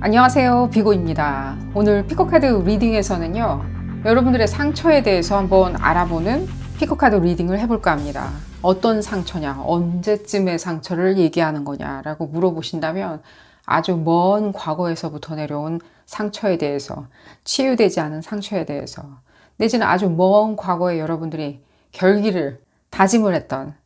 안녕하세요, 비고입니다. 오늘 피코카드 리딩에서는요, 여러분들의 상처에 대해서 한번 알아보는 피코카드 리딩을 해볼까 합니다. 어떤 상처냐, 언제쯤의 상처를 얘기하는 거냐라고 물어보신다면 아주 먼 과거에서부터 내려온 상처에 대해서, 치유되지 않은 상처에 대해서, 내지는 아주 먼 과거에 여러분들이 결기를 다짐을 했던,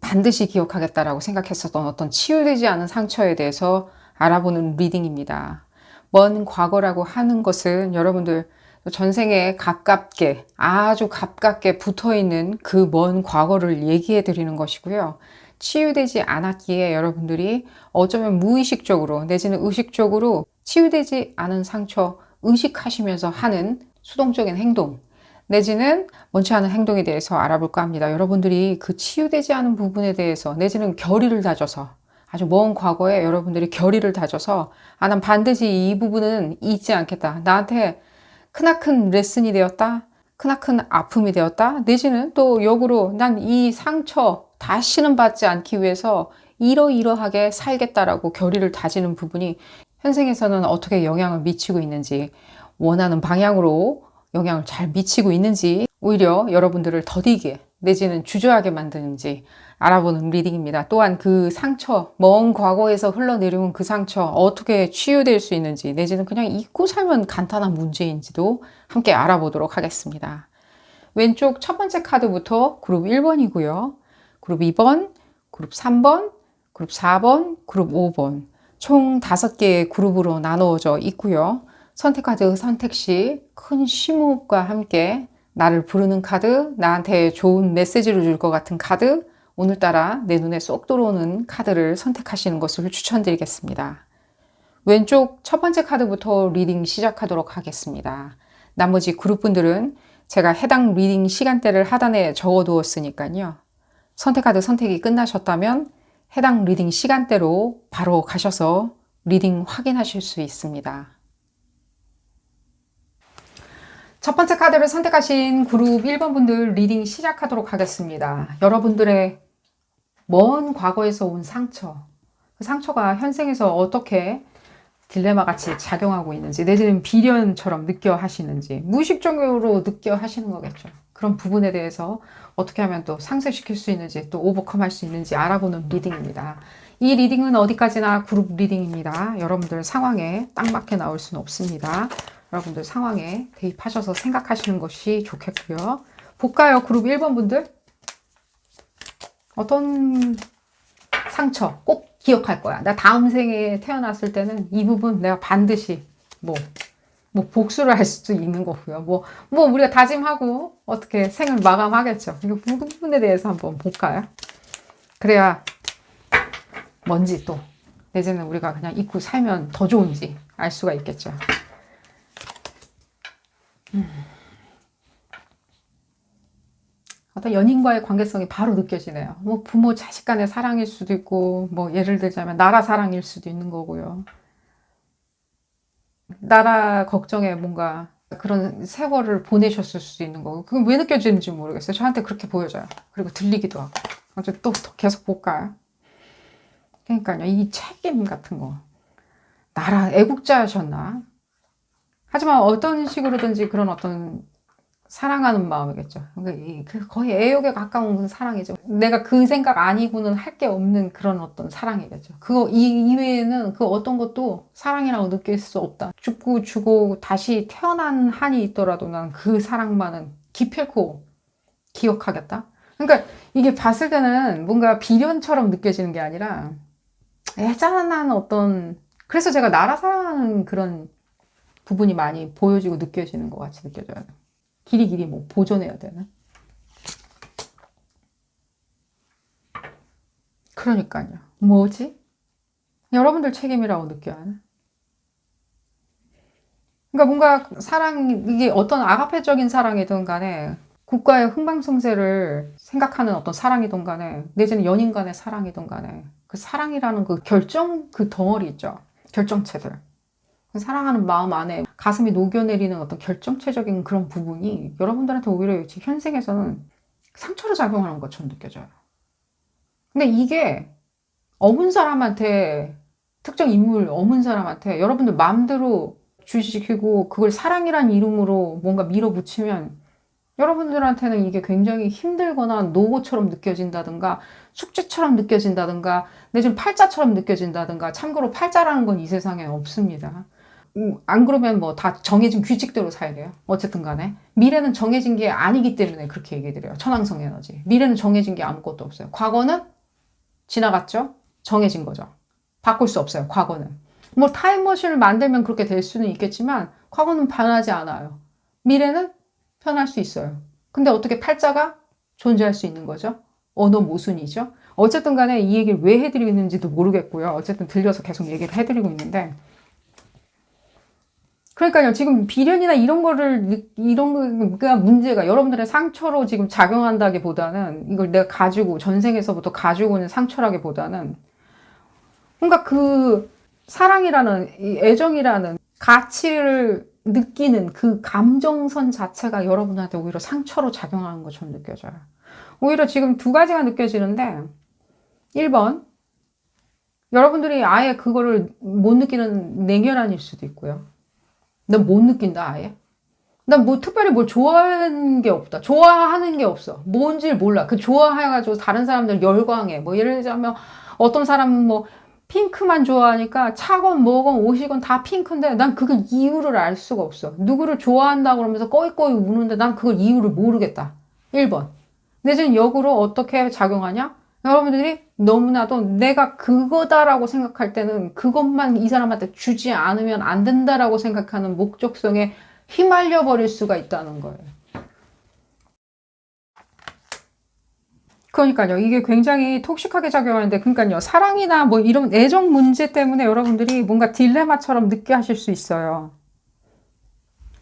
반드시 기억하겠다라고 생각했었던 어떤 치유되지 않은 상처에 대해서 알아보는 리딩입니다. 먼 과거라고 하는 것은 여러분들 전생에 가깝게, 아주 가깝게 붙어 있는 그 먼 과거를 얘기해 드리는 것이고요. 치유되지 않았기에 여러분들이 어쩌면 무의식적으로 내지는 의식적으로 치유되지 않은 상처 의식하시면서 하는 수동적인 행동, 내지는 원치 않은 행동에 대해서 알아볼까 합니다. 여러분들이 그 치유되지 않은 부분에 대해서 내지는 결의를 다져서 아주 먼 과거에 여러분들이 결의를 다져서 난 반드시 이 부분은 잊지 않겠다. 나한테 크나큰 레슨이 되었다. 크나큰 아픔이 되었다. 내지는 또 역으로 난 이 상처 다시는 받지 않기 위해서 이러이러하게 살겠다라고 결의를 다지는 부분이 현생에서는 어떻게 영향을 미치고 있는지, 원하는 방향으로 영향을 잘 미치고 있는지, 오히려 여러분들을 더디게 내지는 주저하게 만드는지 알아보는 리딩입니다. 또한 그 상처, 먼 과거에서 흘러내려온 그 상처 어떻게 치유될 수 있는지, 내지는 그냥 잊고 살면 간단한 문제인지도 함께 알아보도록 하겠습니다. 왼쪽 첫 번째 카드부터 그룹 1번이고요. 그룹 2번, 그룹 3번, 그룹 4번, 그룹 5번 총 5개의 그룹으로 나누어져 있고요. 선택 카드 선택 시 큰 심호흡과 함께 나를 부르는 카드, 나한테 좋은 메시지를 줄 것 같은 카드, 오늘따라 내 눈에 쏙 들어오는 카드를 선택하시는 것을 추천드리겠습니다. 왼쪽 첫 번째 카드부터 리딩 시작하도록 하겠습니다. 나머지 그룹분들은 제가 해당 리딩 시간대를 하단에 적어두었으니까요. 선택 카드 선택이 끝나셨다면 해당 리딩 시간대로 바로 가셔서 리딩 확인하실 수 있습니다. 첫 번째 카드를 선택하신 그룹 1번 분들 리딩 시작하도록 하겠습니다. 여러분들의 먼 과거에서 온 상처, 그 상처가 현생에서 어떻게 딜레마 같이 작용하고 있는지, 내지는 비련처럼 느껴 하시는지, 무의식적으로 느껴 하시는 거겠죠. 그런 부분에 대해서 어떻게 하면 또 상쇄시킬 수 있는지, 또 오버컴 할 수 있는지 알아보는 리딩입니다. 이 리딩은 어디까지나 그룹 리딩입니다. 여러분들 상황에 딱 맞게 나올 수는 없습니다. 여러분들 상황에 대입하셔서 생각하시는 것이 좋겠고요. 볼까요? 그룹 1번 분들. 어떤 상처 꼭 기억할 거야. 나 다음 생에 태어났을 때는 이 부분 내가 반드시 뭐 복수를 할 수도 있는 거고요. 우리가 다짐하고 어떻게 생을 마감하겠죠. 이 부분에 대해서 한번 볼까요? 그래야 뭔지 또 내지는 우리가 그냥 잊고 살면 더 좋은지 알 수가 있겠죠. 어떤 연인과의 관계성이 바로 느껴지네요. 부모 자식 간의 사랑일 수도 있고, 예를 들자면 나라 사랑일 수도 있는 거고요. 나라 걱정에 뭔가 그런 세월을 보내셨을 수도 있는 거고, 그게 왜 느껴지는지 모르겠어요. 저한테 그렇게 보여져요. 그리고 들리기도 하고. 또 계속 볼까요? 그러니까요, 이 책임 같은 거. 나라 애국자셨나? 하지만 어떤 식으로든지 그런 어떤 사랑하는 마음이겠죠. 거의 애욕에 가까운 사랑이죠. 내가 그 생각 아니고는 할 게 없는 그런 어떤 사랑이겠죠. 그거 이외에는 그 어떤 것도 사랑이라고 느낄 수 없다. 죽고 죽고 다시 태어난 한이 있더라도 난 그 사랑만은 기필코 기억하겠다. 그러니까 이게 봤을 때는 뭔가 비련처럼 느껴지는 게 아니라 애잔한 어떤, 그래서 제가 나라 사랑하는 그런 부분이 많이 보여지고 느껴지는 것 같이 느껴져요. 길이 보존해야 되나? 그러니까요. 뭐지? 여러분들 책임이라고 느껴야 하나? 그러니까 뭔가 이게 어떤 아가페적인 사랑이든 간에, 국가의 흥망성쇠를 생각하는 어떤 사랑이든 간에, 내지는 연인 간의 사랑이든 간에, 그 사랑이라는 그 그 덩어리 있죠. 결정체들. 사랑하는 마음 안에 가슴이 녹여내리는 어떤 결정체적인 그런 부분이 여러분들한테 오히려 현생에서는 상처로 작용하는 것처럼 느껴져요. 근데 이게 어문 사람한테 특정 인물 없는 사람한테 여러분들 마음대로 주시키고 그걸 사랑이란 이름으로 뭔가 밀어붙이면 여러분들한테는 이게 굉장히 힘들거나 노고처럼 느껴진다든가 숙제처럼 느껴진다든가 내지는 팔자처럼 느껴진다든가. 참고로 팔자라는 건 이 세상에 없습니다. 안 그러면 뭐 다 정해진 규칙대로 살야 돼요. 어쨌든 간에 미래는 정해진 게 아니기 때문에 그렇게 얘기 드려요. 천왕성 에너지. 미래는 정해진 게 아무것도 없어요. 과거는 지나갔죠? 정해진 거죠. 바꿀 수 없어요. 과거는. 뭐 타임머신을 만들면 그렇게 될 수는 있겠지만 과거는 변하지 않아요. 미래는 변할 수 있어요. 근데 어떻게 팔자가 존재할 수 있는 거죠? 언어 모순이죠. 어쨌든 간에 이 얘기를 왜 해드리고 있는지도 모르겠고요. 어쨌든 들려서 계속 얘기를 해드리고 있는데, 그러니까요, 지금 비련이나 이런 거를, 이런 거가 문제가 여러분들의 상처로 지금 작용한다기보다는 이걸 내가 가지고, 전생에서부터 가지고 오는 상처라기보다는 뭔가 그 사랑이라는, 이 애정이라는 가치를 느끼는 그 감정선 자체가 여러분한테 오히려 상처로 작용하는 것처럼 느껴져요. 오히려 지금 두 가지가 느껴지는데, 1번, 여러분들이 아예 그거를 못 느끼는 냉혈한일 수도 있고요. 난 못 느낀다, 아예. 난 뭐 특별히 뭘 좋아하는 게 없다. 좋아하는 게 없어. 뭔지 몰라. 그 좋아해가지고 다른 사람들 열광해. 뭐 예를 들자면 어떤 사람은 뭐 핑크만 좋아하니까 차건 뭐건 옷이건 다 핑크인데 난 그걸 이유를 알 수가 없어. 누구를 좋아한다고 그러면서 꺼이꺼이 우는데 난 그걸 이유를 모르겠다. 1번. 내지는 역으로 어떻게 작용하냐? 여러분들이 너무나도 내가 그거다라고 생각할 때는 그것만 이 사람한테 주지 않으면 안 된다라고 생각하는 목적성에 휘말려 버릴 수가 있다는 거예요. 그러니까요. 이게 굉장히 톡식하게 작용하는데, 그러니까요. 사랑이나 뭐 이런 애정 문제 때문에 여러분들이 뭔가 딜레마처럼 느껴하실 수 있어요.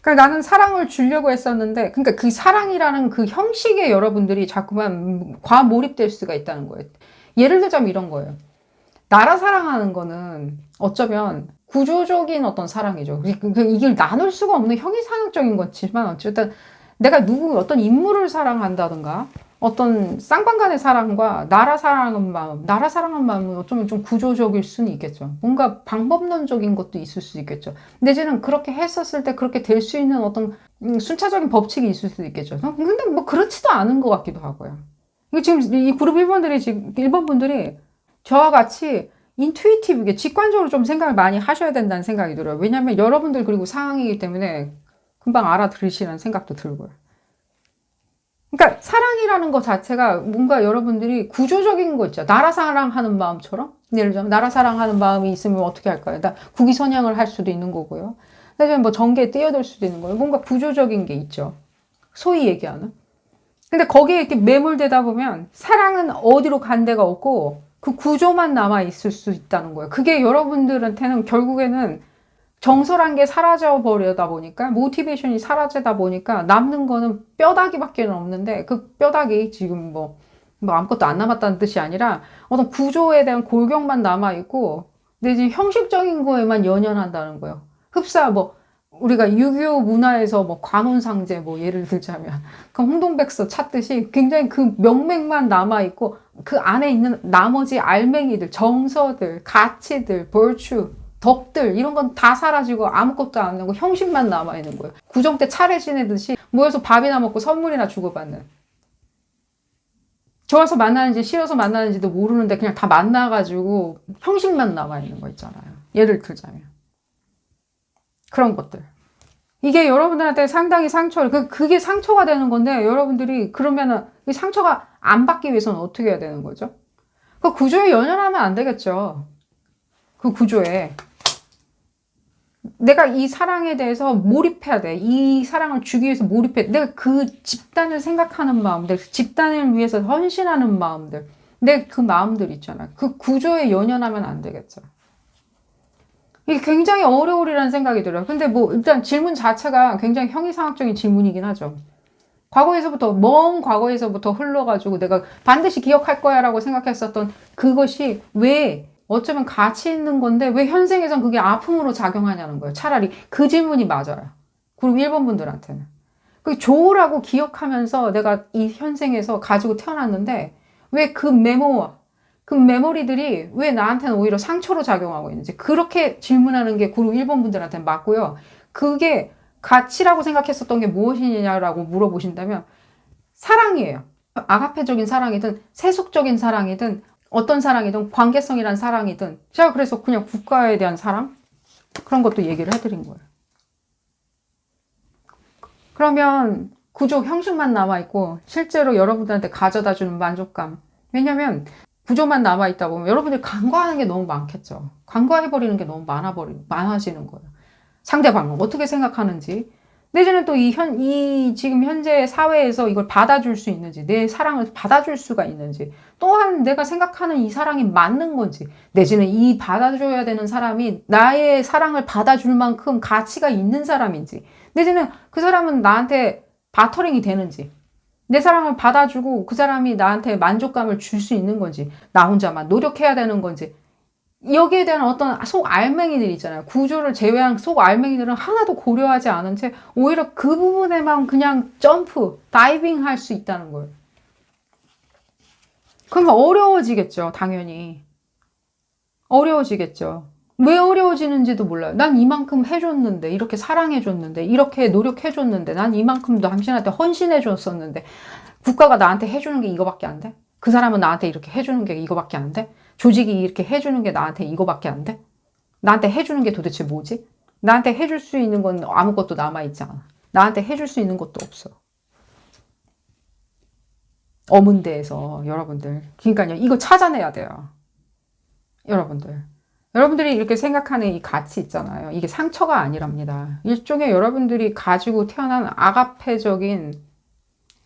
그러니까 나는 사랑을 주려고 했었는데, 그러니까 그 사랑이라는 그 형식에 여러분들이 자꾸만 과몰입될 수가 있다는 거예요. 예를 들자면 이런 거예요. 나라 사랑하는 거는 어쩌면 구조적인 어떤 사랑이죠. 이걸 나눌 수가 없는 형이상학적인 거지만 어쨌든 내가 어떤 인물을 사랑한다든가 어떤 쌍방간의 사랑과 나라 사랑하는 마음은 어쩌면 좀 구조적일 수는 있겠죠. 뭔가 방법론적인 것도 있을 수 있겠죠. 내지는 그렇게 했었을 때 그렇게 될 수 있는 어떤 순차적인 법칙이 있을 수도 있겠죠. 근데 뭐 그렇지도 않은 것 같기도 하고요. 이거 지금 이 그룹 1번 분들이 저와 같이 인투이티브게 직관적으로 좀 생각을 많이 하셔야 된다는 생각이 들어요. 왜냐하면 여러분들 그리고 상황이기 때문에 금방 알아들으시라는 생각도 들고요. 그러니까 사랑이라는 것 자체가 뭔가 여러분들이 구조적인 거 있죠. 나라 사랑하는 마음처럼. 예를 들자면 나라 사랑하는 마음이 있으면 어떻게 할까요? 국위선양을 할 수도 있는 거고요. 그다음에 뭐 전개에 뛰어들 수도 있는 거예요. 뭔가 구조적인 게 있죠. 소위 얘기하는. 근데 거기에 이렇게 매몰되다 보면 사랑은 어디로 간 데가 없고 그 구조만 남아 있을 수 있다는 거예요. 그게 여러분들한테는 결국에는 정서란 게 사라져 버려다 보니까 모티베이션이 사라지다 보니까 남는 거는 뼈다귀밖에 없는데 그 뼈다귀 지금 뭐 아무것도 안 남았다는 뜻이 아니라 어떤 구조에 대한 골격만 남아 있고 내지 형식적인 거에만 연연한다는 거예요. 흡사 뭐 우리가 유교 문화에서 뭐 관혼상제 뭐 예를 들자면 그 홍동백서 찾듯이 굉장히 그 명맥만 남아 있고 그 안에 있는 나머지 알맹이들, 정서들, 가치들, virtue 덕들 이런 건 다 사라지고 아무것도 안 나고 형식만 남아 있는 거예요. 구정 때 차례 지내듯이 모여서 밥이나 먹고 선물이나 주고받는. 좋아서 만나는지 싫어서 만나는지도 모르는데 그냥 다 만나가지고 형식만 남아 있는 거 있잖아요. 예를 들자면 그런 것들. 이게 여러분들한테 상당히 그게 상처가 되는 건데 여러분들이 그러면은 이 상처가 안 받기 위해서는 어떻게 해야 되는 거죠? 그 구조에 연연하면 안 되겠죠. 그 구조에. 내가 이 사랑에 대해서 몰입해야 돼. 이 사랑을 주기 위해서 몰입해. 내가 그 집단을 생각하는 마음들, 집단을 위해서 헌신하는 마음들, 내 그 마음들 있잖아. 그 구조에 연연하면 안 되겠죠. 이게 굉장히 어려우리라는 생각이 들어요. 근데 뭐 일단 질문 자체가 굉장히 형이상학적인 질문이긴 하죠. 먼 과거에서부터 흘러가지고 내가 반드시 기억할 거야 라고 생각했었던 그것이 왜 어쩌면 가치 있는 건데 왜 현생에선 그게 아픔으로 작용하냐는 거예요. 차라리 그 질문이 맞아요. 그리고 1번 분들한테는. 그 좋으라고 기억하면서 내가 이 현생에서 가지고 태어났는데 왜 그 메모와 그 메모리들이 왜 나한테는 오히려 상처로 작용하고 있는지 그렇게 질문하는 게 그룹 1번 분들한테는 맞고요. 그게 가치라고 생각했었던 게 무엇이냐라고 물어보신다면 사랑이에요. 아가페적인 사랑이든 세속적인 사랑이든 어떤 사랑이든 관계성이란 사랑이든 제가 그래서 그냥 국가에 대한 사랑? 그런 것도 얘기를 해드린 거예요. 그러면 구조 형식만 남아있고 실제로 여러분들한테 가져다주는 만족감. 왜냐면 구조만 남아있다 보면 여러분들이 간과하는 게 너무 많겠죠. 간과해버리는 게 너무 많아지는 거예요. 상대방은 어떻게 생각하는지. 내지는 또 지금 현재 사회에서 이걸 받아줄 수 있는지, 내 사랑을 받아줄 수가 있는지, 또한 내가 생각하는 이 사랑이 맞는 건지, 내지는 이 받아줘야 되는 사람이 나의 사랑을 받아줄 만큼 가치가 있는 사람인지, 내지는 그 사람은 나한테 바터링이 되는지, 내 사랑을 받아주고 그 사람이 나한테 만족감을 줄 수 있는 건지, 나 혼자만 노력해야 되는 건지, 여기에 대한 어떤 속 알맹이들 있잖아요. 구조를 제외한 속 알맹이들은 하나도 고려하지 않은 채 오히려 그 부분에만 그냥 다이빙 할 수 있다는 거예요. 그러면 어려워지겠죠, 당연히. 어려워지겠죠. 왜 어려워지는지도 몰라요. 난 이만큼 해줬는데, 이렇게 사랑해줬는데, 이렇게 노력해줬는데, 난 이만큼 당신한테 헌신해줬었는데, 국가가 나한테 해주는 게 이거밖에 안 돼? 그 사람은 나한테 이렇게 해주는 게 이거밖에 안 돼? 조직이 이렇게 해주는 게 나한테 이거밖에 안 돼? 나한테 해주는 게 도대체 뭐지? 나한테 해줄 수 있는 건 아무것도 남아있지 않아. 나한테 해줄 수 있는 것도 없어. 어문대에서 여러분들. 그러니까요. 이거 찾아내야 돼요. 여러분들. 여러분들이 이렇게 생각하는 이 가치 있잖아요. 이게 상처가 아니랍니다. 일종의 여러분들이 가지고 태어난 아가페적인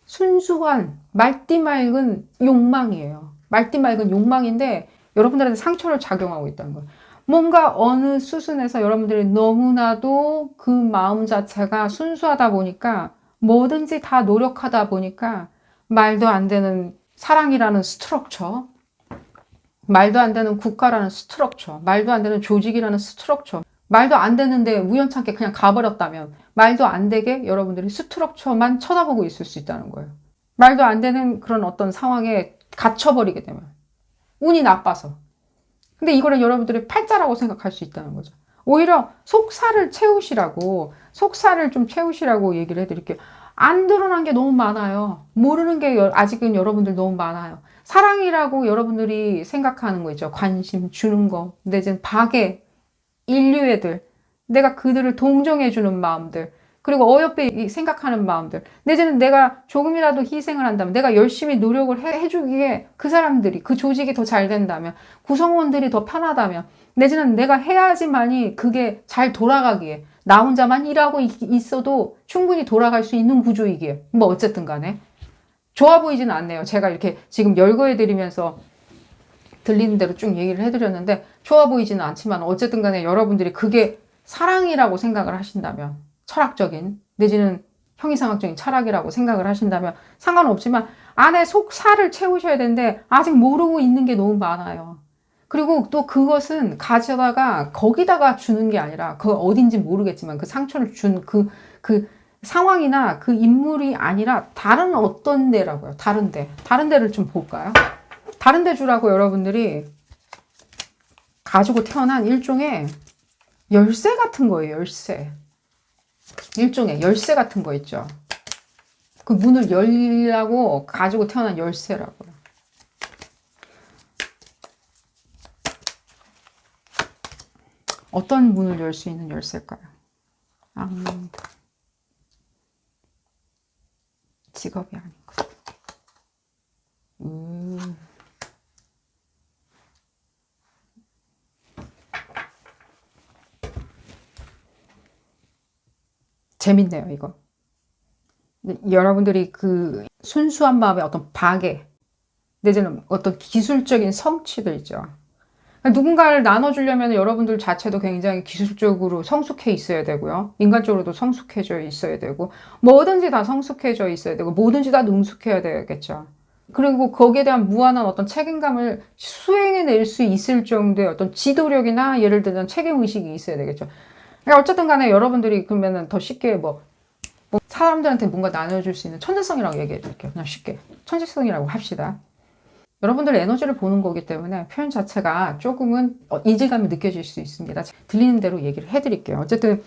순수한 말띠 맑은 욕망이에요. 말띠 맑은 욕망인데 여러분들한테 상처를 작용하고 있다는 거예요. 뭔가 어느 수순에서 여러분들이 너무나도 그 마음 자체가 순수하다 보니까 뭐든지 다 노력하다 보니까 말도 안 되는 사랑이라는 스트럭처, 말도 안 되는 국가라는 스트럭처, 말도 안 되는 조직이라는 스트럭처, 말도 안 되는데 우연찮게 그냥 가버렸다면 말도 안 되게 여러분들이 스트럭처만 쳐다보고 있을 수 있다는 거예요. 말도 안 되는 그런 어떤 상황에 갇혀버리게 되면 운이 나빠서. 근데 이거를 여러분들이 팔자라고 생각할 수 있다는 거죠. 오히려 속살을 좀 채우시라고 얘기를 해드릴게요. 안 드러난 게 너무 많아요. 모르는 게 아직은 여러분들 너무 많아요. 사랑이라고 여러분들이 생각하는 거 있죠. 관심 주는 거, 내지는 박애, 인류애들, 내가 그들을 동정해주는 마음들, 그리고 어여삐 생각하는 마음들, 내지는 내가 조금이라도 희생을 한다면, 내가 열심히 노력을 해주기에 그 사람들이, 그 조직이 더 잘 된다면, 구성원들이 더 편하다면, 내지는 내가 해야지만이 그게 잘 돌아가기에, 나 혼자만 일하고 있어도 충분히 돌아갈 수 있는 구조이기에, 뭐 어쨌든 간에 좋아 보이지는 않네요. 제가 이렇게 지금 열거해드리면서 들리는 대로 쭉 얘기를 해드렸는데 좋아 보이지는 않지만 어쨌든 간에 여러분들이 그게 사랑이라고 생각을 하신다면, 철학적인 내지는 형이상학적인 철학이라고 생각을 하신다면 상관없지만 안에 속살을 채우셔야 되는데 아직 모르고 있는 게 너무 많아요. 그리고 또 그것은 가져다가 거기다가 주는 게 아니라 그 어딘지 모르겠지만 그 상처를 준 그 상황이나 그 인물이 아니라 다른 어떤 데라고요. 다른 데를 좀 볼까요? 다른 데 주라고 여러분들이 가지고 태어난 일종의 열쇠 같은 거예요. 열쇠. 일종의 열쇠 같은 거 있죠. 그 문을 열라고 가지고 태어난 열쇠라고요. 어떤 문을 열 수 있는 열쇠일까요? 직업이 아닌 것. 재밌네요, 이거. 여러분들이 그 순수한 마음의 어떤 박애, 내지는 어떤 기술적인 성취들 있죠. 누군가를 나눠주려면 여러분들 자체도 굉장히 기술적으로 성숙해 있어야 되고요. 인간적으로도 성숙해져 있어야 되고, 뭐든지 다 성숙해져 있어야 되고, 뭐든지 다 능숙해야 되겠죠. 그리고 거기에 대한 무한한 어떤 책임감을 수행해낼 수 있을 정도의 어떤 지도력이나 예를 들면 책임의식이 있어야 되겠죠. 그러니까 어쨌든 간에 여러분들이 그러면은 더 쉽게 사람들한테 뭔가 나눠줄 수 있는 천재성이라고 얘기해 드릴게요. 그냥 쉽게. 천재성이라고 합시다. 여러분들 에너지를 보는 거기 때문에 표현 자체가 조금은 이질감이 느껴질 수 있습니다. 들리는 대로 얘기를 해드릴게요. 어쨌든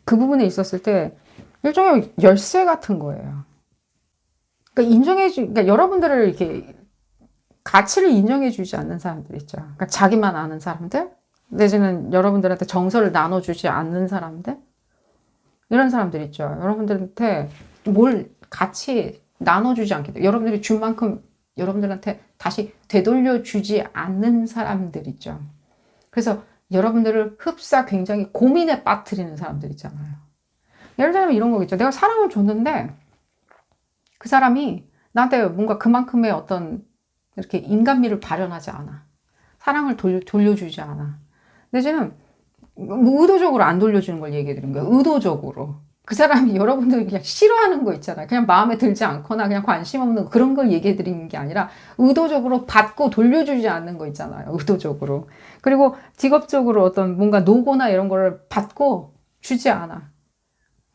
그 부분에 있었을 때 일종의 열쇠 같은 거예요. 그러니까 그러니까 여러분들을 이렇게 가치를 인정해주지 않는 사람들 있죠. 그러니까 자기만 아는 사람들, 내지는 여러분들한테 정서를 나눠주지 않는 사람들, 이런 사람들 있죠. 여러분들한테 뭘 같이 나눠주지 않기 때문에 여러분들이 준 만큼 여러분들한테 다시 되돌려주지 않는 사람들 있죠. 그래서 여러분들을 흡사 굉장히 고민에 빠뜨리는 사람들 있잖아요. 예를 들면 이런 거겠죠. 내가 사랑을 줬는데 그 사람이 나한테 뭔가 그만큼의 어떤 이렇게 인간미를 발현하지 않아. 사랑을 돌려주지 않아. 내지는 의도적으로 안 돌려주는 걸 얘기해 드린 거예요. 의도적으로. 그 사람이 여러분들이 그냥 싫어하는 거 있잖아요. 그냥 마음에 들지 않거나 그냥 관심 없는 그런 걸 얘기해 드리는 게 아니라 의도적으로 받고 돌려주지 않는 거 있잖아요. 의도적으로. 그리고 직업적으로 어떤 뭔가 노고나 이런 거를 받고 주지 않아.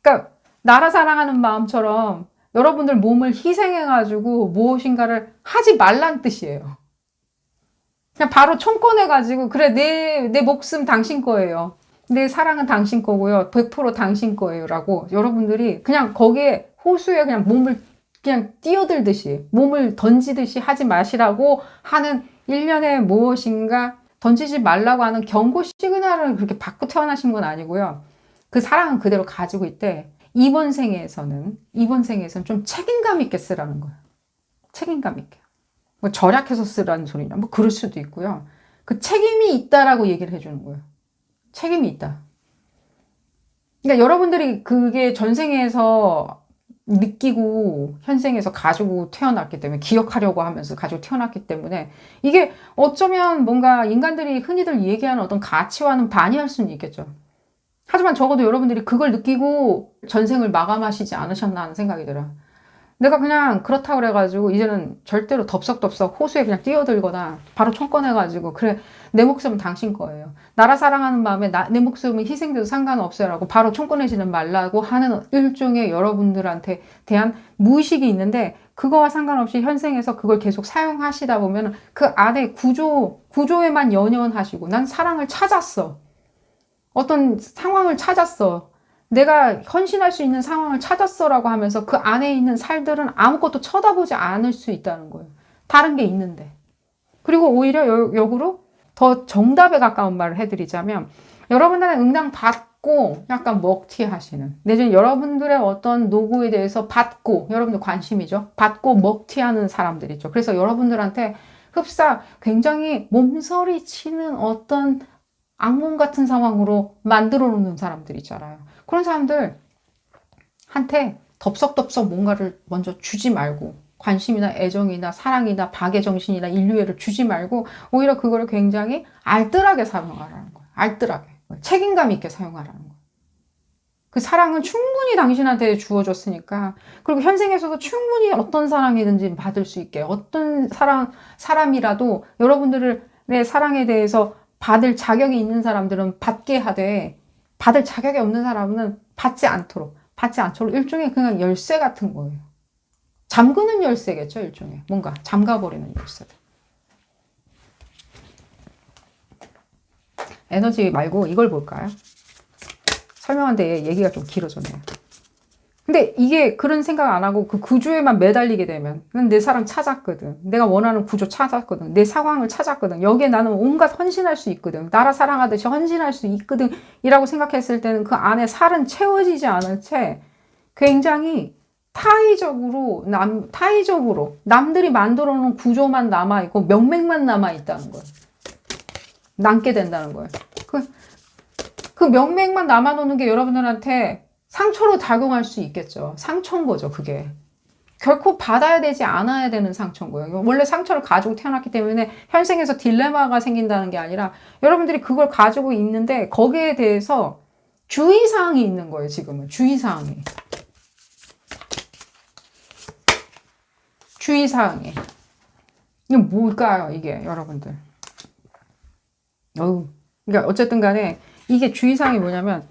그러니까 나라 사랑하는 마음처럼 여러분들 몸을 희생해가지고 무엇인가를 하지 말란 뜻이에요. 그냥 바로 총 꺼내가지고 그래 내 목숨 당신 거예요. 내 사랑은 당신 거고요. 100% 당신 거예요. 라고 여러분들이 그냥 거기에 호수에 그냥 몸을 그냥 뛰어들듯이 몸을 던지듯이 하지 마시라고 하는 일련의 무엇인가 던지지 말라고 하는 경고 시그널을 그렇게 받고 태어나신 건 아니고요. 그 사랑은 그대로 가지고 있대. 이번 생에서는 좀 책임감 있게 쓰라는 거예요. 책임감 있게. 뭐 절약해서 쓰라는 소리냐, 뭐 그럴 수도 있고요. 그 책임이 있다라고 얘기를 해주는 거예요. 책임이 있다. 그러니까 여러분들이 그게 전생에서 느끼고 현생에서 가지고 태어났기 때문에 기억하려고 하면서 가지고 태어났기 때문에 이게 어쩌면 뭔가 인간들이 흔히들 얘기하는 어떤 가치와는 반의할 수는 있겠죠. 하지만 적어도 여러분들이 그걸 느끼고 전생을 마감하시지 않으셨나 하는 생각이 들어요. 내가 그냥 그렇다고 그래가지고 이제는 절대로 덥석덥석 호수에 그냥 뛰어들거나 바로 총 꺼내가지고 그래 내 목숨은 당신 거예요. 나라 사랑하는 마음에 내 목숨은 희생돼도 상관없어요 라고 바로 총 꺼내지는 말라고 하는 일종의 여러분들한테 대한 무의식이 있는데 그거와 상관없이 현생에서 그걸 계속 사용하시다 보면 그 안에 구조에만 연연하시고 난 사랑을 찾았어. 어떤 상황을 찾았어. 내가 헌신할 수 있는 상황을 찾았어라고 하면서 그 안에 있는 살들은 아무것도 쳐다보지 않을 수 있다는 거예요. 다른 게 있는데. 그리고 오히려 역으로 더 정답에 가까운 말을 해드리자면 여러분들은 응당 받고 약간 먹튀하시는 내지는 여러분들의 어떤 노고에 대해서 받고 여러분들 관심이죠. 받고 먹튀하는 사람들 있죠. 그래서 여러분들한테 흡사 굉장히 몸서리 치는 어떤 악몽 같은 상황으로 만들어 놓는 사람들 있잖아요. 그런 사람들한테 덥석덥석 뭔가를 먼저 주지 말고 관심이나 애정이나 사랑이나 박애정신이나 인류애를 주지 말고 오히려 그거를 굉장히 알뜰하게 사용하라는 거예요. 알뜰하게. 책임감 있게 사용하라는 거예요. 그 사랑은 충분히 당신한테 주어졌으니까 그리고 현생에서도 충분히 어떤 사랑이든지 받을 수 있게 어떤 사람이라도 여러분들의 사랑에 대해서 받을 자격이 있는 사람들은 받게 하되 받을 자격이 없는 사람은 받지 않도록 일종의 그냥 열쇠 같은 거예요. 잠그는 열쇠겠죠, 일종의. 뭔가 잠가버리는 열쇠들. 에너지 말고 이걸 볼까요? 설명한데 얘기가 좀 길어졌네요. 근데 이게 그런 생각 안 하고 그 구조에만 매달리게 되면 난 내 사람 찾았거든. 내가 원하는 구조 찾았거든. 내 상황을 찾았거든. 여기에 나는 온갖 헌신할 수 있거든. 나라 사랑하듯이 헌신할 수 있거든. 이라고 생각했을 때는 그 안에 살은 채워지지 않을 채 굉장히 타의적으로 남들이 만들어 놓은 구조만 남아있고 명맥만 남아있다는 거예요. 남게 된다는 거예요. 그 명맥만 남아놓는 게 여러분들한테 상처로 작용할 수 있겠죠. 상처인 거죠, 그게. 결코 받아야 되지 않아야 되는 상처인 거예요. 원래 상처를 가지고 태어났기 때문에 현생에서 딜레마가 생긴다는 게 아니라 여러분들이 그걸 가지고 있는데 거기에 대해서 주의사항이 있는 거예요, 지금은. 주의사항이. 이게 뭘까요, 이게, 여러분들? 그러니까 어쨌든 간에 이게 주의사항이 뭐냐면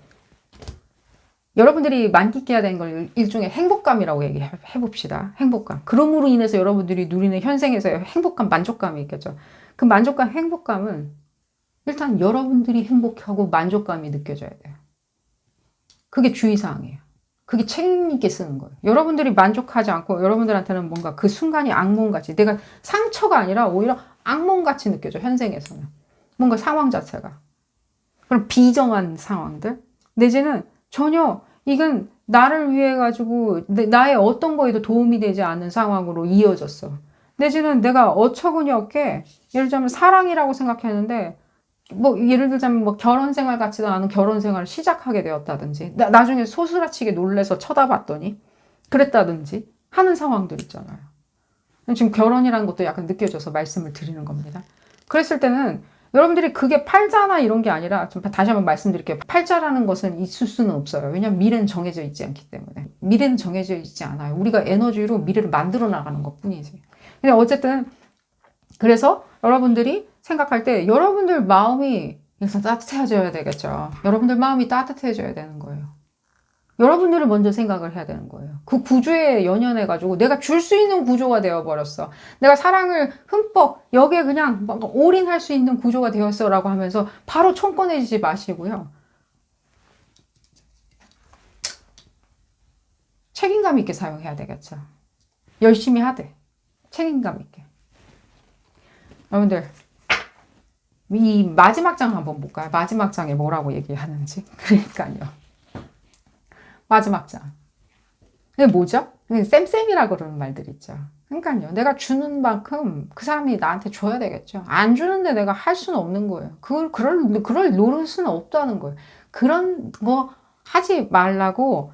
여러분들이 만끽해야 되는 걸 일종의 행복감이라고 얘기해 봅시다. 행복감. 그럼으로 인해서 여러분들이 누리는 현생에서의 행복감, 만족감이 있겠죠. 그 만족감, 행복감은 일단 여러분들이 행복하고 만족감이 느껴져야 돼요. 그게 주의사항이에요. 그게 책임 있게 쓰는 거예요. 여러분들이 만족하지 않고 여러분들한테는 뭔가 그 순간이 악몽같이, 내가 상처가 아니라 오히려 악몽같이 느껴져, 현생에서는. 뭔가 상황 자체가. 그런 비정한 상황들. 내지는 전혀 이건 나를 위해 가지고 나의 어떤 거에도 도움이 되지 않는 상황으로 이어졌어. 내지는 내가 어처구니 없게, 예를 들자면 사랑이라고 생각했는데, 뭐 예를 들자면 뭐 결혼 생활 같지도 않은 결혼 생활을 시작하게 되었다든지, 나중에 소스라치게 놀래서 쳐다봤더니 그랬다든지 하는 상황들 있잖아요. 지금 결혼이라는 것도 약간 느껴져서 말씀을 드리는 겁니다. 그랬을 때는 여러분들이 그게 팔자나 이런 게 아니라, 좀 다시 한번 말씀드릴게요. 팔자라는 것은 있을 수는 없어요. 왜냐하면 미래는 정해져 있지 않기 때문에. 미래는 정해져 있지 않아요. 우리가 에너지로 미래를 만들어 나가는 것 뿐이지. 근데 어쨌든 그래서 여러분들이 생각할 때 여러분들 마음이 일단 따뜻해져야 되겠죠. 여러분들 마음이 따뜻해져야 되는 거예요. 여러분들을 먼저 생각을 해야 되는 거예요. 그 구조에 연연해가지고 내가 줄 수 있는 구조가 되어버렸어. 내가 사랑을 흠뻑 여기에 그냥 올인할 수 있는 구조가 되었어 라고 하면서 바로 총 꺼내지 마시고요. 책임감 있게 사용해야 되겠죠. 열심히 하되 책임감 있게. 여러분들 이 마지막 장 한번 볼까요? 마지막 장에 뭐라고 얘기하는지. 그러니까요. 마지막 장. 이게 뭐죠? 쌤쌤이라고 그러는 말들 있죠. 그러니까요. 내가 주는 만큼 그 사람이 나한테 줘야 되겠죠. 안 주는데 내가 할 수는 없는 거예요. 그럴 노릇은 없다는 거예요. 그런 거 하지 말라고.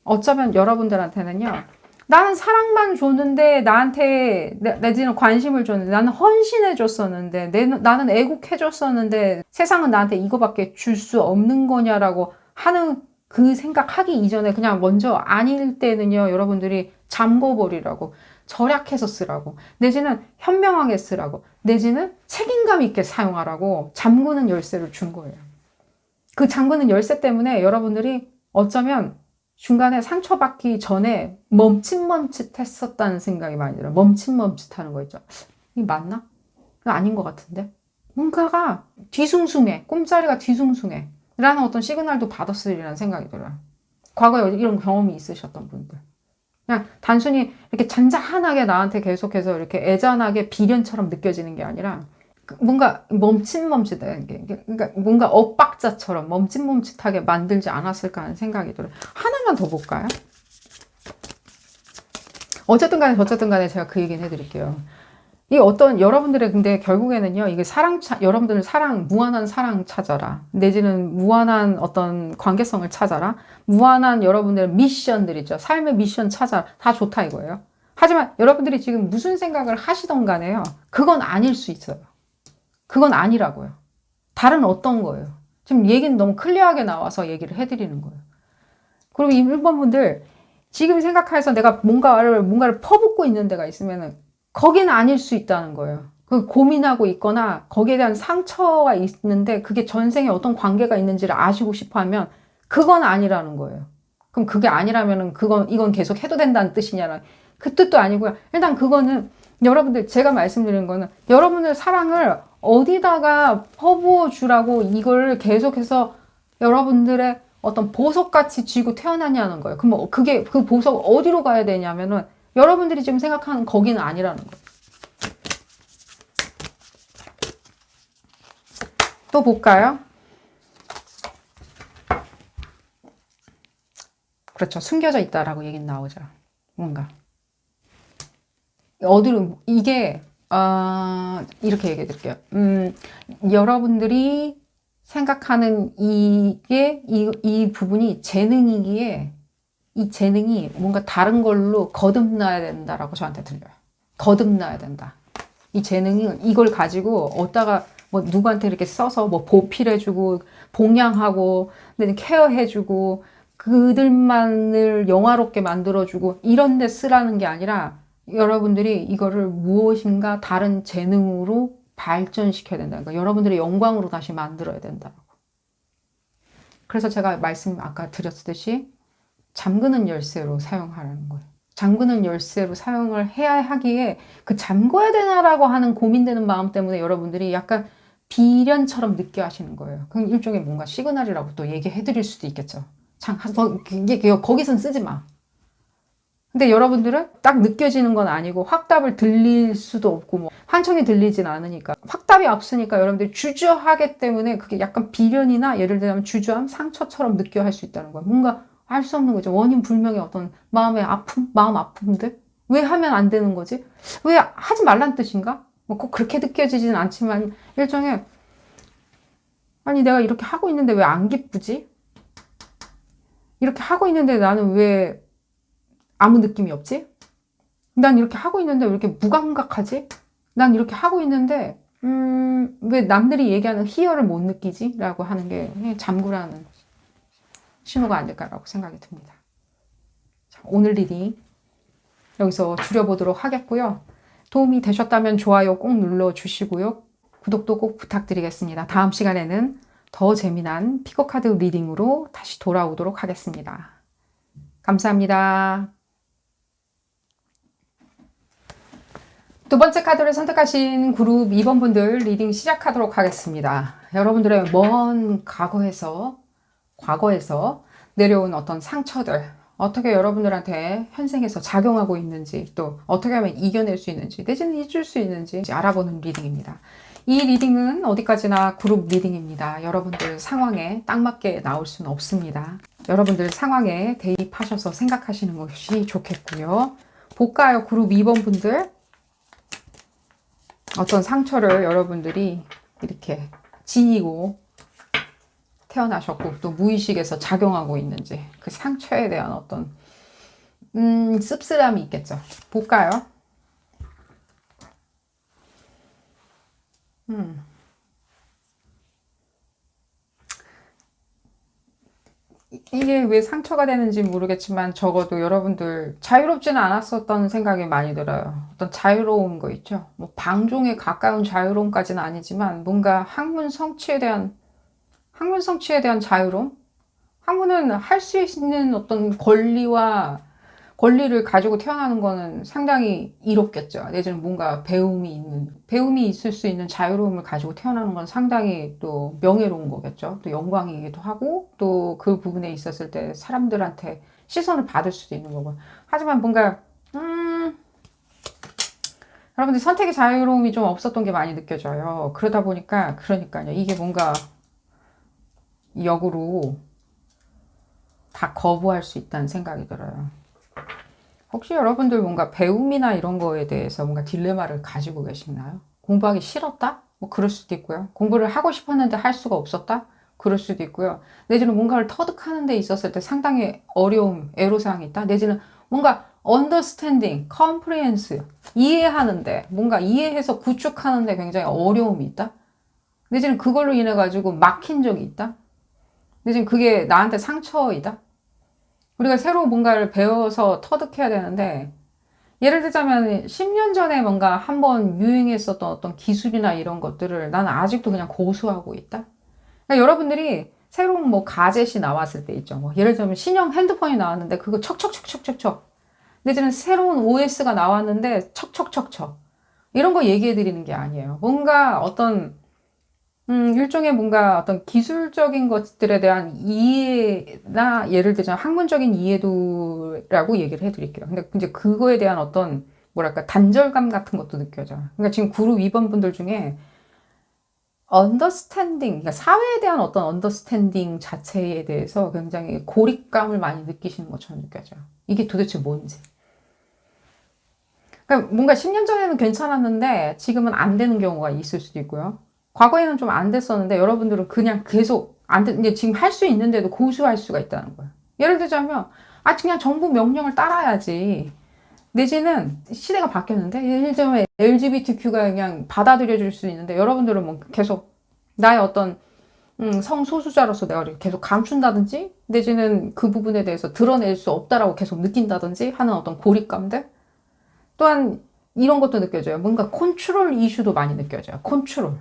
어쩌면 여러분들한테는요. 나는 사랑만 줬는데, 나한테, 내지는 관심을 줬는데, 나는 헌신해 줬었는데, 나는 애국해 줬었는데, 세상은 나한테 이거밖에 줄 수 없는 거냐라고 하는 그 생각하기 이전에 그냥 먼저 아닐 때는요, 여러분들이 잠궈버리라고, 절약해서 쓰라고, 내지는 현명하게 쓰라고, 내지는 책임감 있게 사용하라고 잠그는 열쇠를 준 거예요. 그 잠그는 열쇠 때문에 여러분들이 어쩌면 중간에 상처받기 전에 멈칫멈칫했었다는 생각이 많이 들어요. 멈칫멈칫하는 거 있죠. 이게 맞나? 이거 아닌 것 같은데? 뭔가가 뒤숭숭해. 꿈자리가 뒤숭숭해. 라는 어떤 시그널도 받았으리라는 생각이 들어요. 과거에 이런 경험이 있으셨던 분들. 그냥 단순히 이렇게 잔잔하게 나한테 계속해서 이렇게 애잔하게 비련처럼 느껴지는 게 아니라 뭔가 멈칫멈칫해. 그러니까 뭔가 엇박자처럼 멈칫멈칫하게 만들지 않았을까 하는 생각이 들어요. 하나만 더 볼까요? 어쨌든 간에 제가 그 얘기는 해드릴게요. 이 어떤 여러분들의 근데 결국에는요, 이게 여러분들은 무한한 사랑 찾아라. 내지는 무한한 어떤 관계성을 찾아라. 무한한 여러분들의 미션들 있죠. 삶의 미션 찾아라. 다 좋다 이거예요. 하지만 여러분들이 지금 무슨 생각을 하시던 간에요. 그건 아닐 수 있어요. 그건 아니라고요. 다른 어떤 거예요. 지금 얘기는 너무 클리어하게 나와서 얘기를 해드리는 거예요. 그리고 이 1번 분들, 지금 생각해서 내가 뭔가를 퍼붓고 있는 데가 있으면은, 거기는 아닐 수 있다는 거예요. 그 고민하고 있거나, 거기에 대한 상처가 있는데, 그게 전생에 어떤 관계가 있는지를 아시고 싶어 하면, 그건 아니라는 거예요. 그럼 그게 아니라면은, 이건 계속 해도 된다는 뜻이냐라. 그 뜻도 아니고요. 일단 그거는, 여러분들, 제가 말씀드리는 거는, 여러분들 사랑을 어디다가 퍼부어 주라고 이걸 계속해서 여러분들의 어떤 보석같이 쥐고 태어나냐는 거예요. 그럼 그 보석 어디로 가야 되냐면은 여러분들이 지금 생각하는 거기는 아니라는 거예요. 또 볼까요? 그렇죠. 숨겨져 있다라고 얘기는 나오죠. 뭔가. 이게, 이렇게 얘기해 드릴게요. 여러분들이 생각하는 이 부분이 재능이기에, 이 재능이 뭔가 다른 걸로 거듭나야 된다라고 저한테 들려요. 거듭나야 된다. 이 재능이 이걸 가지고 어디다가 뭐 누구한테 이렇게 써서 뭐 보필해주고, 봉양하고, 케어해주고, 그들만을 영화롭게 만들어주고, 이런 데 쓰라는 게 아니라, 여러분들이 이거를 무엇인가 다른 재능으로 발전시켜야 된다. 그러니까 여러분들의 영광으로 다시 만들어야 된다. 그래서 제가 말씀 아까 드렸듯이 잠그는 열쇠로 사용하라는 거예요. 잠그는 열쇠로 사용을 해야 하기에 그 잠궈야 되나라고 하는 고민되는 마음 때문에 여러분들이 약간 비련처럼 느껴 하시는 거예요. 그럼 일종의 뭔가 시그널이라고 또 얘기해 드릴 수도 있겠죠. 거기선 쓰지 마. 근데 여러분들은 딱 느껴지는 건 아니고 확답을 들릴 수도 없고 뭐 환청이 들리진 않으니까 확답이 없으니까 여러분들이 주저하기 때문에 그게 약간 비련이나 예를 들면 주저함, 상처처럼 느껴 할 수 있다는 거예요. 뭔가 알 수 없는 거죠. 원인 불명의 어떤 마음의 아픔, 마음 아픔들 왜 하면 안 되는 거지? 왜 하지 말란 뜻인가? 뭐 꼭 그렇게 느껴지진 않지만 일종의 아니 내가 이렇게 하고 있는데 왜 안 기쁘지? 이렇게 하고 있는데 나는 왜 아무 느낌이 없지? 난 이렇게 하고 있는데 왜 이렇게 무감각하지? 난 이렇게 하고 있는데 왜 남들이 얘기하는 희열을 못 느끼지? 라고 하는 게 잠구라는 신호가 아닐까라고 생각이 듭니다. 자, 오늘 리딩 여기서 줄여보도록 하겠고요. 도움이 되셨다면 좋아요 꼭 눌러주시고요. 구독도 꼭 부탁드리겠습니다. 다음 시간에는 더 재미난 피코카드 리딩으로 다시 돌아오도록 하겠습니다. 감사합니다. 두 번째 카드를 선택하신 그룹 2번 분들 리딩 시작하도록 하겠습니다. 여러분들의 먼 과거에서 내려온 어떤 상처들 어떻게 여러분들한테 현생에서 작용하고 있는지 또 어떻게 하면 이겨낼 수 있는지 내지는 잊을 수 있는지 알아보는 리딩입니다. 이 리딩은 어디까지나 그룹 리딩입니다. 여러분들 상황에 딱 맞게 나올 수는 없습니다. 여러분들 상황에 대입하셔서 생각하시는 것이 좋겠고요. 볼까요? 그룹 2번 분들 어떤 상처를 여러분들이 이렇게 지니고 태어나셨고 또 무의식에서 작용하고 있는지 그 상처에 대한 어떤 씁쓸함이 있겠죠. 볼까요? 이게 왜 상처가 되는지 모르겠지만 적어도 여러분들 자유롭지는 않았었던 생각이 많이 들어요. 어떤 자유로운 거 있죠. 뭐 방종에 가까운 자유로움까지는 아니지만 뭔가 학문 성취에 대한 자유로움? 학문은 할 수 있는 어떤 권리를 가지고 태어나는 거는 상당히 이롭겠죠. 내지는 뭔가 배움이 있을 수 있는 자유로움을 가지고 태어나는 건 상당히 또 명예로운 거겠죠. 또 영광이기도 하고, 또 그 부분에 있었을 때 사람들한테 시선을 받을 수도 있는 거고. 하지만 뭔가, 여러분들 선택의 자유로움이 좀 없었던 게 많이 느껴져요. 그러다 보니까, 그러니까요. 이게 뭔가 역으로 다 거부할 수 있다는 생각이 들어요. 혹시 여러분들 뭔가 배움이나 이런 거에 대해서 뭔가 딜레마를 가지고 계시나요? 공부하기 싫었다? 뭐 그럴 수도 있고요. 공부를 하고 싶었는데 할 수가 없었다? 그럴 수도 있고요. 내지는 뭔가를 터득하는 데 있었을 때 상당히 어려움, 애로사항이 있다? 내지는 뭔가 understanding, comprehense, 이해하는데 뭔가 이해해서 구축하는데 굉장히 어려움이 있다? 내지는 그걸로 인해 가지고 막힌 적이 있다? 내지는 그게 나한테 상처이다? 우리가 새로 뭔가를 배워서 터득해야 되는데 예를 들자면 10년 전에 뭔가 한번 유행했었던 어떤 기술이나 이런 것들을 나는 아직도 그냥 고수하고 있다. 그러니까 여러분들이 새로운 뭐 가젯이 나왔을 때 있죠. 뭐 예를 들면 신형 핸드폰이 나왔는데 그거 척척척척척척 내지는 새로운 OS가 나왔는데 척척척척 이런 거 얘기해 드리는 게 아니에요. 뭔가 어떤 일종의 뭔가 어떤 기술적인 것들에 대한 이해나 예를 들자면 학문적인 이해도라고 얘기를 해드릴게요. 근데 이제 그거에 대한 어떤 뭐랄까 단절감 같은 것도 느껴져요. 그러니까 지금 그룹 2번 분들 중에 understanding, 그러니까 사회에 대한 어떤 understanding 자체에 대해서 굉장히 고립감을 많이 느끼시는 것처럼 느껴져요. 이게 도대체 뭔지. 그러니까 뭔가 10년 전에는 괜찮았는데 지금은 안 되는 경우가 있을 수도 있고요. 과거에는 좀 안 됐었는데 여러분들은 그냥 계속 이제 지금 할 수 있는데도 고수할 수가 있다는 거예요. 예를 들자면, 그냥 정부 명령을 따라야지. 내지는 시대가 바뀌었는데, 예를 들면 LGBTQ가 그냥 받아들여질 수 있는데, 여러분들은 뭐 계속 나의 어떤 성소수자로서 내가 계속 감춘다든지, 내지는 그 부분에 대해서 드러낼 수 없다라고 계속 느낀다든지 하는 어떤 고립감들? 또한 이런 것도 느껴져요. 뭔가 컨트롤 이슈도 많이 느껴져요. 컨트롤.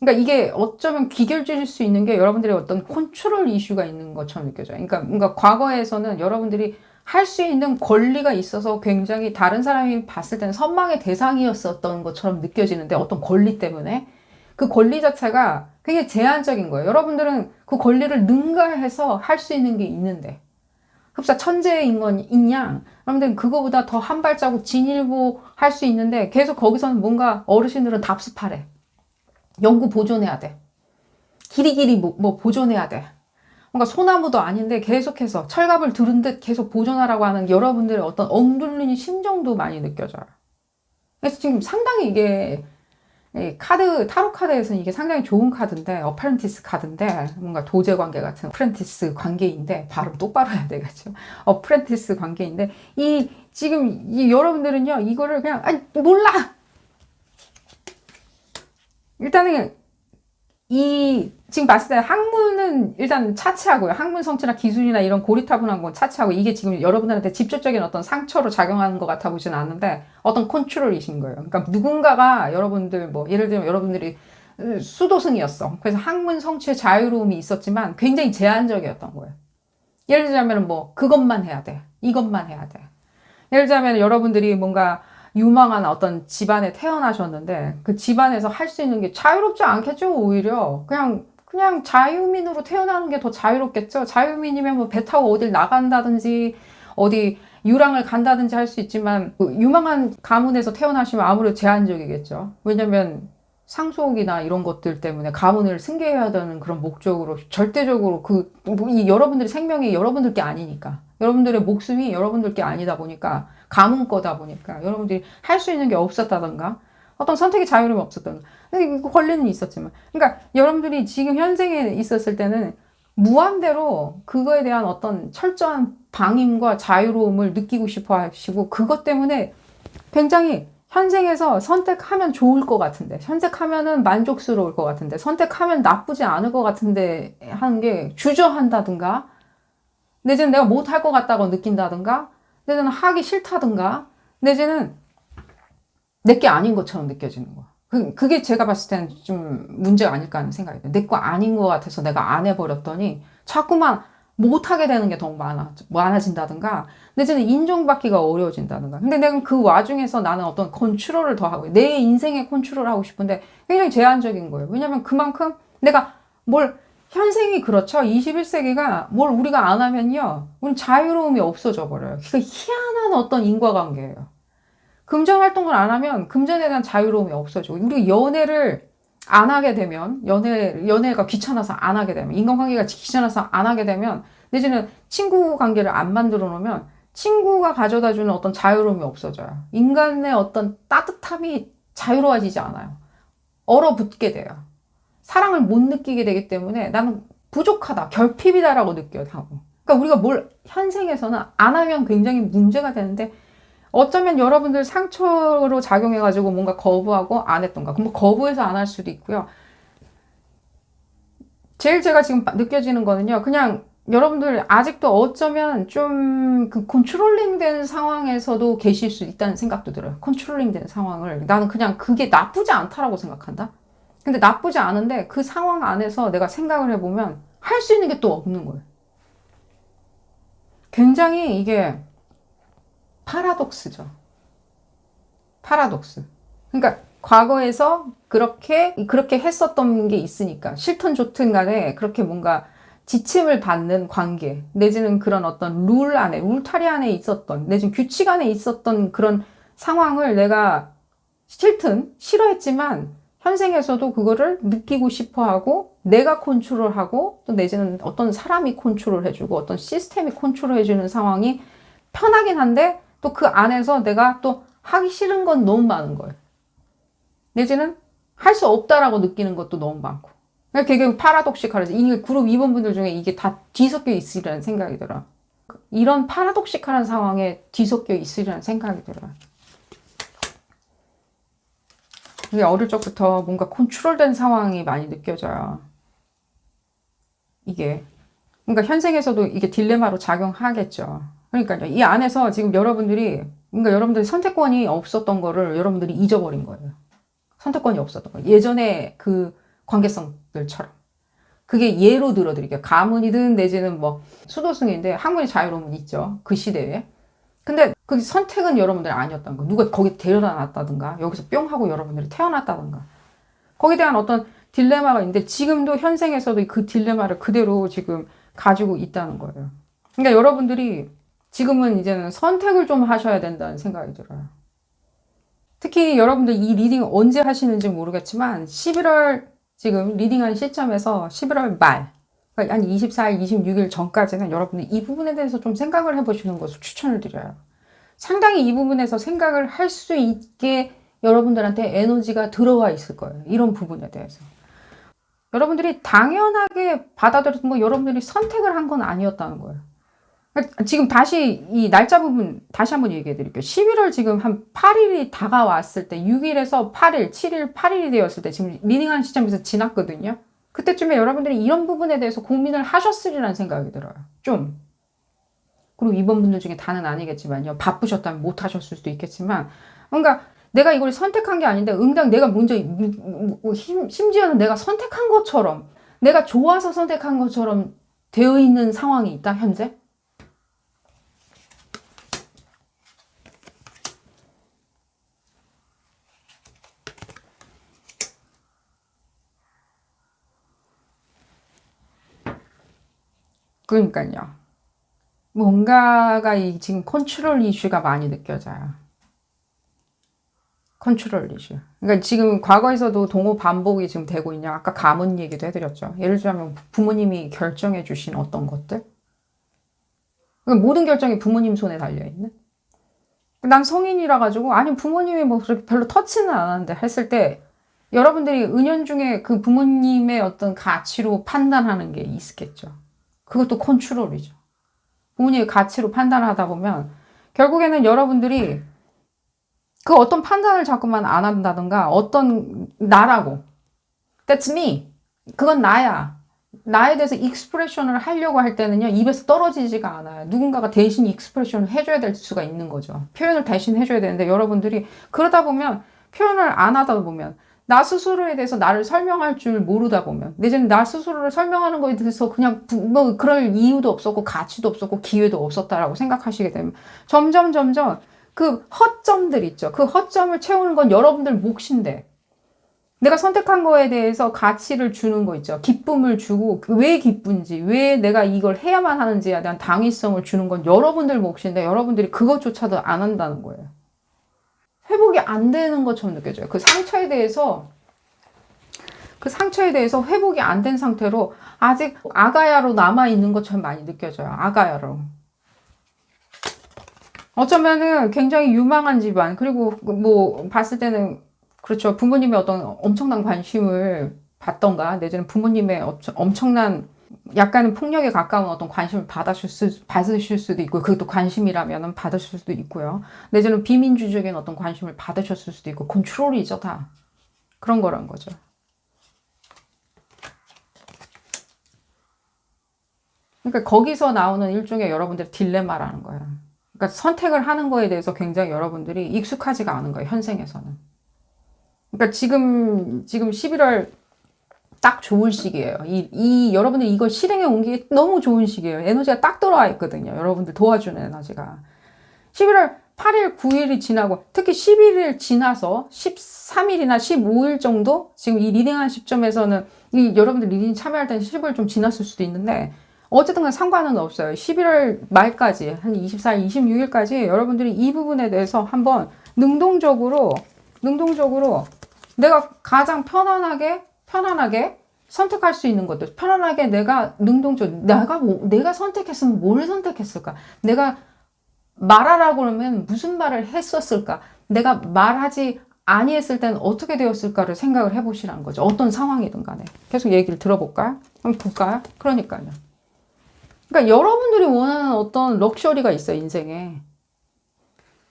그러니까 이게 어쩌면 귀결질 수 있는 게 여러분들의 어떤 컨트롤 이슈가 있는 것처럼 느껴져요. 그러니까 뭔가 과거에서는 여러분들이 할 수 있는 권리가 있어서 굉장히 다른 사람이 봤을 때는 선망의 대상이었었던 것처럼 느껴지는데 어떤 권리 때문에 그 권리 자체가 굉장히 제한적인 거예요. 여러분들은 그 권리를 능가해서 할 수 있는 게 있는데 흡사 천재인 건 있냐? 여러분들은 그거보다 더 한 발자국 진일보 할 수 있는데 계속 거기서는 뭔가 어르신들은 답습하래. 연구 보존해야 돼. 길이길이 뭐 보존해야 돼. 뭔가 소나무도 아닌데 계속해서 철갑을 두른 듯 계속 보존하라고 하는 여러분들의 어떤 억눌린 심정도 많이 느껴져요. 그래서 지금 상당히 이게 타로 카드에서는 이게 상당히 좋은 카드인데, 어프렌티스 카드인데, 뭔가 도제 관계 같은 어프렌티스 관계인데, 발음 똑바로 해야 되겠죠. 어프렌티스 관계인데, 지금 여러분들은요, 이거를 그냥, 아니, 몰라! 일단은 지금 봤을 때 학문은 일단 차치하고요. 학문 성취나 기술이나 이런 고리타분한 건 차치하고 이게 지금 여러분들한테 직접적인 어떤 상처로 작용하는 것 같아 보지는 않는데 어떤 컨트롤이신 거예요. 그러니까 누군가가 여러분들 뭐 예를 들면 여러분들이 수도승이었어. 그래서 학문 성취의 자유로움이 있었지만 굉장히 제한적이었던 거예요. 예를 들자면 뭐 그것만 해야 돼. 이것만 해야 돼. 예를 들자면 여러분들이 뭔가 유망한 어떤 집안에 태어나셨는데 그 집안에서 할 수 있는 게 자유롭지 않겠죠. 오히려 그냥 자유민으로 태어나는 게 더 자유롭겠죠. 자유민이면 뭐 배 타고 어딜 나간다든지 어디 유랑을 간다든지 할 수 있지만 그 유망한 가문에서 태어나시면 아무래도 제한적이겠죠. 왜냐면 상속이나 이런 것들 때문에 가문을 승계해야 되는 그런 목적으로 절대적으로 이 여러분들의 생명이 여러분들 게 아니니까 여러분들의 목숨이 여러분들 게 아니다 보니까 가문 거다 보니까 여러분들이 할 수 있는 게 없었다던가 어떤 선택의 자유로움이 없었던 근데 그 권리는 있었지만 그러니까 여러분들이 지금 현생에 있었을 때는 무한대로 그거에 대한 어떤 철저한 방임과 자유로움을 느끼고 싶어 하시고 그것 때문에 굉장히 현생에서 선택하면 좋을 것 같은데 선택하면은 만족스러울 것 같은데 선택하면 나쁘지 않을 것 같은데 하는 게 주저한다든가 내지는 내가 못할 것 같다고 느낀다든가 내지는 하기 싫다든가 내지는 내게 아닌 것처럼 느껴지는 거야. 그게 제가 봤을 때는 좀 문제가 아닐까 하는 생각이 들어요. 내 거 아닌 것 같아서 내가 안 해버렸더니 자꾸만 못하게 되는 게 더 많아진다든가 내지는 인정받기가 어려워진다든가 근데 내가 그 와중에서 나는 어떤 컨트롤을 더 하고 내 인생에 컨트롤을 하고 싶은데 굉장히 제한적인 거예요. 왜냐면 그만큼 내가 현생이 그렇죠. 21세기가 뭘 우리가 안 하면요. 우린 자유로움이 없어져 버려요. 그러니까 희한한 어떤 인과관계예요. 금전 활동을 안 하면 금전에 대한 자유로움이 없어져. 우리가 연애를 안 하게 되면, 연애가 귀찮아서 안 하게 되면, 인간관계가 귀찮아서 안 하게 되면, 내지는 친구 관계를 안 만들어 놓으면, 친구가 가져다 주는 어떤 자유로움이 없어져요. 인간의 어떤 따뜻함이 자유로워지지 않아요. 얼어붙게 돼요. 사랑을 못 느끼게 되기 때문에 나는 부족하다, 결핍이다라고 느껴요. 그러니까 우리가 현생에서는 안 하면 굉장히 문제가 되는데, 어쩌면 여러분들 상처로 작용해가지고 뭔가 거부하고 안 했던가. 그럼 거부해서 안 할 수도 있고요. 제일 제가 지금 느껴지는 거는요. 그냥 여러분들 아직도 어쩌면 좀 그 컨트롤링 된 상황에서도 계실 수 있다는 생각도 들어요. 컨트롤링 된 상황을. 나는 그냥 그게 나쁘지 않다라고 생각한다. 근데 나쁘지 않은데 그 상황 안에서 내가 생각을 해보면 할 수 있는 게 또 없는 거예요. 굉장히 이게 파라독스죠. 파라독스. 그러니까 과거에서 그렇게 했었던 게 있으니까 싫든 좋든 간에 그렇게 뭔가 지침을 받는 관계 내지는 그런 어떤 울타리 안에 있었던 내지는 규칙 안에 있었던 그런 상황을 내가 싫든 싫어했지만 현생에서도 그거를 느끼고 싶어하고 내가 컨트롤하고 또 내지는 어떤 사람이 컨트롤해주고 어떤 시스템이 컨트롤해주는 상황이 편하긴 한데 또 그 안에서 내가 또 하기 싫은 건 너무 많은 거예요. 내지는 할 수 없다라고 느끼는 것도 너무 많고. 그러니까 되게 파라독시칼해서 이 그룹 2번 분들 중에 이게 다 뒤섞여 있으리라는 생각이 들어요. 이런 파라독시칼한 상황에 뒤섞여 있으리라는 생각이 들어요. 이게 어릴 적부터 뭔가 컨트롤된 상황이 많이 느껴져요. 이게. 그러니까 현생에서도 이게 딜레마로 작용하겠죠. 그러니까요. 이 안에서 지금 여러분들이 선택권이 없었던 거를 여러분들이 잊어버린 거예요. 선택권이 없었던 거예요. 예전에 그 관계성들처럼. 그게 예로 들어드릴게요. 가문이든 내지는 뭐 수도승인데 학문이 자유로움은 있죠. 그 시대에. 근데 그 선택은 여러분들이 아니었던 거. 누가 거기 데려다 놨다든가 여기서 뿅 하고 여러분들이 태어났다든가. 거기에 대한 어떤 딜레마가 있는데 지금도 현생에서도 그 딜레마를 그대로 지금 가지고 있다는 거예요. 그러니까 여러분들이 지금은 이제는 선택을 좀 하셔야 된다는 생각이 들어요. 특히 여러분들 이 리딩 언제 하시는지 모르겠지만 11월 지금 리딩하는 시점에서 11월 말, 그러니까 한 24일, 26일 전까지는 여러분들 이 부분에 대해서 좀 생각을 해보시는 것을 추천을 드려요. 상당히 이 부분에서 생각을 할 수 있게 여러분들한테 에너지가 들어와 있을 거예요. 이런 부분에 대해서. 여러분들이 당연하게 받아들였던 거 여러분들이 선택을 한 건 아니었다는 거예요. 지금 다시 이 날짜 부분 다시 한번 얘기해 드릴게요. 11월 지금 한 8일이 다가왔을 때 6일에서 8일, 7일, 8일이 되었을 때 지금 리딩하는 시점에서 지났거든요. 그때쯤에 여러분들이 이런 부분에 대해서 고민을 하셨으리라는 생각이 들어요. 좀. 그리고 이번 분들 중에 다는 아니겠지만요. 바쁘셨다면 못 하셨을 수도 있겠지만 뭔가 내가 이걸 선택한 게 아닌데 응당 내가 먼저 심지어는 내가 선택한 것처럼 내가 좋아서 선택한 것처럼 되어 있는 상황이 있다 현재. 그러니까요. 뭔가가 지금 컨트롤 이슈가 많이 느껴져요. 컨트롤 이슈. 그러니까 지금 과거에서도 동호 반복이 지금 되고 있냐. 아까 가문 얘기도 해드렸죠. 예를 들자면 부모님이 결정해 주신 어떤 것들. 그러니까 모든 결정이 부모님 손에 달려있는. 난 성인이라 가지고 아니 부모님이 뭐 별로 터치는 안 하는데 했을 때 여러분들이 은연중에 그 부모님의 어떤 가치로 판단하는 게 있겠죠. 그것도 컨트롤이죠. 부모님의 가치로 판단하다 보면 결국에는 여러분들이 그 어떤 판단을 자꾸만 안 한다든가 어떤 나라고 That's me. 그건 나야. 나에 대해서 익스프레션을 하려고 할 때는요. 입에서 떨어지지가 않아요. 누군가가 대신 익스프레션을 해줘야 될 수가 있는 거죠. 표현을 대신 해줘야 되는데 여러분들이 그러다 보면 표현을 안 하다 보면 나 스스로에 대해서 나를 설명할 줄 모르다 보면 내지는 나 스스로를 설명하는 거에 대해서 그냥 뭐 그럴 이유도 없었고 가치도 없었고 기회도 없었다라고 생각하시게 되면 점점 그 허점들 있죠. 그 허점을 채우는 건 여러분들 몫인데 내가 선택한 거에 대해서 가치를 주는 거 있죠. 기쁨을 주고 왜 기쁜지 왜 내가 이걸 해야만 하는지에 대한 당위성을 주는 건 여러분들 몫인데 여러분들이 그것조차도 안 한다는 거예요. 회복이 안 되는 것처럼 느껴져요. 그 상처에 대해서 회복이 안 된 상태로 아직 아가야로 남아있는 것처럼 많이 느껴져요. 아가야로. 어쩌면은 굉장히 유망한 집안, 그리고 뭐 봤을 때는 그렇죠. 부모님의 어떤 엄청난 관심을 받던가, 내지는 부모님의 엄청난 약간은 폭력에 가까운 어떤 관심을 받으실 수도 있고, 그것도 관심이라면 받으실 수도 있고요. 내지는 비민주적인 어떤 관심을 받으셨을 수도 있고, 컨트롤이죠, 다. 그런 거란 거죠. 그러니까 거기서 나오는 일종의 여러분들의 딜레마라는 거예요. 그러니까 선택을 하는 거에 대해서 굉장히 여러분들이 익숙하지가 않은 거예요, 현생에서는. 그러니까 지금 11월 딱 좋은 시기예요. 여러분들이 이걸 실행에 옮기기 너무 좋은 시기예요. 에너지가 딱 들어와 있거든요. 여러분들 도와주는 에너지가. 11월 8일, 9일이 지나고, 특히 11일 지나서 13일이나 15일 정도? 지금 이 리딩하는 시점에서는, 여러분들 리딩 참여할 때는 10일 좀 지났을 수도 있는데, 어쨌든 간 상관은 없어요. 11월 말까지, 한 24일, 26일까지 여러분들이 이 부분에 대해서 한번 능동적으로 내가 가장 편안하게 선택할 수 있는 것들, 편안하게 내가 내가 선택했으면 뭘 선택했을까? 내가 말하라고 그러면 무슨 말을 했었을까? 내가 말하지 아니했을 때는 어떻게 되었을까를 생각을 해보시라는 거죠. 어떤 상황이든 간에. 계속 얘기를 들어볼까요? 한번 볼까요? 그러니까요. 그러니까 여러분들이 원하는 어떤 럭셔리가 있어요, 인생에.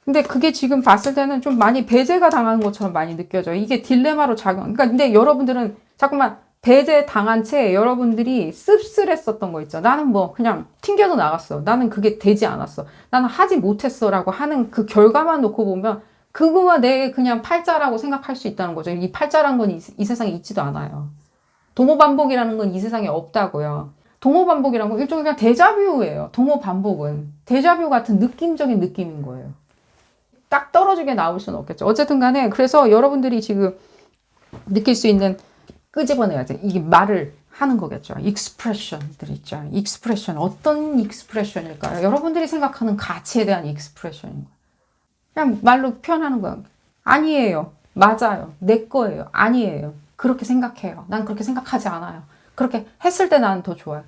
근데 그게 지금 봤을 때는 좀 많이 배제가 당하는 것처럼 많이 느껴져요. 이게 딜레마로 작용. 그러니까 근데 여러분들은 자꾸만 배제 당한 채 여러분들이 씁쓸했었던 거 있죠. 나는 뭐 그냥 튕겨도 나갔어. 나는 그게 되지 않았어. 나는 하지 못했어. 라고 하는 그 결과만 놓고 보면 그거가 내 그냥 팔자라고 생각할 수 있다는 거죠. 이 팔자란 건 이 세상에 있지도 않아요. 동호반복이라는 건 이 세상에 없다고요. 동호반복이라는 건 일종의 그냥 데자뷰예요. 동호반복은. 데자뷰 같은 느낌적인 느낌인 거예요. 딱 떨어지게 나올 수는 없겠죠. 어쨌든 간에 그래서 여러분들이 지금 느낄 수 있는 끄집어내야 돼. 이게 말을 하는 거겠죠. 익스프레션들 있죠. 익스프레션. 어떤 익스프레션일까요? 여러분들이 생각하는 가치에 대한 익스프레션인 거예요. 그냥 말로 표현하는 거예요. 아니에요. 맞아요. 내 거예요. 아니에요. 그렇게 생각해요. 난 그렇게 생각하지 않아요. 그렇게 했을 때 나는 더 좋아요.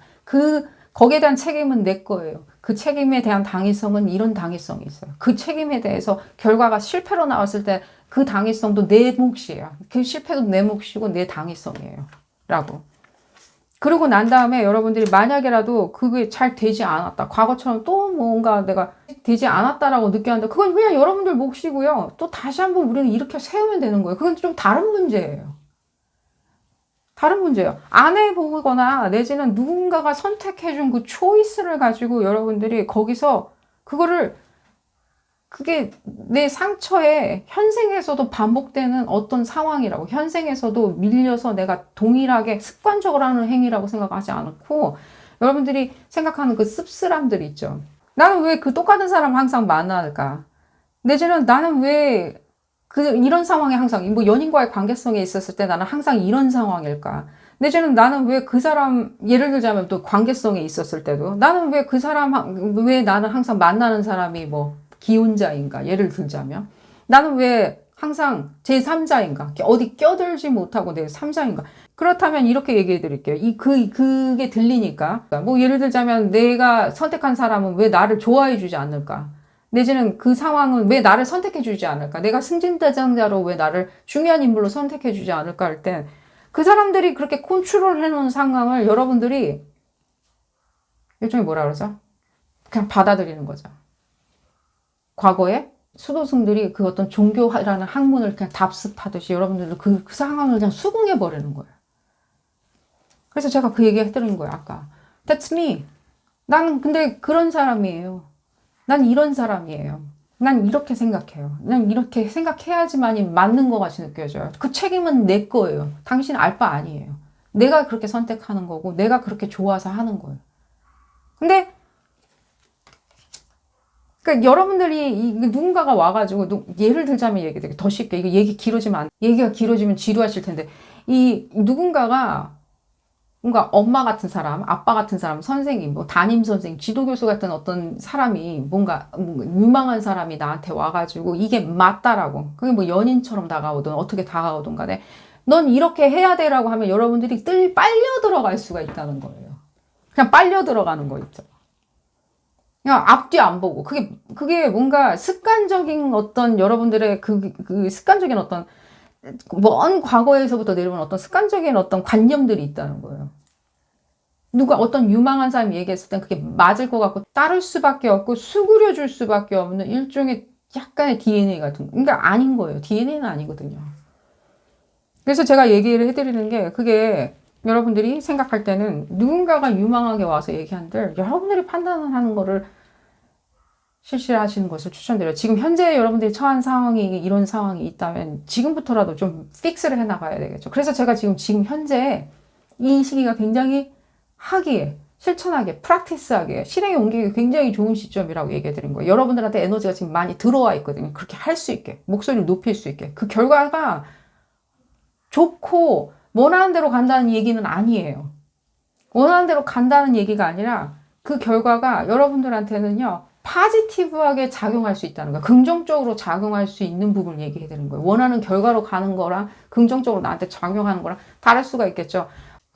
거기에 대한 책임은 내 거예요. 그 책임에 대한 당위성은 이런 당위성이 있어요. 그 책임에 대해서 결과가 실패로 나왔을 때 그 당위성도 내 몫이에요. 그 실패도 내 몫이고 내 당위성이에요. 라고. 그러고 난 다음에 여러분들이 만약에라도 그게 잘 되지 않았다. 과거처럼 또 뭔가 내가 되지 않았다라고 느꼈는데 그건 그냥 여러분들 몫이고요. 또 다시 한번 우리는 이렇게 세우면 되는 거예요. 그건 좀 다른 문제예요. 다른 문제예요. 안 해보거나 내지는 누군가가 선택해준 그 초이스를 가지고 여러분들이 거기서 그게 내 상처에 현생에서도 반복되는 어떤 상황이라고, 현생에서도 밀려서 내가 동일하게 습관적으로 하는 행위라고 생각하지 않고 여러분들이 생각하는 그 씁쓸함들 있죠. 나는 왜 그 똑같은 사람 항상 만날까? 내지는 나는 왜 이런 상황에 항상, 뭐 연인과의 관계성에 있었을 때 나는 항상 이런 상황일까? 내지는 나는 왜 그 사람, 예를 들자면 또 관계성에 있었을 때도 나는 왜 나는 항상 만나는 사람이 뭐 기혼자인가? 예를 들자면 나는 왜 항상 제3자인가? 어디 껴들지 못하고 내 3자인가? 그렇다면 이렇게 얘기해 드릴게요. 그게 들리니까. 뭐 예를 들자면 내가 선택한 사람은 왜 나를 좋아해 주지 않을까? 내지는 그 상황은 왜 나를 선택해 주지 않을까? 내가 승진대장자로 왜 나를 중요한 인물로 선택해 주지 않을까 할 때 그 사람들이 그렇게 컨트롤 해놓은 상황을 여러분들이 일종의 뭐라 그러죠? 그냥 받아들이는 거죠. 과거에 수도승들이 그 어떤 종교라는 학문을 그냥 답습하듯이 여러분들도 그 상황을 그냥 수긍해 버리는 거예요. 그래서 제가 그 얘기 해드린 거예요, 아까. That's me. 나는 근데 그런 사람이에요. 난 이런 사람이에요. 난 이렇게 생각해요. 난 이렇게 생각해야지만이 맞는 것 같이 느껴져요. 그 책임은 내 거예요. 당신 알 바 아니에요. 내가 그렇게 선택하는 거고 내가 그렇게 좋아서 하는 거예요. 근데 그러니까 여러분들이 누군가가 와가지고 예를 들자면 얘기 더 쉽게 이거 얘기가 길어지면 지루하실 텐데 이 누군가가 뭔가 엄마 같은 사람, 아빠 같은 사람, 선생님, 뭐 담임 선생님, 지도교수 같은 어떤 사람이 뭔가 유망한 사람이 나한테 와가지고 이게 맞다라고 그게 뭐 연인처럼 다가오든 어떻게 다가오든 간에 넌 이렇게 해야 돼라고 하면 여러분들이 빨려 들어갈 수가 있다는 거예요. 그냥 빨려 들어가는 거 있죠. 그냥 앞뒤 안 보고 그게 뭔가 습관적인 어떤 여러분들의 그 습관적인 어떤 먼 과거에서부터 내려온 어떤 습관적인 어떤 관념들이 있다는 거예요. 누가 어떤 유망한 사람이 얘기했을 땐 그게 맞을 것 같고 따를 수밖에 없고 수그려 줄 수밖에 없는 일종의 약간의 DNA 같은 거. 그러니까 아닌 거예요. DNA는 아니거든요. 그래서 제가 얘기를 해드리는 게 그게 여러분들이 생각할 때는 누군가가 유망하게 와서 얘기한들 여러분들이 판단을 하는 거를 실시를 하시는 것을 추천드려요. 지금 현재 여러분들이 처한 상황이 이런 상황이 있다면 지금부터라도 좀 픽스를 해나가야 되겠죠. 그래서 제가 지금 현재 이 시기가 굉장히 하기에, 실천하기에, 프랙티스하기에, 실행에 옮기기 굉장히 좋은 시점이라고 얘기해 드린 거예요. 여러분들한테 에너지가 지금 많이 들어와 있거든요. 그렇게 할 수 있게, 목소리를 높일 수 있게. 그 결과가 좋고 원하는 대로 간다는 얘기는 아니에요. 원하는 대로 간다는 얘기가 아니라 그 결과가 여러분들한테는요. 파지티브하게 작용할 수 있다는 거예요. 긍정적으로 작용할 수 있는 부분을 얘기해 드리는 거예요. 원하는 결과로 가는 거랑 긍정적으로 나한테 작용하는 거랑 다를 수가 있겠죠.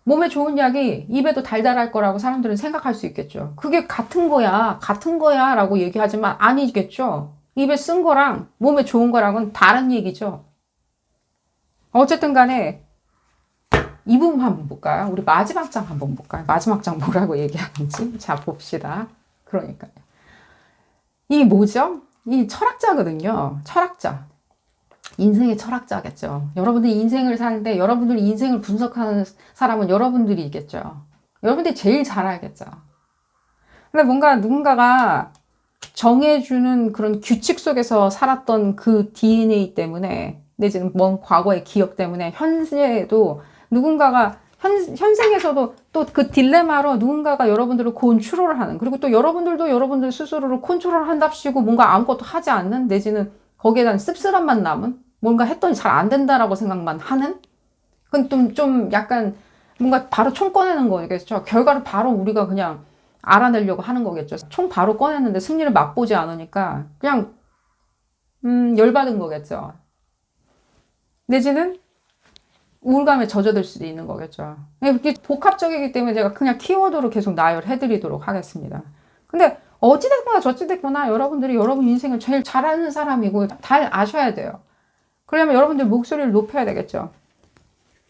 몸에 좋은 약이 입에도 달달할 거라고 사람들은 생각할 수 있겠죠. 그게 같은 거야 라고 얘기하지만 아니겠죠. 입에 쓴 거랑 몸에 좋은 거랑은 다른 얘기죠. 어쨌든 간에 이 부분 한번 볼까요? 우리 마지막 장 한번 볼까요? 마지막 장 뭐라고 얘기하는지. 자, 봅시다. 그러니까요. 이 뭐죠? 이 철학자거든요. 철학자. 인생의 철학자겠죠. 여러분들이 인생을 사는데 여러분들이 인생을 분석하는 사람은 여러분들이겠죠. 여러분들이 제일 잘 알겠죠. 근데 뭔가 누군가가 정해주는 그런 규칙 속에서 살았던 그 DNA 때문에 내지는 먼 과거의 기억 때문에 현재에도 누군가가 현생에서도 또 그 딜레마로 누군가가 여러분들을 컨트롤을 하는, 그리고 또 여러분들도 여러분들 스스로를 컨트롤 한답시고 뭔가 아무것도 하지 않는, 내지는 거기에 대한 씁쓸함만 남은, 뭔가 했더니 잘 안 된다라고 생각만 하는, 그건 좀 약간 뭔가 바로 총 꺼내는 거겠죠. 결과를 바로 우리가 그냥 알아내려고 하는 거겠죠. 총 바로 꺼냈는데 승리를 맛보지 않으니까 그냥 열받은 거겠죠. 내지는 우울감에 젖어들 수도 있는 거겠죠. 이게 복합적이기 때문에 제가 그냥 키워드로 계속 나열해 드리도록 하겠습니다. 근데 어찌됐거나 저찌됐거나 여러분들이 여러분 인생을 제일 잘하는 사람이고 잘 아셔야 돼요. 그러려면 여러분들 목소리를 높여야 되겠죠.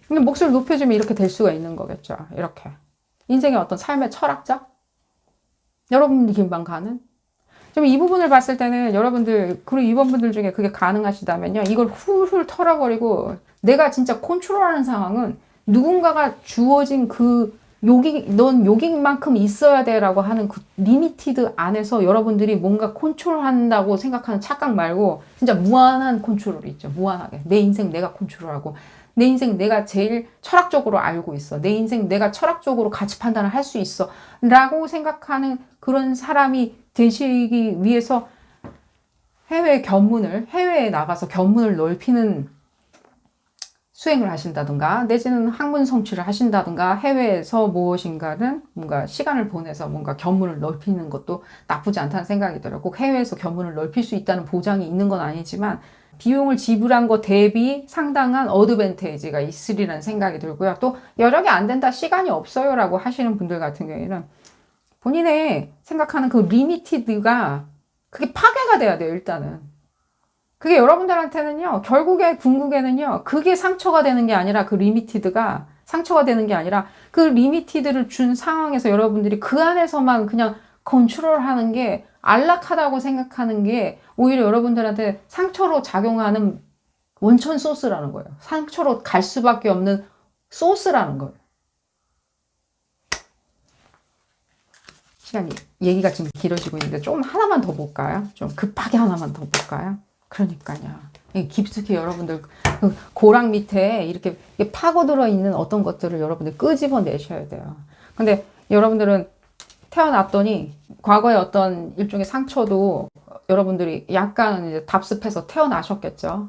근데 목소리를 높여주면 이렇게 될 수가 있는 거겠죠. 이렇게. 인생의 어떤 삶의 철학자? 여러분들 길만 가는? 좀 이 부분을 봤을 때는 여러분들, 그리고 이번 분들 중에 그게 가능하시다면요. 이걸 훌훌 털어버리고 내가 진짜 컨트롤하는 상황은 누군가가 주어진 그 넌 여기만큼 있어야 돼 라고 하는 그 리미티드 안에서 여러분들이 뭔가 컨트롤한다고 생각하는 착각 말고 진짜 무한한 컨트롤이 있죠. 무한하게. 내 인생 내가 컨트롤하고, 내 인생 내가 제일 철학적으로 알고 있어. 내 인생 내가 철학적으로 가치 판단을 할 수 있어. 라고 생각하는 그런 사람이 되시기 위해서 해외에 나가서 견문을 넓히는 수행을 하신다든가, 내지는 학문 성취를 하신다든가, 해외에서 무엇인가는 뭔가 시간을 보내서 뭔가 견문을 넓히는 것도 나쁘지 않다는 생각이 들어요. 꼭 해외에서 견문을 넓힐 수 있다는 보장이 있는 건 아니지만 비용을 지불한 것 대비 상당한 어드밴테이지가 있으리라는 생각이 들고요. 또 여력이 안 된다, 시간이 없어요 라고 하시는 분들 같은 경우에는 본인의 생각하는 그 리미티드가 그게 파괴가 돼야 돼요. 일단은 그게 여러분들한테는요, 결국에 궁극에는요, 그게 상처가 되는 게 아니라, 그 리미티드가 상처가 되는 게 아니라 그 리미티드를 준 상황에서 여러분들이 그 안에서만 그냥 컨트롤하는 게 안락하다고 생각하는 게 오히려 여러분들한테 상처로 작용하는 원천 소스라는 거예요. 상처로 갈 수밖에 없는 소스라는 거예요. 시간이, 얘기가 지금 길어지고 있는데 조금 하나만 더 볼까요? 좀 급하게 하나만 더 볼까요? 그러니까요. 깊숙이 여러분들 그 고랑 밑에 이렇게 파고들어 있는 어떤 것들을 여러분들 끄집어 내셔야 돼요. 근데 여러분들은 태어났더니 과거의 어떤 일종의 상처도 여러분들이 약간 이제 답습해서 태어나셨겠죠.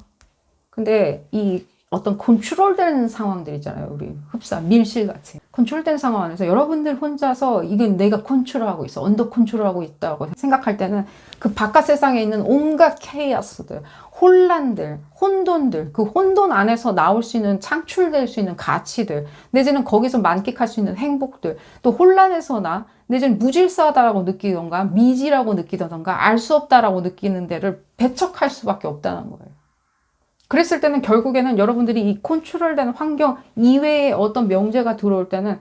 근데 이 어떤 컨트롤되는 상황들 있잖아요. 우리 흡사, 밀실같이. 컨트롤된 상황 안에서 여러분들 혼자서 이건 내가 컨트롤하고 있어. 언더 컨트롤하고 있다고 생각할 때는 그 바깥 세상에 있는 온갖 케이어스들, 혼란들, 혼돈들, 그 혼돈 안에서 나올 수 있는, 창출될 수 있는 가치들, 내지는 거기서 만끽할 수 있는 행복들, 또 혼란에서나 내지는 무질서하다라고 느끼던가 미지라고 느끼던가 알 수 없다라고 느끼는 데를 배척할 수밖에 없다는 거예요. 그랬을 때는 결국에는 여러분들이 이 컨트롤되는 환경 이외에 어떤 명제가 들어올 때는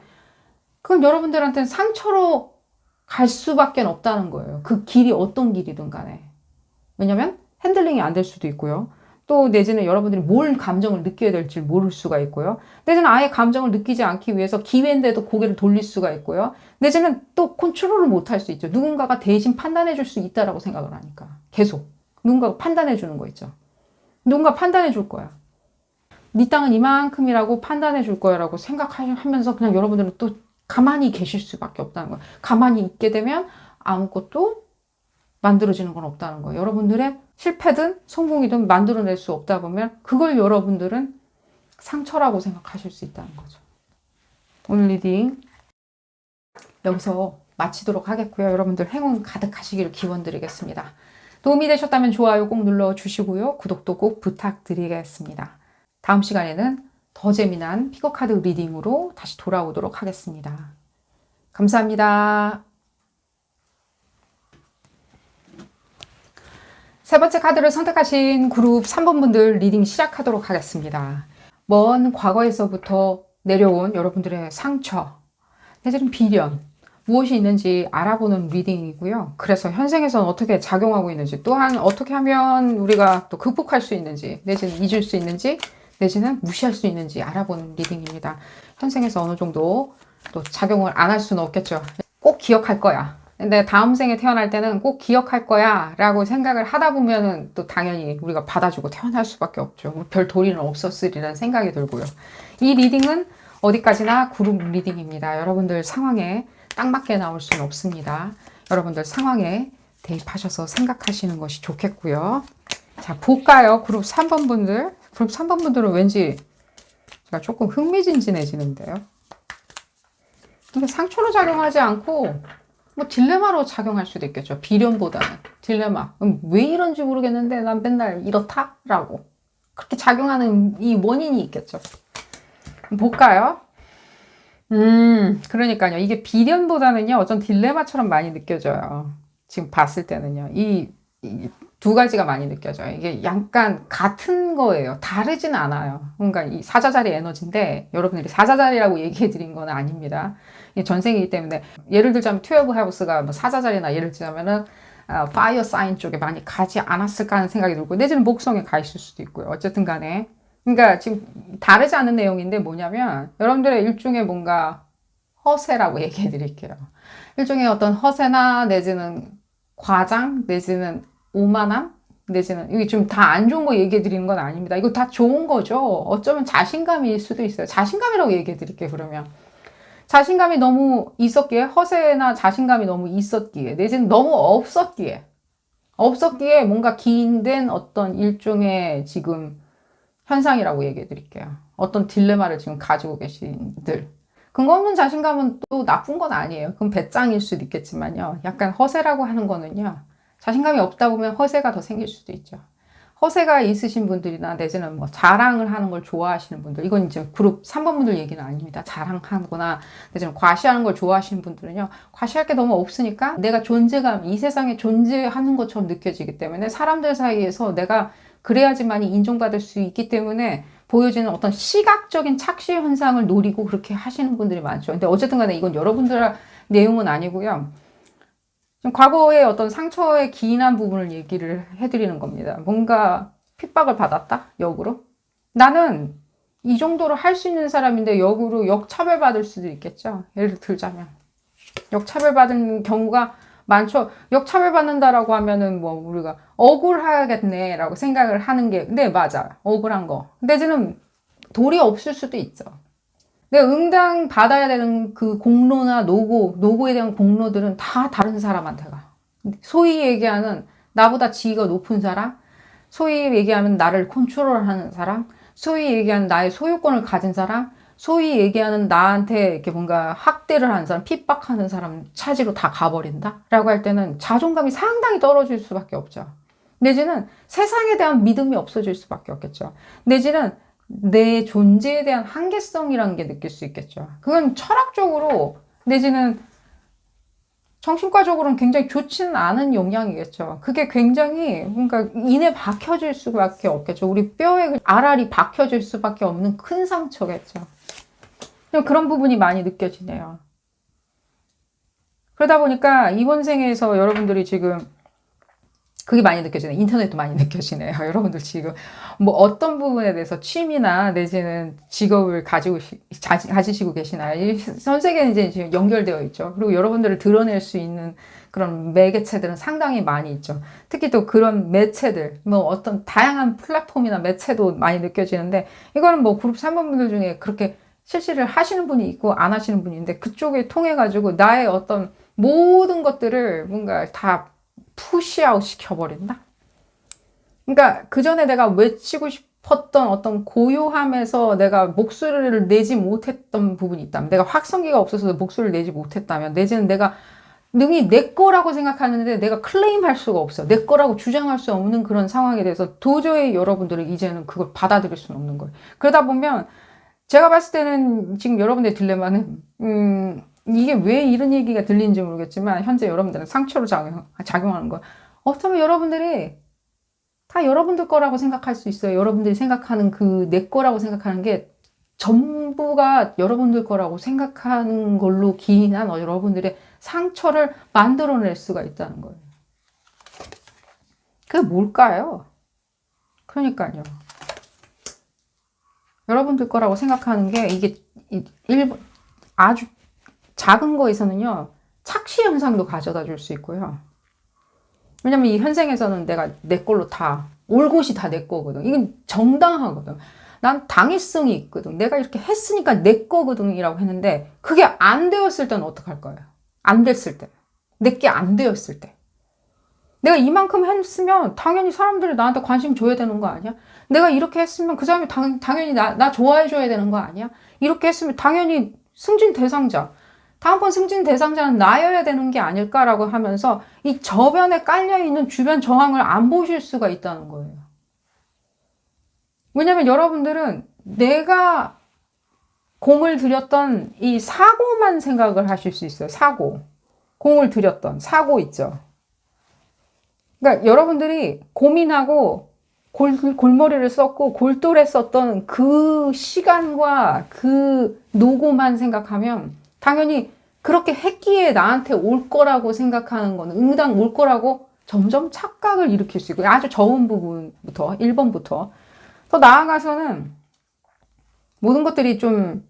그건 여러분들한테는 상처로 갈 수밖에 없다는 거예요. 그 길이 어떤 길이든 간에. 왜냐면 핸들링이 안 될 수도 있고요. 또 내지는 여러분들이 뭘 감정을 느껴야 될지 모를 수가 있고요. 내지는 아예 감정을 느끼지 않기 위해서 기회인데도 고개를 돌릴 수가 있고요. 내지는 또 컨트롤을 못 할 수 있죠. 누군가가 대신 판단해 줄 수 있다라고 생각을 하니까. 계속. 누군가가 판단해 주는 거 있죠. 누군가 판단해 줄 거야. 네 땅은 이만큼이라고 판단해 줄 거야 라고 생각하면서 그냥 여러분들은 또 가만히 계실 수밖에 없다는 거예요. 가만히 있게 되면 아무것도 만들어지는 건 없다는 거예요. 여러분들의 실패든 성공이든 만들어낼 수 없다 보면 그걸 여러분들은 상처라고 생각하실 수 있다는 거죠. 오늘 리딩 여기서 마치도록 하겠고요. 여러분들 행운 가득하시기를 기원드리겠습니다. 도움이 되셨다면 좋아요 꼭 눌러주시고요. 구독도 꼭 부탁드리겠습니다. 다음 시간에는 더 재미난 피거카드 리딩으로 다시 돌아오도록 하겠습니다. 감사합니다. 세 번째 카드를 선택하신 그룹 3번 분들 리딩 시작하도록 하겠습니다. 먼 과거에서부터 내려온 여러분들의 상처, 내지는 비련, 무엇이 있는지 알아보는 리딩이고요. 그래서 현생에서는 어떻게 작용하고 있는지, 또한 어떻게 하면 우리가 또 극복할 수 있는지, 내지는 잊을 수 있는지, 내지는 무시할 수 있는지 알아보는 리딩입니다. 현생에서 어느 정도 또 작용을 안 할 수는 없겠죠. 꼭 기억할 거야. 근데 다음 생에 태어날 때는 꼭 기억할 거야 라고 생각을 하다 보면은 또 당연히 우리가 받아주고 태어날 수밖에 없죠. 별 도리는 없었으리라는 생각이 들고요. 이 리딩은 어디까지나 그룹 리딩입니다. 여러분들 상황에 딱 맞게 나올 수는 없습니다. 여러분들 상황에 대입하셔서 생각하시는 것이 좋겠고요. 자, 볼까요? 그룹 3번 분들. 그룹 3번 분들은 왠지 제가 조금 흥미진진해지는데요. 근데 상처로 작용하지 않고 뭐 딜레마로 작용할 수도 있겠죠. 비련보다는 딜레마. 왜 이런지 모르겠는데 난 맨날 이렇다? 라고 그렇게 작용하는 이 원인이 있겠죠. 볼까요? 그러니까요. 이게 비련보다는요, 어떤 딜레마처럼 많이 느껴져요. 지금 봤을 때는요. 이 두 가지가 많이 느껴져요. 이게 약간 같은 거예요. 다르진 않아요. 그러니까 이 사자자리 에너지인데, 여러분들이 사자자리라고 얘기해 드린 건 아닙니다. 이게 전생이기 때문에, 예를 들자면, 12 하우스가 뭐 사자자리나 예를 들자면은, 파이어 사인 쪽에 많이 가지 않았을까 하는 생각이 들고, 내지는 목성에 가 있을 수도 있고요. 어쨌든 간에. 그러니까 지금 다르지 않은 내용인데 뭐냐면 여러분들의 일종의 뭔가 허세라고 얘기해 드릴게요. 일종의 어떤 허세나 내지는 과장 내지는 오만함 내지는 이게 좀 다 안 좋은 거 얘기해 드리는 건 아닙니다. 이거 다 좋은 거죠. 어쩌면 자신감일 수도 있어요. 자신감이라고 얘기해 드릴게요. 그러면 자신감이 너무 있었기에 허세나 자신감이 너무 있었기에 내지는 너무 없었기에 뭔가 기인된 어떤 일종의 지금 현상이라고 얘기해 드릴게요. 어떤 딜레마를 지금 가지고 계신 들. 근거 없는 자신감은 또 나쁜 건 아니에요. 그럼 배짱일 수도 있겠지만요. 약간 허세라고 하는 거는요. 자신감이 없다 보면 허세가 더 생길 수도 있죠. 허세가 있으신 분들이나 내지는 뭐 자랑을 하는 걸 좋아하시는 분들. 이건 이제 그룹 3번 분들 얘기는 아닙니다. 자랑하거나 내지는 과시하는 걸 좋아하시는 분들은요. 과시할 게 너무 없으니까 내가 존재감, 이 세상에 존재하는 것처럼 느껴지기 때문에 사람들 사이에서 내가 그래야지만이 인정받을 수 있기 때문에 보여지는 어떤 시각적인 착시 현상을 노리고 그렇게 하시는 분들이 많죠. 근데 어쨌든 간에 이건 여러분들의 내용은 아니고요. 좀 과거의 어떤 상처에 기인한 부분을 얘기를 해드리는 겁니다. 뭔가 핍박을 받았다? 역으로? 나는 이 정도로 할 수 있는 사람인데 역으로 역차별받을 수도 있겠죠. 예를 들자면. 역차별받은 경우가 많죠. 역차별받는다라고 하면은 뭐 우리가 억울하겠네 라고 생각을 하는 게, 네, 맞아. 억울한 거. 근데 지금 도리 없을 수도 있죠. 내가 응당 받아야 되는 그 공로나 노고에 대한 공로들은 다 다른 사람한테 가. 소위 얘기하는 나보다 지위가 높은 사람, 소위 얘기하면 나를 컨트롤하는 사람, 소위 얘기하는 나의 소유권을 가진 사람, 소위 얘기하는 나한테 이렇게 뭔가 학대를 하는 사람, 핍박하는 사람 차지로 다 가버린다? 라고 할 때는 자존감이 상당히 떨어질 수밖에 없죠. 내지는 세상에 대한 믿음이 없어질 수밖에 없겠죠. 내지는 내 존재에 대한 한계성이라는 게 느낄 수 있겠죠. 그건 철학적으로 내지는 정신과적으로는 굉장히 좋지는 않은 영향이겠죠. 그게 굉장히 뭔가 인에 박혀질 수밖에 없겠죠. 우리 뼈에 알알이 박혀질 수밖에 없는 큰 상처겠죠. 그런 부분이 많이 느껴지네요. 그러다 보니까 이번 생에서 여러분들이 지금 그게 많이 느껴지네요. 인터넷도 많이 느껴지네요. 여러분들 지금 뭐 어떤 부분에 대해서 취미나 내지는 직업을 가지시고 계시나요? 이 전 세계는 이제 지금 연결되어 있죠. 그리고 여러분들을 드러낼 수 있는 그런 매개체들은 상당히 많이 있죠. 특히 또 그런 매체들, 뭐 어떤 다양한 플랫폼이나 매체도 많이 느껴지는데 이거는 뭐 그룹 3번 분들 중에 그렇게 실시를 하시는 분이 있고 안 하시는 분이 있는데 그쪽에 통해 가지고 나의 어떤 모든 것들을 뭔가 다 푸시아웃 시켜버린다? 그러니까 그 전에 내가 외치고 싶었던 어떤 고요함에서 내가 목소리를 내지 못했던 부분이 있다면, 내가 확성기가 없어서 목소리를 내지 못했다면, 내지는 내가 능히 내 거라고 생각하는데 내가 클레임할 수가 없어. 내 거라고 주장할 수 없는 그런 상황에 대해서 도저히 여러분들은 이제는 그걸 받아들일 수는 없는 거예요. 그러다 보면 제가 봤을 때는 지금 여러분들의 딜레마는 이게 왜 이런 얘기가 들리는지 모르겠지만 현재 여러분들은 상처로 작용하는 거. 어쩌면 여러분들이 다 여러분들 거라고 생각할 수 있어요. 여러분들이 생각하는 그 내 거라고 생각하는 게 전부가 여러분들 거라고 생각하는 걸로 기인한 여러분들의 상처를 만들어낼 수가 있다는 거예요. 그게 뭘까요? 그러니까요. 여러분들 거라고 생각하는 게 이게 아주 작은 거에서는요, 착시 현상도 가져다 줄 수 있고요. 왜냐면 이 현생에서는 내가 내 걸로 다, 올 곳이 다 내 거거든. 이건 정당하거든. 난 당위성이 있거든. 내가 이렇게 했으니까 내 거거든 이라고 했는데 그게 안 되었을 때는 어떡할 거예요? 안 됐을 때. 내게 안 되었을 때. 내가 이만큼 했으면 당연히 사람들이 나한테 관심 줘야 되는 거 아니야? 내가 이렇게 했으면 그 사람이 당연히 나 좋아해 줘야 되는 거 아니야? 이렇게 했으면 당연히 승진 대상자. 다음번 승진 대상자는 나여야 되는 게 아닐까라고 하면서 이 저변에 깔려있는 주변 정황을 안 보실 수가 있다는 거예요. 왜냐면 여러분들은 내가 공을 들였던 이 사고만 생각을 하실 수 있어요. 사고. 공을 들였던 사고 있죠. 그러니까 여러분들이 고민하고 골머리를 썼고 골똘해 썼던 그 시간과 그 노고만 생각하면 당연히 그렇게 했기에 나한테 올 거라고 생각하는 거는 응당 올 거라고 점점 착각을 일으킬 수 있고 아주 적은 부분부터 1번부터 더 나아가서는 모든 것들이 좀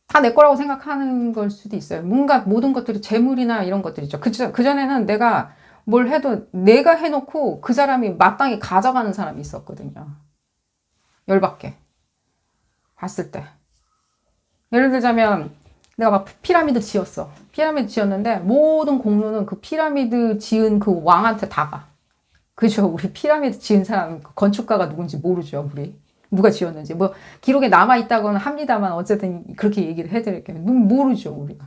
다 내 거라고 생각하는 걸 수도 있어요. 뭔가 모든 것들이 재물이나 이런 것들 있죠. 그전에는 내가 뭘 해도 내가 해놓고 그 사람이 마땅히 가져가는 사람이 있었거든요. 열받게. 봤을 때. 예를 들자면 내가 막 피라미드 지었어. 피라미드 지었는데 모든 공로는 그 피라미드 지은 그 왕한테 다 가. 그죠? 우리 피라미드 지은 사람 건축가가 누군지 모르죠. 우리. 누가 지었는지. 뭐 기록에 남아있다고는 합니다만 어쨌든 그렇게 얘기를 해드릴게요. 모르죠. 우리가.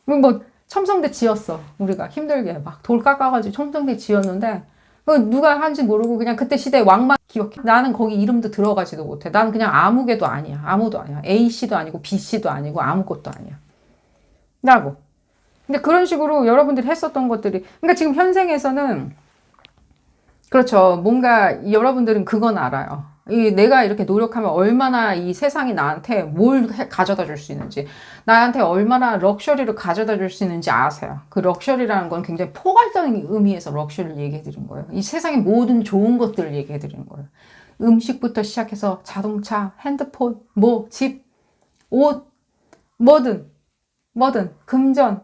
뭐 첨성대 지었어. 우리가 힘들게 막 돌 깎아가지고 첨성대 지었는데 누가 한지 모르고 그냥 그때 시대 왕만 기억해. 나는 거기 이름도 들어가지도 못해. 나는 그냥 아무개도 아니야. 아무도 아니야. A씨도 아니고 B씨도 아니고 아무것도 아니야. 라고. 근데 그런 식으로 여러분들이 했었던 것들이 그러니까 지금 현생에서는 그렇죠. 뭔가 여러분들은 그건 알아요. 내가 이렇게 노력하면 얼마나 이 세상이 나한테 뭘 가져다 줄 수 있는지, 나한테 얼마나 럭셔리를 가져다 줄 수 있는지 아세요. 그 럭셔리라는 건 굉장히 포괄적인 의미에서 럭셔리를 얘기해 드린 거예요. 이 세상의 모든 좋은 것들을 얘기해 드리는 거예요. 음식부터 시작해서 자동차, 핸드폰, 집, 옷, 뭐든, 금전,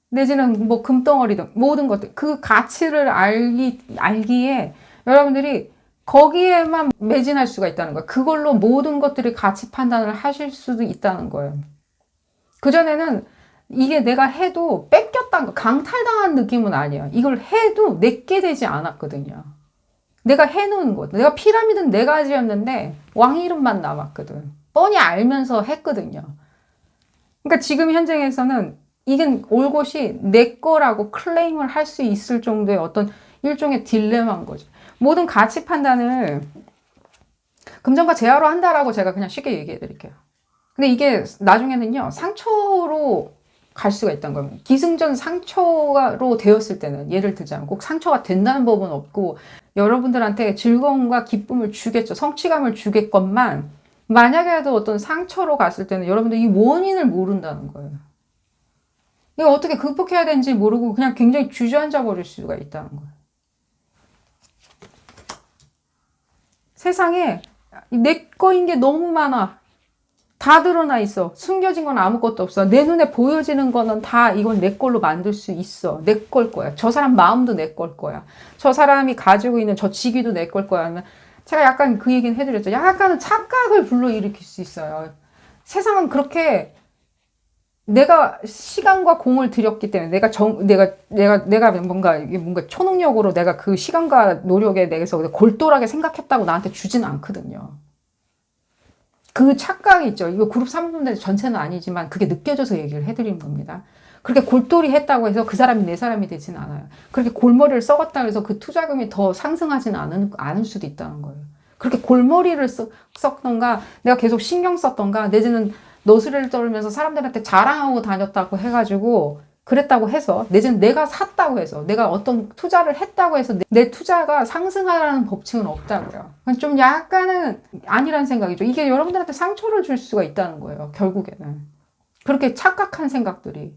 내지는 뭐 금덩어리든 모든 것들 그 가치를 알기에 여러분들이 거기에만 매진할 수가 있다는 거예요. 그걸로 모든 것들이 가치 판단을 하실 수도 있다는 거예요. 그전에는 이게 내가 해도 뺏겼다는 거, 강탈당한 느낌은 아니에요. 이걸 해도 내게 되지 않았거든요. 내가 해놓은 것. 내가 피라미드는 네 가지였는데 왕 이름만 남았거든. 뻔히 알면서 했거든요. 그러니까 지금 현장에서는 이건 올곧이 내 거라고 클레임을 할 수 있을 정도의 어떤 일종의 딜레마인 거죠. 모든 가치 판단을 금전과 재화로 한다라고 제가 그냥 쉽게 얘기해 드릴게요. 근데 이게 나중에는요, 상처로 갈 수가 있다는 거예요. 기승전 상처로 되었을 때는, 예를 들자면 꼭 상처가 된다는 법은 없고, 여러분들한테 즐거움과 기쁨을 주겠죠. 성취감을 주겠건만, 만약에도 어떤 상처로 갔을 때는 여러분들 이 원인을 모른다는 거예요. 이거 어떻게 극복해야 되는지 모르고 그냥 굉장히 주저앉아 버릴 수가 있다는 거예요. 세상에 내 거인 게 너무 많아. 다 드러나 있어. 숨겨진 건 아무것도 없어. 내 눈에 보여지는 거는 다 이건 내 걸로 만들 수 있어. 내 걸 거야. 저 사람 마음도 내 걸 거야. 저 사람이 가지고 있는 저 직위도 내 걸 거야. 아니면 제가 약간 그 얘기는 해드렸죠. 약간은 착각을 불러일으킬 수 있어요. 세상은 그렇게 내가 시간과 공을 들였기 때문에 내가 뭔가 초능력으로 내가 그 시간과 노력에 대해서 골똘하게 생각했다고 나한테 주지는 않거든요. 그 착각이 있죠. 이거 그룹 3분들 전체는 아니지만 그게 느껴져서 얘기를 해드리는 겁니다. 그렇게 골똘히 했다고 해서 그 사람이 내 사람이 되지는 않아요. 그렇게 골머리를 썩었다고 해서 그 투자금이 더 상승하지는 않을 수도 있다는 거예요. 그렇게 골머리를 썼던가 내가 계속 신경 썼던가 내지는 너스레를 떨면서 사람들한테 자랑하고 다녔다고 해가지고 그랬다고 해서 내지는 내가 샀다고 해서 내가 어떤 투자를 했다고 해서 내 투자가 상승하라는 법칙은 없다고요. 좀 약간은 아니란 생각이죠. 이게 여러분들한테 상처를 줄 수가 있다는 거예요. 결국에는. 그렇게 착각한 생각들이.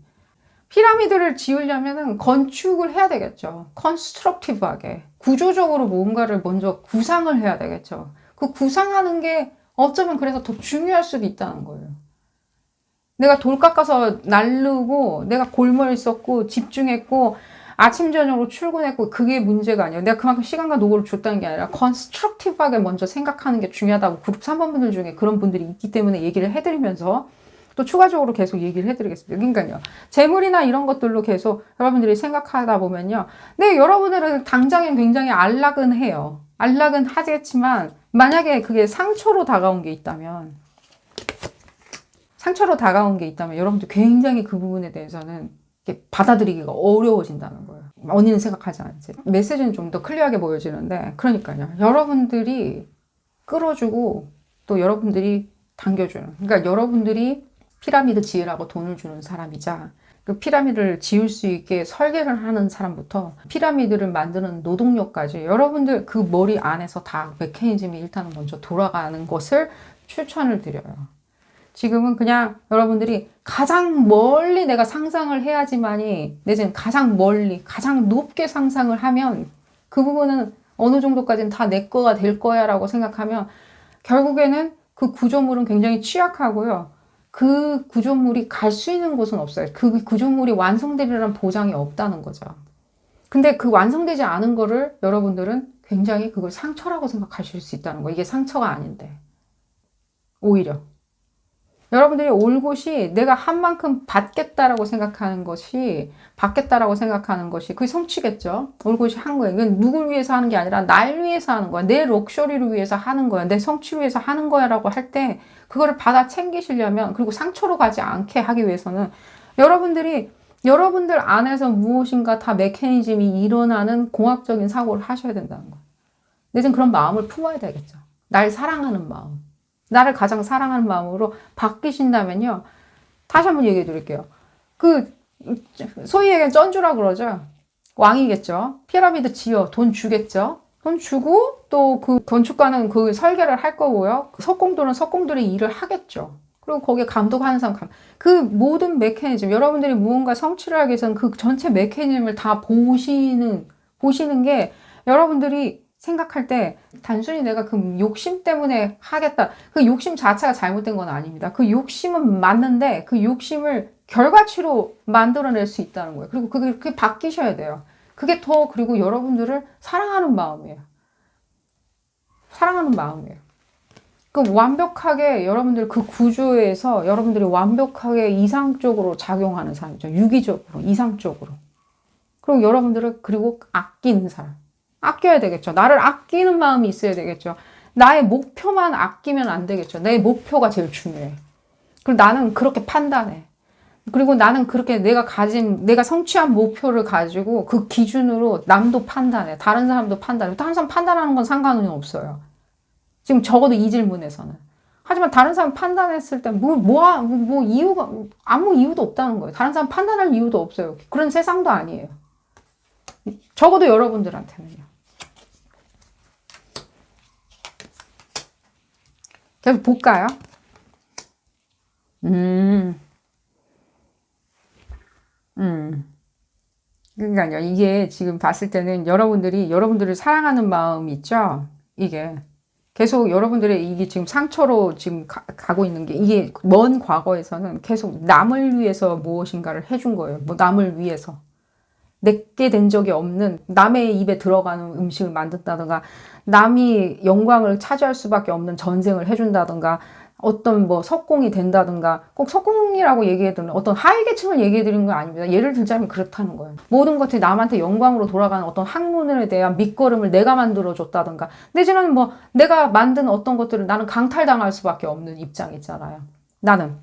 피라미드를 지으려면 건축을 해야 되겠죠. 컨스트럭티브하게. 구조적으로 뭔가를 먼저 구상을 해야 되겠죠. 그 구상하는 게 어쩌면 그래서 더 중요할 수도 있다는 거예요. 내가 돌 깎아서 날르고 내가 골머리 썼고 집중했고 아침 저녁으로 출근했고 그게 문제가 아니에요. 내가 그만큼 시간과 노고를 줬다는 게 아니라 컨스트럭티브하게 먼저 생각하는 게 중요하다고 그룹 3번분들 중에 그런 분들이 있기 때문에 얘기를 해드리면서 또 추가적으로 계속 얘기를 해드리겠습니다. 그러니까요. 재물이나 이런 것들로 계속 여러분들이 생각하다 보면요. 네, 여러분들은 당장엔 굉장히 안락은해요. 안락은 하겠지만 만약에 그게 상처로 다가온 게 있다면 여러분들 굉장히 그 부분에 대해서는 받아들이기가 어려워진다는 거예요. 언니는 생각하지 않지. 메시지는 좀 더 클리어하게 보여지는데 그러니까요. 여러분들이 끌어주고 또 여러분들이 당겨주는 그러니까 여러분들이 피라미드 지으라고 돈을 주는 사람이자 그 피라미드를 지을 수 있게 설계를 하는 사람부터 피라미드를 만드는 노동력까지 여러분들 그 머리 안에서 다 메커니즘이 일단은 먼저 돌아가는 것을 추천을 드려요. 지금은 그냥 여러분들이 가장 멀리 내가 상상을 해야지만이 내지는 가장 멀리 가장 높게 상상을 하면 그 부분은 어느 정도까지는 다 내 거가 될 거야 라고 생각하면 결국에는 그 구조물은 굉장히 취약하고요. 그 구조물이 갈 수 있는 곳은 없어요. 그 구조물이 완성되리라는 보장이 없다는 거죠. 근데 그 완성되지 않은 거를 여러분들은 굉장히 그걸 상처라고 생각하실 수 있다는 거예요. 이게 상처가 아닌데. 오히려. 여러분들이 올 곳이 내가 한 만큼 받겠다라고 생각하는 것이 그게 성취겠죠. 올 곳이 한 거예요. 이건 누굴 위해서 하는 게 아니라 날 위해서 하는 거야. 내 럭셔리를 위해서 하는 거야. 내 성취를 위해서 하는 거야 라고 할 때 그거를 받아 챙기시려면 그리고 상처로 가지 않게 하기 위해서는 여러분들 안에서 무엇인가 다 메커니즘이 일어나는 공학적인 사고를 하셔야 된다는 거예요. 내진 그런 마음을 품어야 되겠죠. 날 사랑하는 마음. 나를 가장 사랑하는 마음으로 바뀌신다면요. 다시 한번 얘기해 드릴게요. 소위 얘기하는 쩐주라 그러죠. 왕이겠죠. 피라미드 지어 돈 주겠죠. 돈 주고 또 그 건축가는 그 설계를 할 거고요. 석공들은 석공들의 일을 하겠죠. 그리고 거기에 감독하는 사람, 그 모든 메커니즘, 여러분들이 무언가 성취를 하기 위해서는 그 전체 메커니즘을 다 보시는 게 여러분들이 생각할 때 단순히 내가 그 욕심 때문에 하겠다. 그 욕심 자체가 잘못된 건 아닙니다. 그 욕심은 맞는데 그 욕심을 결과치로 만들어낼 수 있다는 거예요. 그리고 그게 바뀌셔야 돼요. 그게 그리고 여러분들을 사랑하는 마음이에요. 그 완벽하게 여러분들 그 구조에서 여러분들이 완벽하게 이상적으로 작용하는 사람이죠. 유기적으로, 이상적으로. 그리고 여러분들을 그리고 아끼는 사람. 아껴야 되겠죠. 나를 아끼는 마음이 있어야 되겠죠. 나의 목표만 아끼면 안 되겠죠. 내 목표가 제일 중요해. 그리고 나는 그렇게 판단해. 그리고 나는 그렇게 내가 성취한 목표를 가지고 그 기준으로 남도 판단해. 다른 사람도 판단해. 다른 사람 판단하는 건 상관은 없어요. 지금 적어도 이 질문에서는. 하지만 다른 사람 판단했을 때 이유가 아무 이유도 없다는 거예요. 다른 사람 판단할 이유도 없어요. 그런 세상도 아니에요. 적어도 여러분들한테는요. 계속 볼까요? 그러니까요. 이게 지금 봤을 때는 여러분들을 사랑하는 마음이 있죠? 이게. 계속 여러분들의 이게 지금 상처로 지금 가고 있는 게 이게 먼 과거에서는 계속 남을 위해서 무엇인가를 해준 거예요. 뭐 남을 위해서. 내게 된 적이 없는 남의 입에 들어가는 음식을 만든다든가 남이 영광을 차지할 수밖에 없는 전쟁을 해준다든가 어떤 뭐 석공이 된다든가 꼭 석공이라고 얘기해드리는 어떤 하위 계층을 얘기해드리는 건 아닙니다. 예를 들자면 그렇다는 거예요. 모든 것들이 남한테 영광으로 돌아가는 어떤 학문에 대한 밑거름을 내가 만들어줬다든가 내지는 뭐 내가 만든 어떤 것들을 나는 강탈당할 수밖에 없는 입장 있잖아요. 난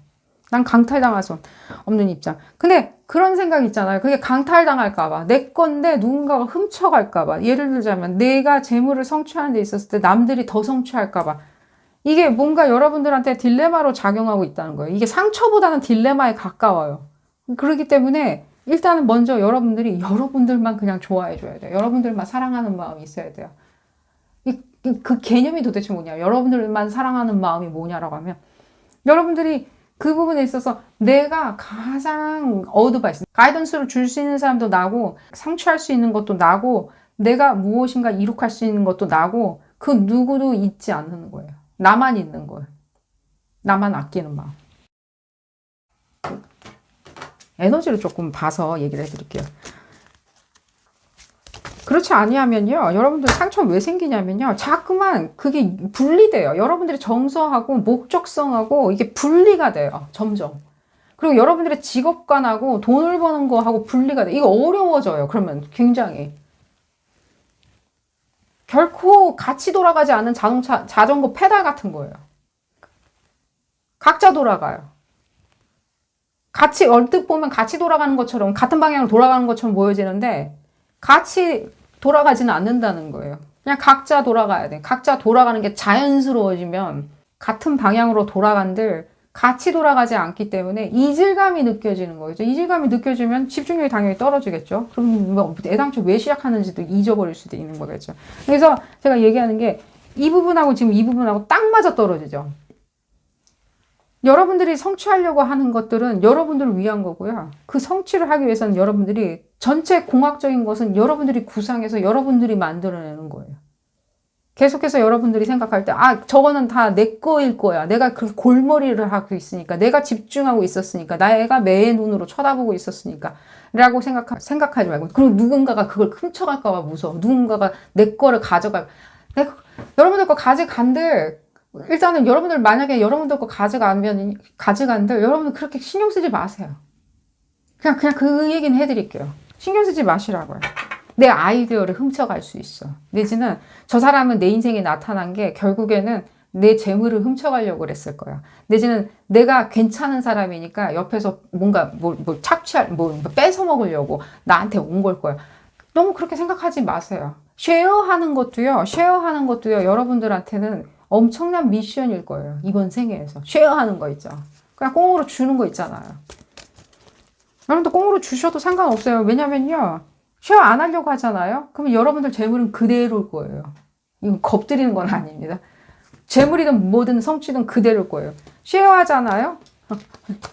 강탈당할 수 없는 입장. 근데 그런 생각 있잖아요. 그게 강탈당할까봐. 내 건데 누군가가 훔쳐갈까봐. 예를 들자면 내가 재물을 성취하는 데 있었을 때 남들이 더 성취할까봐. 이게 뭔가 여러분들한테 딜레마로 작용하고 있다는 거예요. 이게 상처보다는 딜레마에 가까워요. 그렇기 때문에 일단은 먼저 여러분들이 여러분들만 그냥 좋아해줘야 돼요. 여러분들만 사랑하는 마음이 있어야 돼요. 그 개념이 도대체 뭐냐. 여러분들만 사랑하는 마음이 뭐냐라고 하면 여러분들이 그 부분에 있어서 내가 가장 어드바이스, 가이던스를 줄 수 있는 사람도 나고 성취할 수 있는 것도 나고 내가 무엇인가 이룩할 수 있는 것도 나고 그 누구도 있지 않는 거예요. 나만 있는 거예요. 나만 아끼는 마음. 에너지를 조금 봐서 얘기를 해드릴게요. 그렇지 아니하면요. 여러분들 상처 왜 생기냐면요. 자꾸만 그게 분리돼요. 여러분들의 정서하고 목적성하고 이게 분리가 돼요. 점점. 그리고 여러분들의 직업관하고 돈을 버는 거하고 분리가 돼. 이거 어려워져요. 그러면 굉장히. 결코 같이 돌아가지 않는 자전거 페달 같은 거예요. 각자 돌아가요. 같이 얼뜻 보면 같이 돌아가는 것처럼 같은 방향으로 돌아가는 것처럼 보여지는데 같이 돌아가지는 않는다는 거예요. 그냥 각자 돌아가야 돼. 각자 돌아가는 게 자연스러워지면 같은 방향으로 돌아간들 같이 돌아가지 않기 때문에 이질감이 느껴지는 거죠. 이질감이 느껴지면 집중력이 당연히 떨어지겠죠. 그럼 뭐 애당초 왜 시작하는지도 잊어버릴 수도 있는 거겠죠. 그래서 제가 얘기하는 게 이 부분하고 지금 이 부분하고 딱 맞아 떨어지죠. 여러분들이 성취하려고 하는 것들은 여러분들을 위한 거고요. 그 성취를 하기 위해서는 여러분들이 전체 공학적인 것은 여러분들이 구상해서 여러분들이 만들어내는 거예요. 계속해서 여러분들이 생각할 때, 아, 저거는 다 내 거일 거야. 내가 그 골머리를 하고 있으니까, 내가 집중하고 있었으니까, 내가 매의 눈으로 쳐다보고 있었으니까, 라고 생각하지 말고, 그리고 누군가가 그걸 훔쳐갈까봐 무서워. 누군가가 내 거를 여러분들 거 가져간들, 일단은 여러분들 만약에 여러분들 거 가져간들, 여러분들 그렇게 신경 쓰지 마세요. 그냥 그 얘기는 해드릴게요. 신경 쓰지 마시라고요. 내 아이디어를 훔쳐갈 수 있어. 내지는 저 사람은 내 인생에 나타난 게 결국에는 내 재물을 훔쳐가려고 그랬을 거야. 내지는 내가 괜찮은 사람이니까 옆에서 뭔가 뺏어 먹으려고 나한테 온 걸 거야. 너무 그렇게 생각하지 마세요. 쉐어하는 것도요, 여러분들한테는 엄청난 미션일 거예요. 이번 생애에서. 쉐어하는 거 있죠. 그냥 꽁으로 주는 거 있잖아요. 여러분들 꽁으로 주셔도 상관없어요. 왜냐면요. 쉐어 안 하려고 하잖아요. 그러면 여러분들 재물은 그대로일 거예요. 이건 겁드리는 건 아닙니다. 재물이든 뭐든 성취든 그대로일 거예요. 쉐어 하잖아요.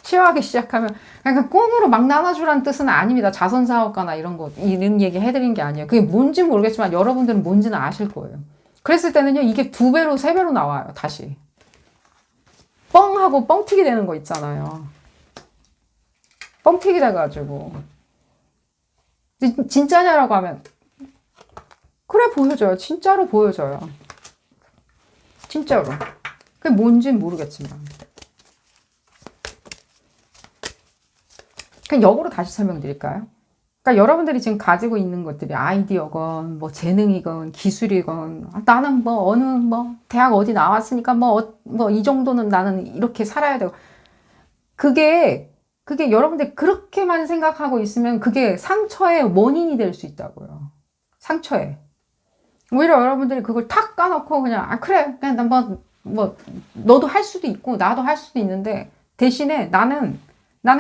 쉐어하기 시작하면 그러니까 꽁으로 막 나눠주라는 뜻은 아닙니다. 자선사업가나 이런 얘기 해드린 게 아니에요. 그게 뭔지 모르겠지만 여러분들은 뭔지는 아실 거예요. 그랬을 때는요. 이게 2배로 3배로 나와요. 다시. 뻥하고 뻥튀기 되는 거 있잖아요. 뻥튀기 돼가지고 진짜냐라고 하면 그래 보여줘요. 진짜로 보여줘요. 진짜로. 그게 뭔지는 모르겠지만 그냥 역으로 다시 설명드릴까요? 그러니까 여러분들이 지금 가지고 있는 것들이 아이디어건 뭐 재능이건 기술이건 나는 뭐 어느 뭐 대학 어디 나왔으니까 뭐 이 정도는 나는 이렇게 살아야 되고 그게 여러분들 그렇게만 생각하고 있으면 그게 상처의 원인이 될 수 있다고요. 상처에. 오히려 여러분들이 그걸 탁 까놓고 그냥, 아, 그래. 그냥 난 너도 할 수도 있고, 나도 할 수도 있는데, 대신에 나는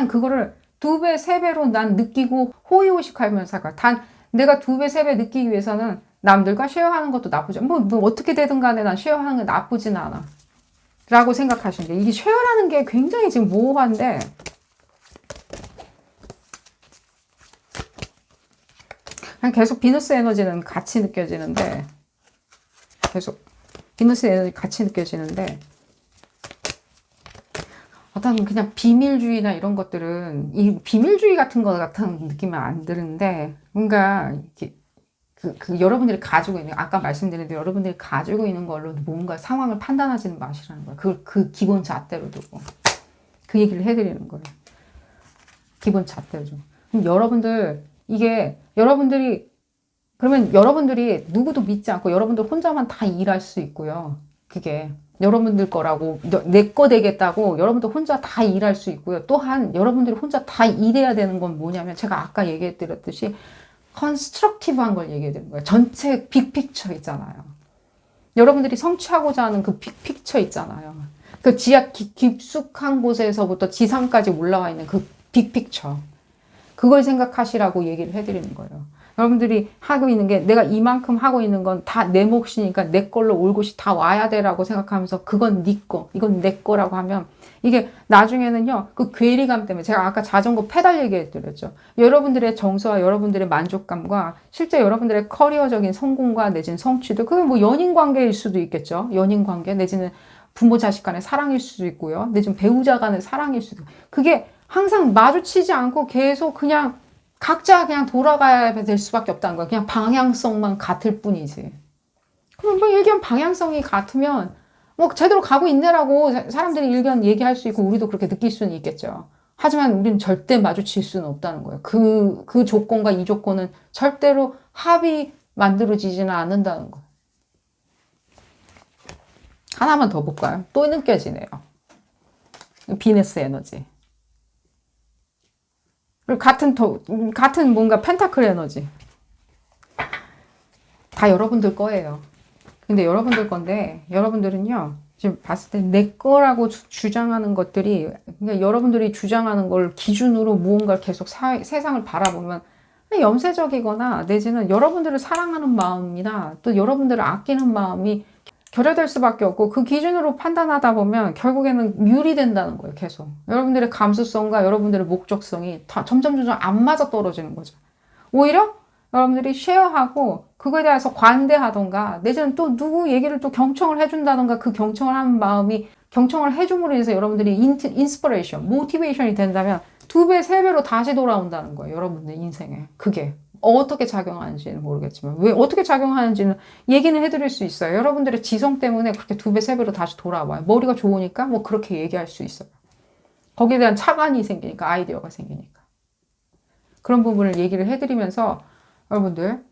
그거를 2배, 3배로 난 느끼고 호의호식하면서 살 거야. 내가 2배, 3배 느끼기 위해서는 남들과 쉐어하는 것도 나쁘지 않아. 뭐 어떻게 되든 간에 난 쉐어하는 게 나쁘진 않아. 라고 생각하시는 게, 이게 쉐어라는 게 굉장히 지금 모호한데, 그냥 계속 비너스 에너지는 같이 느껴지는데 어떤 그냥 비밀주의나 이런 것들은 이 비밀주의 같은 거 같은 느낌은 안 드는데 뭔가 이렇게 여러분들이 가지고 있는 아까 말씀드린 대로 여러분들이 가지고 있는 걸로 뭔가 상황을 판단하지는 마시라는 거예요. 그 기본 잣대로 두고 그 얘기를 해드리는 거예요. 기본 잣대로 좀. 그럼 그러면 여러분들이 누구도 믿지 않고 여러분들 혼자만 다 일할 수 있고요. 그게 여러분들 거라고 내 거 되겠다고 여러분들 혼자 다 일할 수 있고요. 또한 여러분들이 혼자 다 일해야 되는 건 뭐냐면 제가 아까 얘기해 드렸듯이 컨스트럭티브한 걸 얘기해 드리는 거예요. 전체 빅픽처 있잖아요. 여러분들이 성취하고자 하는 그 빅픽처 있잖아요. 그 지하 깊숙한 곳에서부터 지상까지 올라와 있는 그 빅픽처. 그걸 생각하시라고 얘기를 해드리는 거예요. 여러분들이 하고 있는 게 내가 이만큼 하고 있는 건 다 내 몫이니까 내 걸로 올 곳이 다 와야 돼라고 생각하면서 그건 네 거, 이건 내 거라고 하면 이게 나중에는요, 그 괴리감 때문에 제가 아까 자전거 페달 얘기해 드렸죠. 여러분들의 정서와 여러분들의 만족감과 실제 여러분들의 커리어적인 성공과 내지는 성취도 그게 뭐 연인 관계일 수도 있겠죠. 연인 관계 내지는 부모 자식 간의 사랑일 수도 있고요. 내지는 배우자 간의 사랑일 수도 있고 그게 항상 마주치지 않고 계속 그냥 각자 그냥 돌아가야 될 수밖에 없다는 거야. 그냥 방향성만 같을 뿐이지. 그럼 뭐 얘기한 방향성이 같으면 뭐 제대로 가고 있네라고 사람들이 의견 얘기할 수 있고 우리도 그렇게 느낄 수는 있겠죠. 하지만 우리는 절대 마주칠 수는 없다는 거예요. 그 조건과 이 조건은 절대로 합이 만들어지지는 않는다는 거예요. 하나만 더 볼까요? 또 느껴지네요. 비너스 에너지. 그리고 같은 뭔가 펜타클 에너지. 다 여러분들 거예요. 근데 여러분들 건데, 여러분들은요, 지금 봤을 때 내 거라고 주장하는 것들이, 그러니까 여러분들이 주장하는 걸 기준으로 무언가를 계속 세상을 바라보면 염세적이거나 내지는 여러분들을 사랑하는 마음이나 또 여러분들을 아끼는 마음이 결여될 수밖에 없고 그 기준으로 판단하다 보면 결국에는 유리된다는 거예요, 계속. 여러분들의 감수성과 여러분들의 목적성이 다 점점 안 맞아 떨어지는 거죠. 오히려 여러분들이 쉐어하고 그거에 대해서 관대하던가 내지는 또 누구 얘기를 또 경청을 해준다던가 그 경청을 하는 마음이 경청을 해줌으로 인해서 여러분들이 인스피레이션, 모티베이션이 된다면 2배, 3배로 다시 돌아온다는 거예요. 여러분들 인생에. 그게 어떻게 작용하는지는 모르겠지만 왜 어떻게 작용하는지는 얘기는 해드릴 수 있어요. 여러분들의 지성 때문에 그렇게 2배, 3배로 다시 돌아와요. 머리가 좋으니까 뭐 그렇게 얘기할 수 있어요. 거기에 대한 차관이 생기니까, 아이디어가 생기니까. 그런 부분을 얘기를 해드리면서 여러분들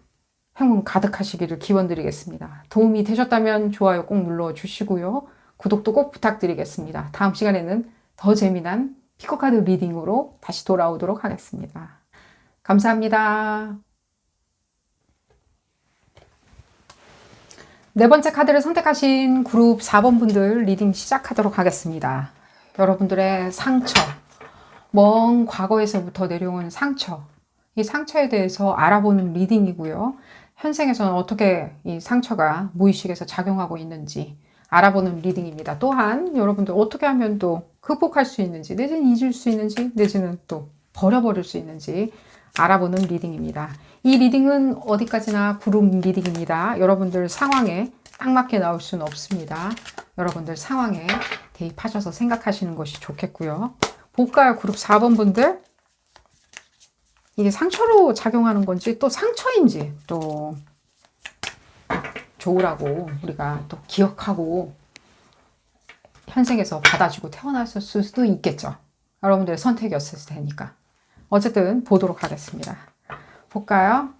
행운 가득하시기를 기원드리겠습니다. 도움이 되셨다면 좋아요 꼭 눌러주시고요. 구독도 꼭 부탁드리겠습니다. 다음 시간에는 더 재미난 피코카드 리딩으로 다시 돌아오도록 하겠습니다. 감사합니다. 네 번째 카드를 선택하신 그룹 4번 분들 리딩 시작하도록 하겠습니다. 여러분들의 상처, 먼 과거에서부터 내려온 상처, 이 상처에 대해서 알아보는 리딩이고요. 현생에서는 어떻게 이 상처가 무의식에서 작용하고 있는지 알아보는 리딩입니다. 또한 여러분들 어떻게 하면 또 극복할 수 있는지, 내지는 잊을 수 있는지, 내지는 또 버려버릴 수 있는지 알아보는 리딩입니다. 이 리딩은 어디까지나 그룹 리딩입니다. 여러분들 상황에 딱 맞게 나올 수는 없습니다. 여러분들 상황에 대입하셔서 생각하시는 것이 좋겠고요. 볼까요? 그룹 4번 분들. 이게 상처로 작용하는 건지 또 상처인지 또 좋으라고 우리가 또 기억하고 현생에서 받아주고 태어났을 수도 있겠죠. 여러분들의 선택이었을 테니까. 어쨌든 보도록 하겠습니다. 볼까요?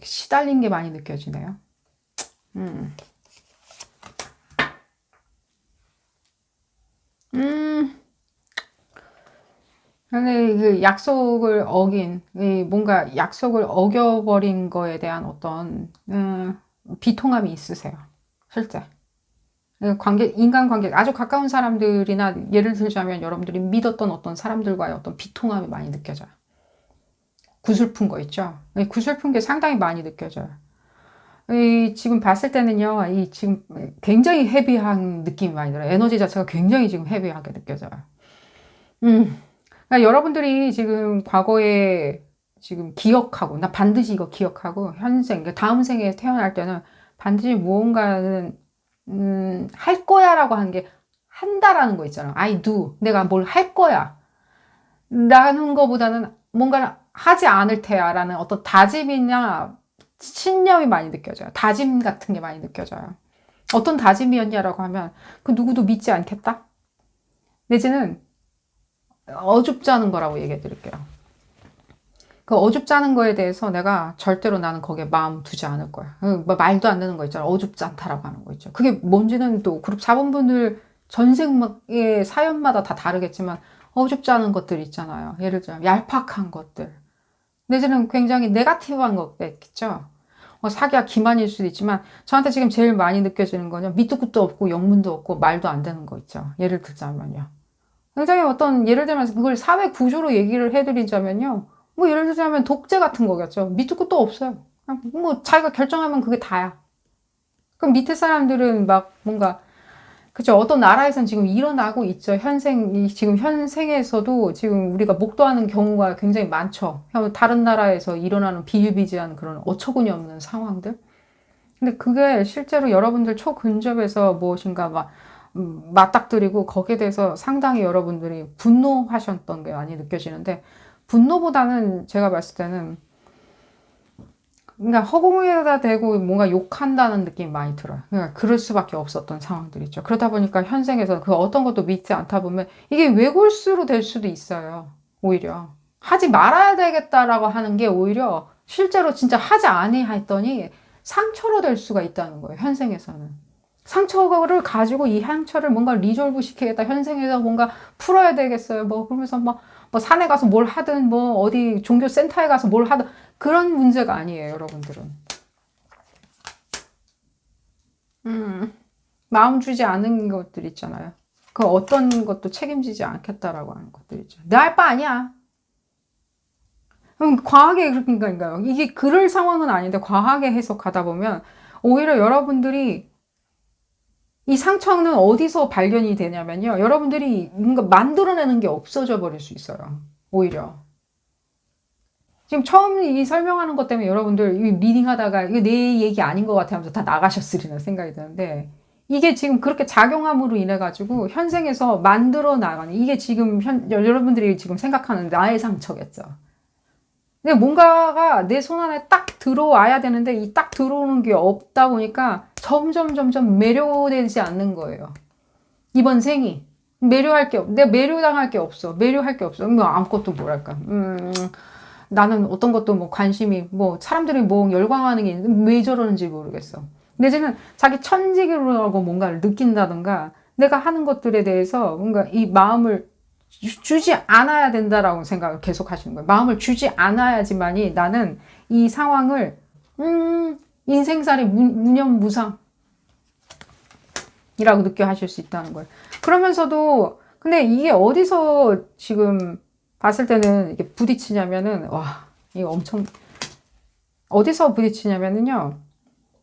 시달린 게 많이 느껴지네요. 근데 그 약속을 어긴, 뭔가 약속을 어겨버린 거에 대한 어떤, 비통함이 있으세요. 실제. 인간관계, 아주 가까운 사람들이나 예를 들자면 여러분들이 믿었던 어떤 사람들과의 어떤 비통함이 많이 느껴져요. 구슬픈 거 있죠? 구슬픈 게 상당히 많이 느껴져요. 지금 봤을 때는요, 지금 굉장히 헤비한 느낌이 많이 들어요. 에너지 자체가 굉장히 지금 헤비하게 느껴져요. 그러니까 여러분들이 지금 과거에 지금 기억하고, 나 반드시 이거 기억하고, 현생, 다음 생에 태어날 때는 반드시 무언가는, 할 거야 라고 하는 게 한다라는 거 있잖아. I do. 내가 뭘 할 거야. 라는 거보다는 뭔가를 하지 않을 테야 라는 어떤 다짐이나 신념이 많이 느껴져요. 다짐 같은 게 많이 느껴져요. 어떤 다짐이었냐라고 하면 그 누구도 믿지 않겠다? 내지는 어줍잖은 거라고 얘기해 드릴게요. 그 어줍잖은 거에 대해서 내가 절대로 나는 거기에 마음 두지 않을 거야. 말도 안 되는 거 있잖아. 어줍지 않다라고 하는 거 있죠. 그게 뭔지는 또 그룹 4번 분들 전생의 사연마다 다 다르겠지만 어줍지 않은 것들 있잖아요. 예를 들면 얄팍한 것들. 내지는 굉장히 네거티브한 것들 있겠죠. 사기야 기만일 수도 있지만 저한테 지금 제일 많이 느껴지는 거는 밑도 끝도 없고 영문도 없고 말도 안 되는 거 있죠. 예를 들자면요. 굉장히 어떤 예를 들면 그걸 사회 구조로 얘기를 해드리자면요. 뭐 예를 들자면 독재 같은 거겠죠. 밑도 끝도 없어요. 뭐 자기가 결정하면 그게 다야. 그럼 밑에 사람들은 막 뭔가 그죠. 어떤 나라에선 지금 일어나고 있죠. 지금 현생에서도 지금 우리가 목도하는 경우가 굉장히 많죠. 다른 나라에서 일어나는 비일비재한 그런 어처구니 없는 상황들. 근데 그게 실제로 여러분들 초근접에서 무엇인가 맞닥뜨리고 거기에 대해서 상당히 여러분들이 분노하셨던 게 많이 느껴지는데, 분노보다는 제가 봤을 때는 그러니까 허공에다 대고 뭔가 욕한다는 느낌이 많이 들어요. 그러니까 그럴 수밖에 없었던 상황들이 있죠. 그러다 보니까 현생에서 그 어떤 것도 믿지 않다 보면 이게 외골수로 될 수도 있어요. 오히려 하지 말아야 되겠다라고 하는 게 오히려 실제로 진짜 하지 아니하 했더니 상처로 될 수가 있다는 거예요. 현생에서는. 상처를 가지고 이 상처를 뭔가 리졸브 시키겠다. 현생에서 뭔가 풀어야 되겠어요. 뭐 그러면서 뭐 산에 가서 뭘 하든 뭐 어디 종교 센터에 가서 뭘 하든 그런 문제가 아니에요, 여러분들은. 마음 주지 않은 것들 있잖아요. 그 어떤 것도 책임지지 않겠다라고 하는 것들 있죠. 내 할 바 아니야. 과하게 그러니까요. 이게 그럴 상황은 아닌데 과하게 해석하다 보면 오히려 여러분들이 이 상처는 어디서 발견이 되냐면요. 여러분들이 뭔가 만들어내는 게 없어져 버릴 수 있어요. 오히려. 지금 처음 이 설명하는 것 때문에 여러분들 이 리딩 하다가 이거 내 얘기 아닌 것 같아 하면서 다 나가셨으리나 생각이 드는데, 이게 지금 그렇게 작용함으로 인해 가지고 현생에서 만들어 나가는 이게 지금 여러분들이 지금 생각하는 나의 상처겠죠. 근데 뭔가가 내 손 안에 딱 들어와야 되는데 이 딱 들어오는 게 없다 보니까 점점 매료되지 않는 거예요. 이번 생이. 내가 매료당할 게 없어. 매료할 게 없어. 아무것도 뭐랄까. 나는 어떤 것도 뭐 관심이, 뭐 사람들이 뭐 열광하는 게 있는데 왜 저러는지 모르겠어. 내지는 자기 천직으로 뭔가를 느낀다던가 내가 하는 것들에 대해서 뭔가 이 마음을 주지 않아야 된다라고 생각을 계속 하시는 거예요. 마음을 주지 않아야지만이 나는 이 상황을 인생살이 무념무상이라고 느껴 하실 수 있다는 거예요. 그러면서도 근데 이게 어디서 지금 봤을 때는 이게 부딪히냐면은 와, 이거 엄청 어디서 부딪히냐면은요.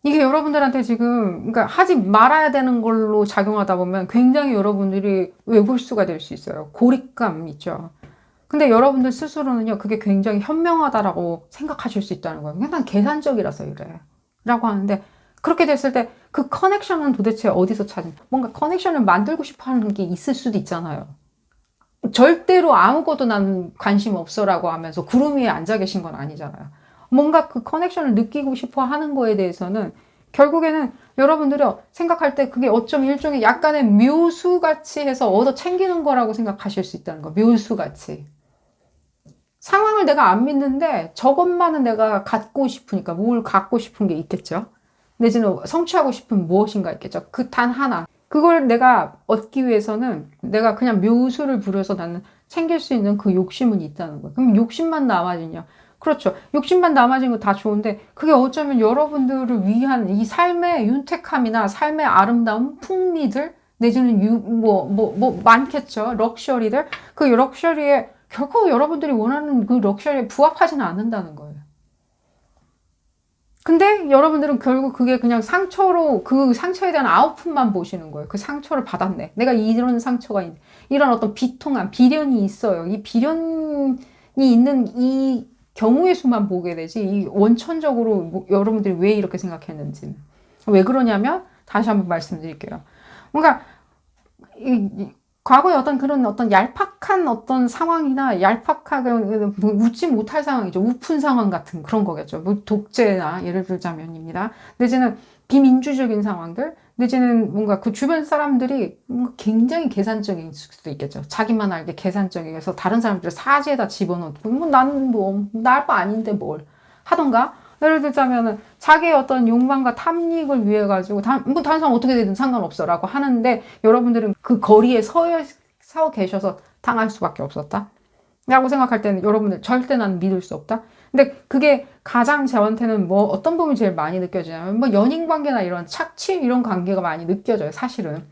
이게 여러분들한테 지금 그러니까 하지 말아야 되는 걸로 작용하다 보면 굉장히 여러분들이 외골수가 될 수 있어요. 고립감 있죠. 근데 여러분들 스스로는요, 그게 굉장히 현명하다라고 생각하실 수 있다는 거예요. 그냥 난 계산적이라서 이래. 라고 하는데, 그렇게 됐을 때 그 커넥션은 도대체 어디서 찾은, 뭔가 커넥션을 만들고 싶어 하는 게 있을 수도 있잖아요. 절대로 아무것도 난 관심 없어라고 하면서 구름 위에 앉아 계신 건 아니잖아요. 뭔가 그 커넥션을 느끼고 싶어 하는 거에 대해서는 결국에는 여러분들이 생각할 때 그게 어쩜 일종의 약간의 묘수같이 해서 얻어 챙기는 거라고 생각하실 수 있다는 거. 묘수같이. 상황을 내가 안 믿는데 저것만은 내가 갖고 싶으니까 뭘 갖고 싶은 게 있겠죠. 내지는 성취하고 싶은 무엇인가 있겠죠. 그 단 하나. 그걸 내가 얻기 위해서는 내가 그냥 묘수를 부려서 나는 챙길 수 있는 그 욕심은 있다는 거예요. 그럼 욕심만 남아지냐? 그렇죠. 욕심만 남아진 거 다 좋은데 그게 어쩌면 여러분들을 위한 이 삶의 윤택함이나 삶의 아름다움, 풍미들 내지는 많겠죠. 럭셔리들. 그 럭셔리에 결코 여러분들이 원하는 그 럭셔리에 부합하지는 않는다는 거예요. 근데 여러분들은 결국 그게 그냥 상처로 그 상처에 대한 아웃풋만 보시는 거예요. 그 상처를 받았네. 내가 이런 상처가 있네. 이런 어떤 비통함, 비련이 있어요. 이 비련이 있는 이 경우의 수만 보게 되지 이 원천적으로 여러분들이 왜 이렇게 생각했는지는. 왜 그러냐면 다시 한번 말씀드릴게요. 뭔가 과거에 어떤 그런 어떤 얄팍한 어떤 상황이나 얄팍하게 웃지 못할 상황이죠. 우픈 상황 같은 그런 거겠죠. 뭐 독재나 예를 들자면입니다. 내지는 비민주적인 상황들, 내지는 뭔가 그 주변 사람들이 뭔가 굉장히 계산적인 수도 있겠죠. 자기만 알게 계산적이게 해서 다른 사람들을 사지에다 집어넣고 뭐 나는 뭐 나 할 바 아닌데 뭘 하던가. 예를 들자면은 자기의 어떤 욕망과 탐닉을 위해 가지고 다른 사람 어떻게 되든 상관없어라고 하는데 여러분들은 그 거리에 서 계셔서 당할 수밖에 없었다. 라고 생각할 때는 여러분들 절대 난 믿을 수 없다. 근데 그게 가장 저한테는 뭐 어떤 부분이 제일 많이 느껴지냐면 뭐 연인 관계나 이런 착취 이런 관계가 많이 느껴져요. 사실은.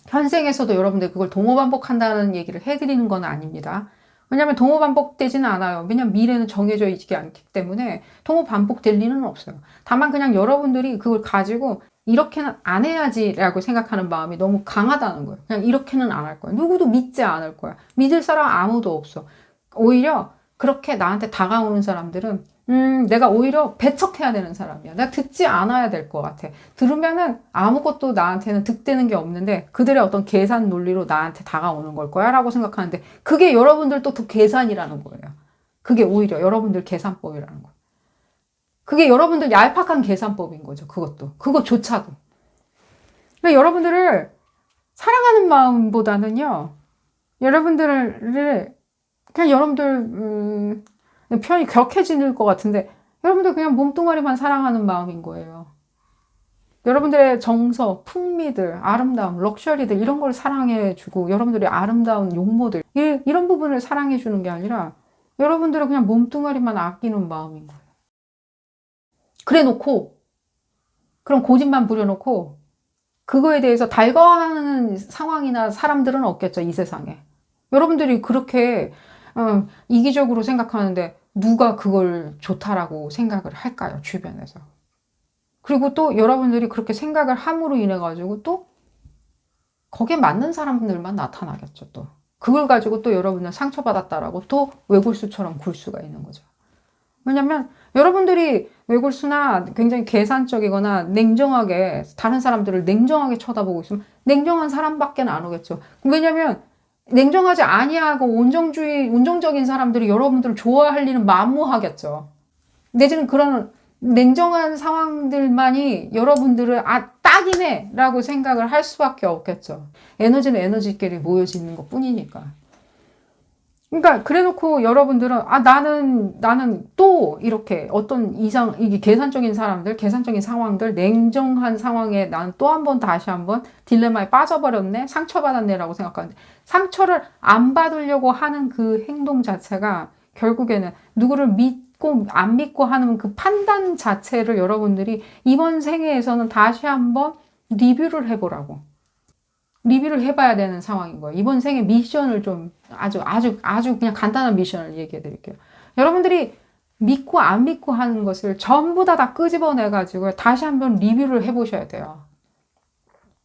현생에서도 여러분들 그걸 동호 반복한다는 얘기를 해드리는 건 아닙니다. 왜냐하면 동호 반복되지는 않아요. 왜냐하면 미래는 정해져 있지 않기 때문에 동호 반복될 리는 없어요. 다만 그냥 여러분들이 그걸 가지고 이렇게는 안 해야지라고 생각하는 마음이 너무 강하다는 거예요. 그냥 이렇게는 안 할 거야. 누구도 믿지 않을 거야. 믿을 사람 아무도 없어. 오히려 그렇게 나한테 다가오는 사람들은 내가 오히려 배척해야 되는 사람이야. 내가 듣지 않아야 될 것 같아. 들으면은 아무것도 나한테는 득되는 게 없는데 그들의 어떤 계산 논리로 나한테 다가오는 걸 거야 라고 생각하는데 그게 여러분들도 또 계산이라는 거예요. 그게 오히려 여러분들 계산법이라는 거예요. 그게 여러분들 얄팍한 계산법인 거죠. 그것조차도. 그러니까 여러분들을 사랑하는 마음보다는요. 여러분들을 그냥 여러분들 표현이 격해질 것 같은데 여러분들 그냥 몸뚱아리만 사랑하는 마음인 거예요. 여러분들의 정서, 풍미들, 아름다움, 럭셔리들 이런 걸 사랑해주고 여러분들의 아름다운 용모들 이런 부분을 사랑해주는 게 아니라 여러분들은 그냥 몸뚱아리만 아끼는 마음인 거예요. 그래 놓고 그런 고집만 부려놓고 그거에 대해서 달궈하는 상황이나 사람들은 없겠죠, 이 세상에. 여러분들이 그렇게 이기적으로 생각하는데 누가 그걸 좋다라고 생각을 할까요, 주변에서. 그리고 또 여러분들이 그렇게 생각을 함으로 인해 가지고 또 거기에 맞는 사람들만 나타나겠죠, 또. 그걸 가지고 또 여러분은 상처받았다라고 또 외골수처럼 굴 수가 있는 거죠. 왜냐면 여러분들이 외골수나 굉장히 계산적이거나 냉정하게 다른 사람들을 냉정하게 쳐다보고 있으면 냉정한 사람밖에 안 오겠죠. 왜냐면 냉정하지 아니하고 온정적인 사람들이 여러분들을 좋아할 일은 만무하겠죠. 내지는 그런 냉정한 상황들만이 여러분들을 딱이네 라고 생각을 할 수밖에 없겠죠. 에너지는 에너지끼리 모여지는 것 뿐이니까. 그러니까 그래놓고 여러분들은 나는 또 이렇게 어떤 이게 계산적인 사람들, 계산적인 상황들, 냉정한 상황에 난 또 한 번 다시 한번 딜레마에 빠져버렸네, 상처받았네라고 생각하는데 상처를 안 받으려고 하는 그 행동 자체가 결국에는 누구를 믿고 안 믿고 하는 그 판단 자체를 여러분들이 이번 생애에서는 다시 한번 리뷰를 해보라고. 리뷰를 해봐야 되는 상황인 거예요. 이번 생에 미션을 좀 아주 그냥 간단한 미션을 얘기해 드릴게요. 여러분들이 믿고 안 믿고 하는 것을 전부 다 끄집어내 가지고 다시 한번 리뷰를 해보셔야 돼요.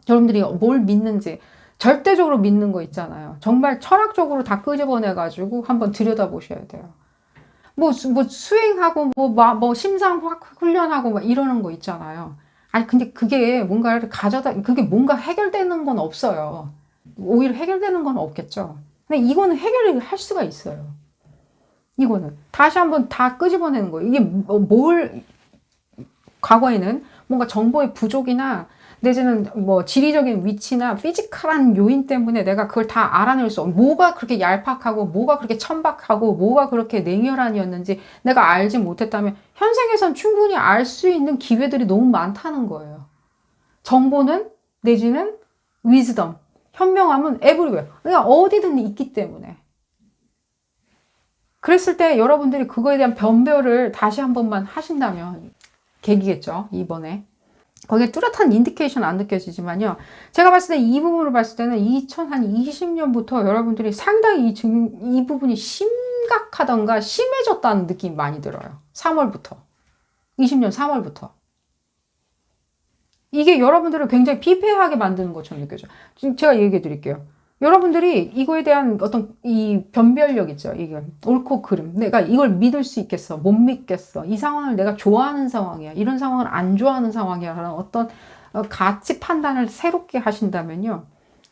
여러분들이 뭘 믿는지 절대적으로 믿는 거 있잖아요. 정말 철학적으로 다 끄집어내 가지고 한번 들여다보셔야 돼요. 뭐 수행하고 뭐 심상 훈련하고 막 이러는 거 있잖아요. 아니 근데 그게 그게 뭔가 해결되는 건 없어요. 오히려 해결되는 건 없겠죠. 근데 이거는 해결을 할 수가 있어요. 이거는 다시 한번 다 끄집어내는 거예요. 이게 과거에는 뭔가 정보의 부족이나 내지는 뭐 지리적인 위치나 피지컬한 요인 때문에 내가 그걸 다 알아낼 수 없는, 뭐가 그렇게 얄팍하고 뭐가 그렇게 천박하고 뭐가 그렇게 냉혈한이었는지 내가 알지 못했다면 현생에선 충분히 알 수 있는 기회들이 너무 많다는 거예요. 정보는 내지는 위즈덤, 현명함은 에브리웨어, 그러니까 어디든 있기 때문에. 그랬을 때 여러분들이 그거에 대한 변별을 다시 한 번만 하신다면 계기겠죠, 이번에. 거기에 뚜렷한 인디케이션 안 느껴지지만요. 제가 봤을 때 이 부분을 봤을 때는 2020년부터 여러분들이 상당히 이 부분이 심각하던가 심해졌다는 느낌이 많이 들어요. 3월부터. 20년 3월부터. 이게 여러분들을 굉장히 피폐하게 만드는 것처럼 느껴져요. 지금 제가 얘기해 드릴게요. 여러분들이 이거에 대한 어떤 이 변별력 있죠. 이게 옳고 그름. 내가 이걸 믿을 수 있겠어? 못 믿겠어? 이 상황을 내가 좋아하는 상황이야. 이런 상황을 안 좋아하는 상황이야. 라는 어떤 가치 판단을 새롭게 하신다면요.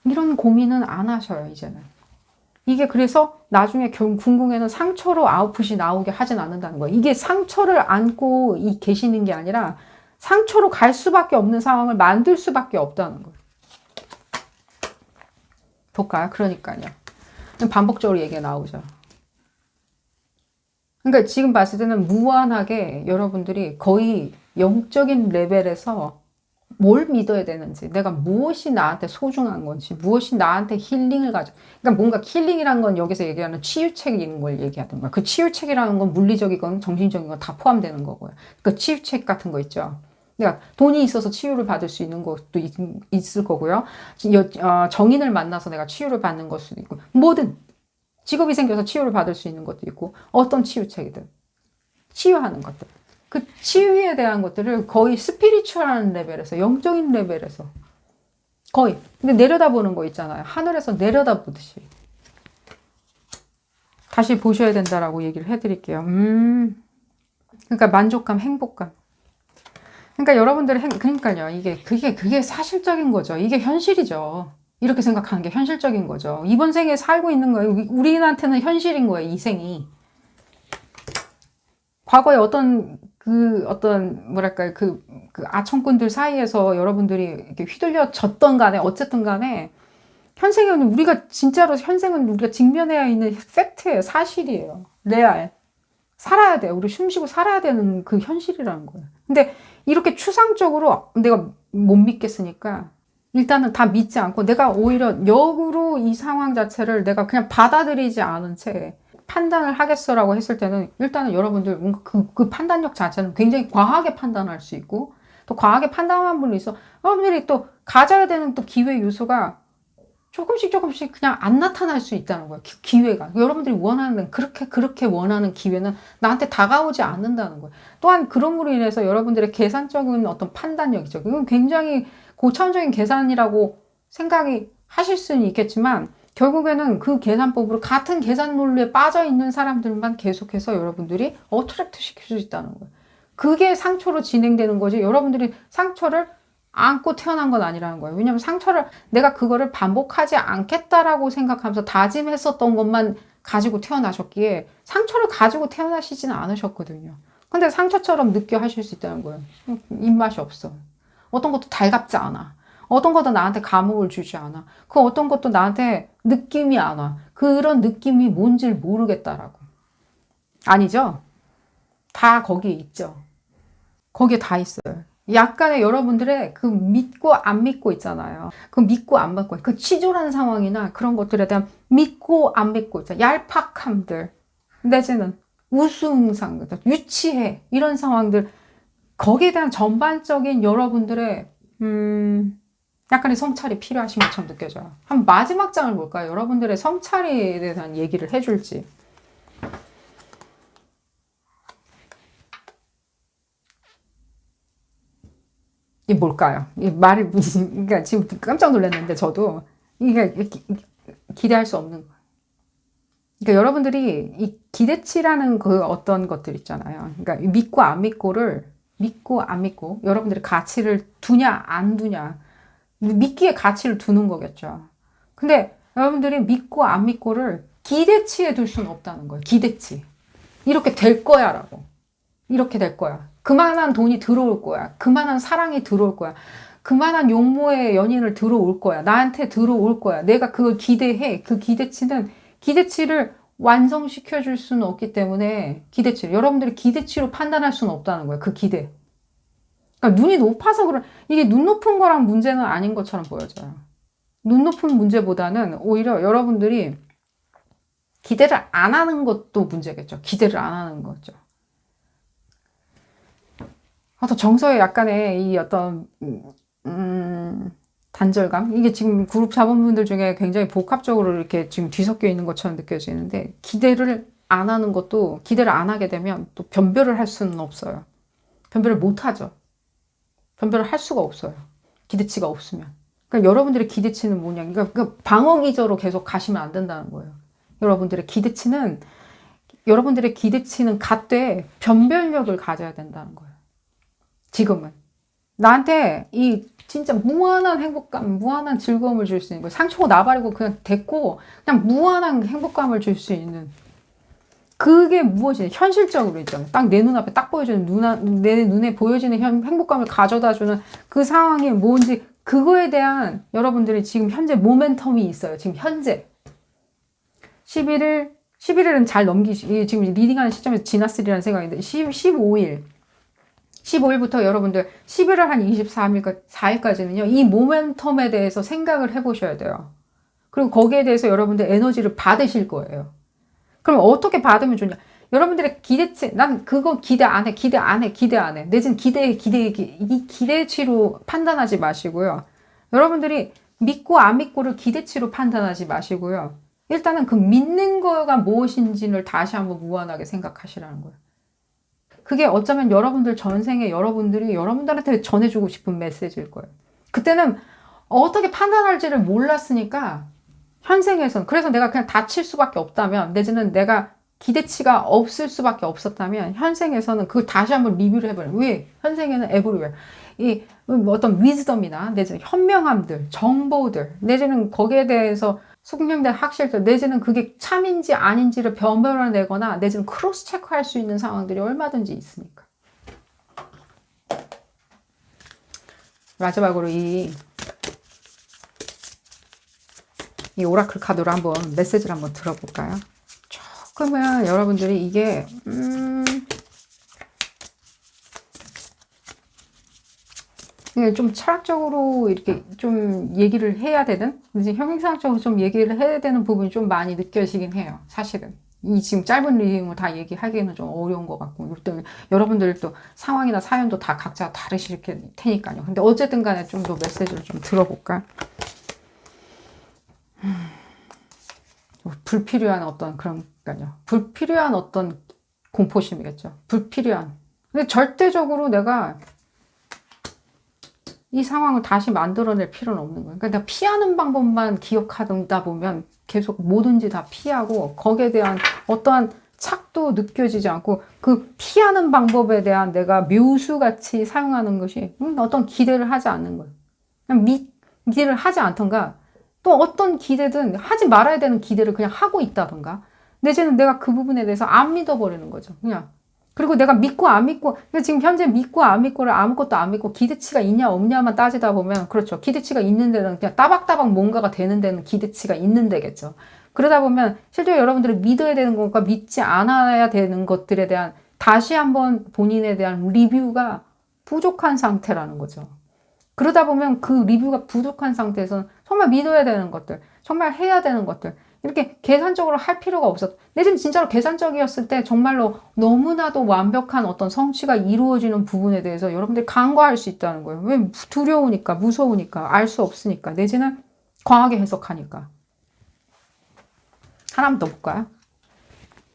이런 고민은 안 하셔요, 이제는. 이게 그래서 나중에 궁극에는 상처로 아웃풋이 나오게 하진 않는다는 거예요. 이게 상처를 안고 계시는 게 아니라 상처로 갈 수밖에 없는 상황을 만들 수밖에 없다는 거예요. 볼까요? 그러니까요. 반복적으로 얘기가 나오죠. 그러니까 지금 봤을 때는 무한하게 여러분들이 거의 영적인 레벨에서 뭘 믿어야 되는지, 내가 무엇이 나한테 소중한 건지, 무엇이 나한테 힐링을 그러니까 뭔가 힐링이라는 건 여기서 얘기하는 치유책인 걸 얘기하는 거야. 그 치유책이라는 건 물리적이건 정신적인 건 다 포함되는 거고요. 그 치유책 같은 거 있죠. 그러니까 돈이 있어서 치유를 받을 수 있는 것도 있을 거고요. 정인을 만나서 내가 치유를 받는 걸 수도 있고, 뭐든 직업이 생겨서 치유를 받을 수 있는 것도 있고, 어떤 치유책이든 치유하는 것들, 그 치유에 대한 것들을 거의 스피리추얼한 레벨에서, 영적인 레벨에서 거의 근데 내려다보는 거 있잖아요. 하늘에서 내려다보듯이 다시 보셔야 된다라고 얘기를 해드릴게요. 그러니까 만족감, 행복감. 그러니까 여러분들의 그러니까요. 그게 사실적인 거죠. 이게 현실이죠. 이렇게 생각하는 게 현실적인 거죠. 이번 생에 살고 있는 거예요. 우리한테는 현실인 거예요. 이 생이. 과거에 뭐랄까요. 그 아청꾼들 사이에서 여러분들이 이렇게 휘둘려졌던 간에, 어쨌든 간에, 현생은 우리가 직면해야 있는 팩트예요. 사실이에요. 레알. 살아야 돼요. 우리 숨쉬고 살아야 되는 그 현실이라는 거예요. 근데 이렇게 추상적으로 내가 못 믿겠으니까 일단은 다 믿지 않고 내가 오히려 역으로 이 상황 자체를 내가 그냥 받아들이지 않은 채 판단을 하겠어라고 했을 때는 일단은 여러분들 뭔가 그 판단력 자체는 굉장히 과하게 판단할 수 있고 또 과하게 판단한 분이 있어. 여러분들이 또 가져야 되는 또 기회 요소가 조금씩 그냥 안 나타날 수 있다는 거예요. 기회가. 여러분들이 원하는, 그렇게 원하는 기회는 나한테 다가오지 않는다는 거예요. 또한 그런으로 인해서 여러분들의 계산적인 어떤 판단력이죠. 이건 굉장히 고차원적인 계산이라고 생각이 하실 수는 있겠지만, 결국에는 그 계산법으로 같은 계산 논리에 빠져 있는 사람들만 계속해서 여러분들이 어트랙트 시킬 수 있다는 거예요. 그게 상처로 진행되는 거지, 여러분들이 상처를 안고 태어난 건 아니라는 거예요. 왜냐면 내가 그거를 반복하지 않겠다라고 생각하면서 다짐했었던 것만 가지고 태어나셨기에 상처를 가지고 태어나시지는 않으셨거든요. 근데 상처처럼 느껴 하실 수 있다는 거예요. 입맛이 없어. 어떤 것도 달갑지 않아. 어떤 것도 나한테 감흥을 주지 않아. 그 어떤 것도 나한테 느낌이 안 와. 그런 느낌이 뭔지를 모르겠다라고. 아니죠? 다 거기에 있죠. 거기에 다 있어요. 약간의 여러분들의 그 믿고 안 믿고 있잖아요. 그 믿고 안 믿고, 그 치졸한 상황이나 그런 것들에 대한 믿고 안 믿고 있잖아요. 얄팍함들, 내지는 우스운상, 유치해, 이런 상황들, 거기에 대한 전반적인 여러분들의, 약간의 성찰이 필요하신 것처럼 느껴져요. 한 마지막 장을 볼까요? 여러분들의 성찰에 대한 얘기를 해줄지. 이게 뭘까요? 이 말을, 그러니까 지금 깜짝 놀랐는데, 저도, 이게 기대할 수 없는 거예요. 그러니까 여러분들이 이 기대치라는 그 어떤 것들 있잖아요. 그러니까 믿고 안 믿고, 여러분들이 가치를 두냐, 안 두냐. 믿기에 가치를 두는 거겠죠. 근데 여러분들이 믿고 안 믿고를 기대치에 둘 수는 없다는 거예요. 기대치. 이렇게 될 거야, 라고. 이렇게 될 거야. 그만한 돈이 들어올 거야. 그만한 사랑이 들어올 거야. 그만한 용모의 연인을 들어올 거야. 나한테 들어올 거야. 내가 그걸 기대해. 그 기대치를 완성시켜 줄 수는 없기 때문에 여러분들이 기대치로 판단할 수는 없다는 거예요. 그 기대. 그러니까 눈이 높아서 이게 눈 높은 거랑 문제는 아닌 것처럼 보여져요. 눈 높은 문제보다는 오히려 여러분들이 기대를 안 하는 것도 문제겠죠. 기대를 안 하는 거죠. 어떤 정서의 약간의 이 어떤 단절감, 이게 지금 그룹 자본분들 중에 굉장히 복합적으로 이렇게 지금 뒤섞여 있는 것처럼 느껴지는데, 기대를 안 하게 되면 또 변별을 할 수는 없어요. 변별을 못 하죠. 변별을 할 수가 없어요. 기대치가 없으면. 그러니까 여러분들의 기대치는 뭐냐, 그러니까 방어 기저로 계속 가시면 안 된다는 거예요. 여러분들의 기대치는 갖되 변별력을 가져야 된다는 거예요. 지금은. 나한테 이 진짜 무한한 행복감, 무한한 즐거움을 줄 수 있는 거예요. 상처고 나발이고 그냥 됐고, 그냥 무한한 행복감을 줄 수 있는. 그게 무엇이냐. 현실적으로 있잖아요. 딱 내 눈앞에 딱 보여주는, 내 눈에 보여지는 행복감을 가져다 주는 그 상황이 뭔지, 그거에 대한 여러분들이 지금 현재 모멘텀이 있어요. 지금 현재. 11일은 잘 지금 리딩하는 시점에서 지났으리라는 생각인데, 15일부터 여러분들 11월 한 24일까지는요, 이 모멘텀에 대해서 생각을 해보셔야 돼요. 그리고 거기에 대해서 여러분들 에너지를 받으실 거예요. 그럼 어떻게 받으면 좋냐? 여러분들의 기대치, 난 그거 기대 안 해. 내지는 이 기대치로 판단하지 마시고요. 여러분들이 믿고 안 믿고를 기대치로 판단하지 마시고요. 일단은 그 믿는 거가 무엇인지를 다시 한번 무한하게 생각하시라는 거예요. 그게 어쩌면 여러분들 전생에 여러분들이 여러분들한테 전해주고 싶은 메시지일 거예요. 그때는 어떻게 판단할지를 몰랐으니까 현생에서는, 그래서 내가 그냥 다칠 수밖에 없다면, 내지는 내가 기대치가 없을 수밖에 없었다면 현생에서는 그걸 다시 한번 리뷰를 해버려요. 왜? 현생에는 에브리웨어. 이 어떤 위즈덤이나 내지는 현명함들, 정보들, 내지는 거기에 대해서 숙련된 학실들, 내지는 그게 참인지 아닌지를 변별해내거나 내지는 크로스 체크할 수 있는 상황들이 얼마든지 있으니까. 마지막으로 이 오라클 카드로 한번 메시지를 한번 들어볼까요? 조금은 여러분들이 이게 좀 철학적으로 이렇게 좀 얘기를 해야 되는, 이제 형용사적으로 좀 얘기를 해야 되는 부분이 좀 많이 느껴지긴 해요. 사실은. 이 지금 짧은 리딩을 다 얘기하기에는 좀 어려운 것 같고, 또 여러분들 또 상황이나 사연도 다 각자 다르실 테니까요. 근데 어쨌든 간에 좀 더 메시지를 좀 들어볼까? 불필요한 어떤 그러니까요. 불필요한 어떤 공포심이겠죠. 불필요한. 근데 절대적으로 내가 이 상황을 다시 만들어낼 필요는 없는 거예요. 그러니까 내가 피하는 방법만 기억하다 보면 계속 뭐든지 다 피하고 거기에 대한 어떠한 착도 느껴지지 않고 그 피하는 방법에 대한 내가 묘수같이 사용하는 것이 어떤 기대를 하지 않는 거예요. 그냥 기대를 하지 않던가 또 어떤 기대든 하지 말아야 되는 기대를 그냥 하고 있다던가 내지는 내가 그 부분에 대해서 안 믿어버리는 거죠. 그냥. 그리고 내가 믿고 안 믿고 지금 현재 믿고 안 믿고를 아무것도 안 믿고 기대치가 있냐 없냐만 따지다 보면 그렇죠. 기대치가 있는 데는 그냥 따박따박 뭔가가 되는 데는 기대치가 있는 데겠죠. 그러다 보면 실제로 여러분들이 믿어야 되는 것과 믿지 않아야 되는 것들에 대한 다시 한번 본인에 대한 리뷰가 부족한 상태라는 거죠. 그러다 보면 그 리뷰가 부족한 상태에서는 정말 믿어야 되는 것들, 정말 해야 되는 것들 이렇게 계산적으로 할 필요가 없었. 내지는 진짜로 계산적이었을 때 정말로 너무나도 완벽한 어떤 성취가 이루어지는 부분에 대해서 여러분들이 간과할 수 있다는 거예요. 왜? 두려우니까, 무서우니까, 알 수 없으니까, 내지는 과하게 해석하니까. 하나만 더 볼까요?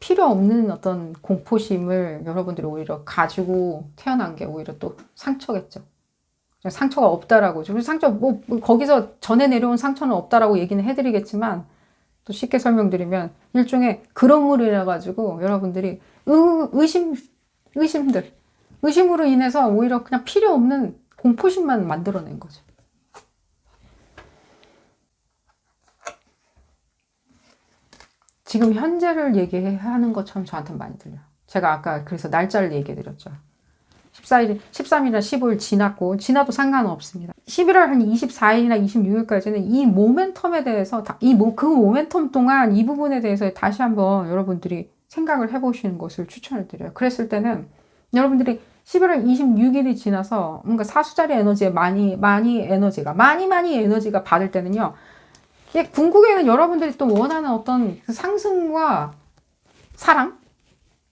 필요 없는 어떤 공포심을 여러분들이 오히려 가지고 태어난 게 오히려 또 상처겠죠. 상처가 없다라고. 상처, 거기서 전에 내려온 상처는 없다라고 얘기는 해드리겠지만, 또 쉽게 설명드리면, 일종의 그러므로 인해가지고, 여러분들이 의심으로 인해서 오히려 그냥 필요 없는 공포심만 만들어낸 거죠. 지금 현재를 얘기하는 것처럼 저한테는 많이 들려요. 제가 아까 그래서 날짜를 얘기해드렸죠. 14일, 13일이나 15일 지나고, 지나도 상관은 없습니다. 11월 한 24일이나 26일까지는 이 모멘텀에 대해서, 그 모멘텀 동안 이 부분에 대해서 다시 한번 여러분들이 생각을 해보시는 것을 추천을 드려요. 그랬을 때는 여러분들이 11월 26일이 지나서 뭔가 사수자리 에너지에 많이 에너지가 받을 때는요, 궁극에는 여러분들이 또 원하는 어떤 그 상승과 사랑?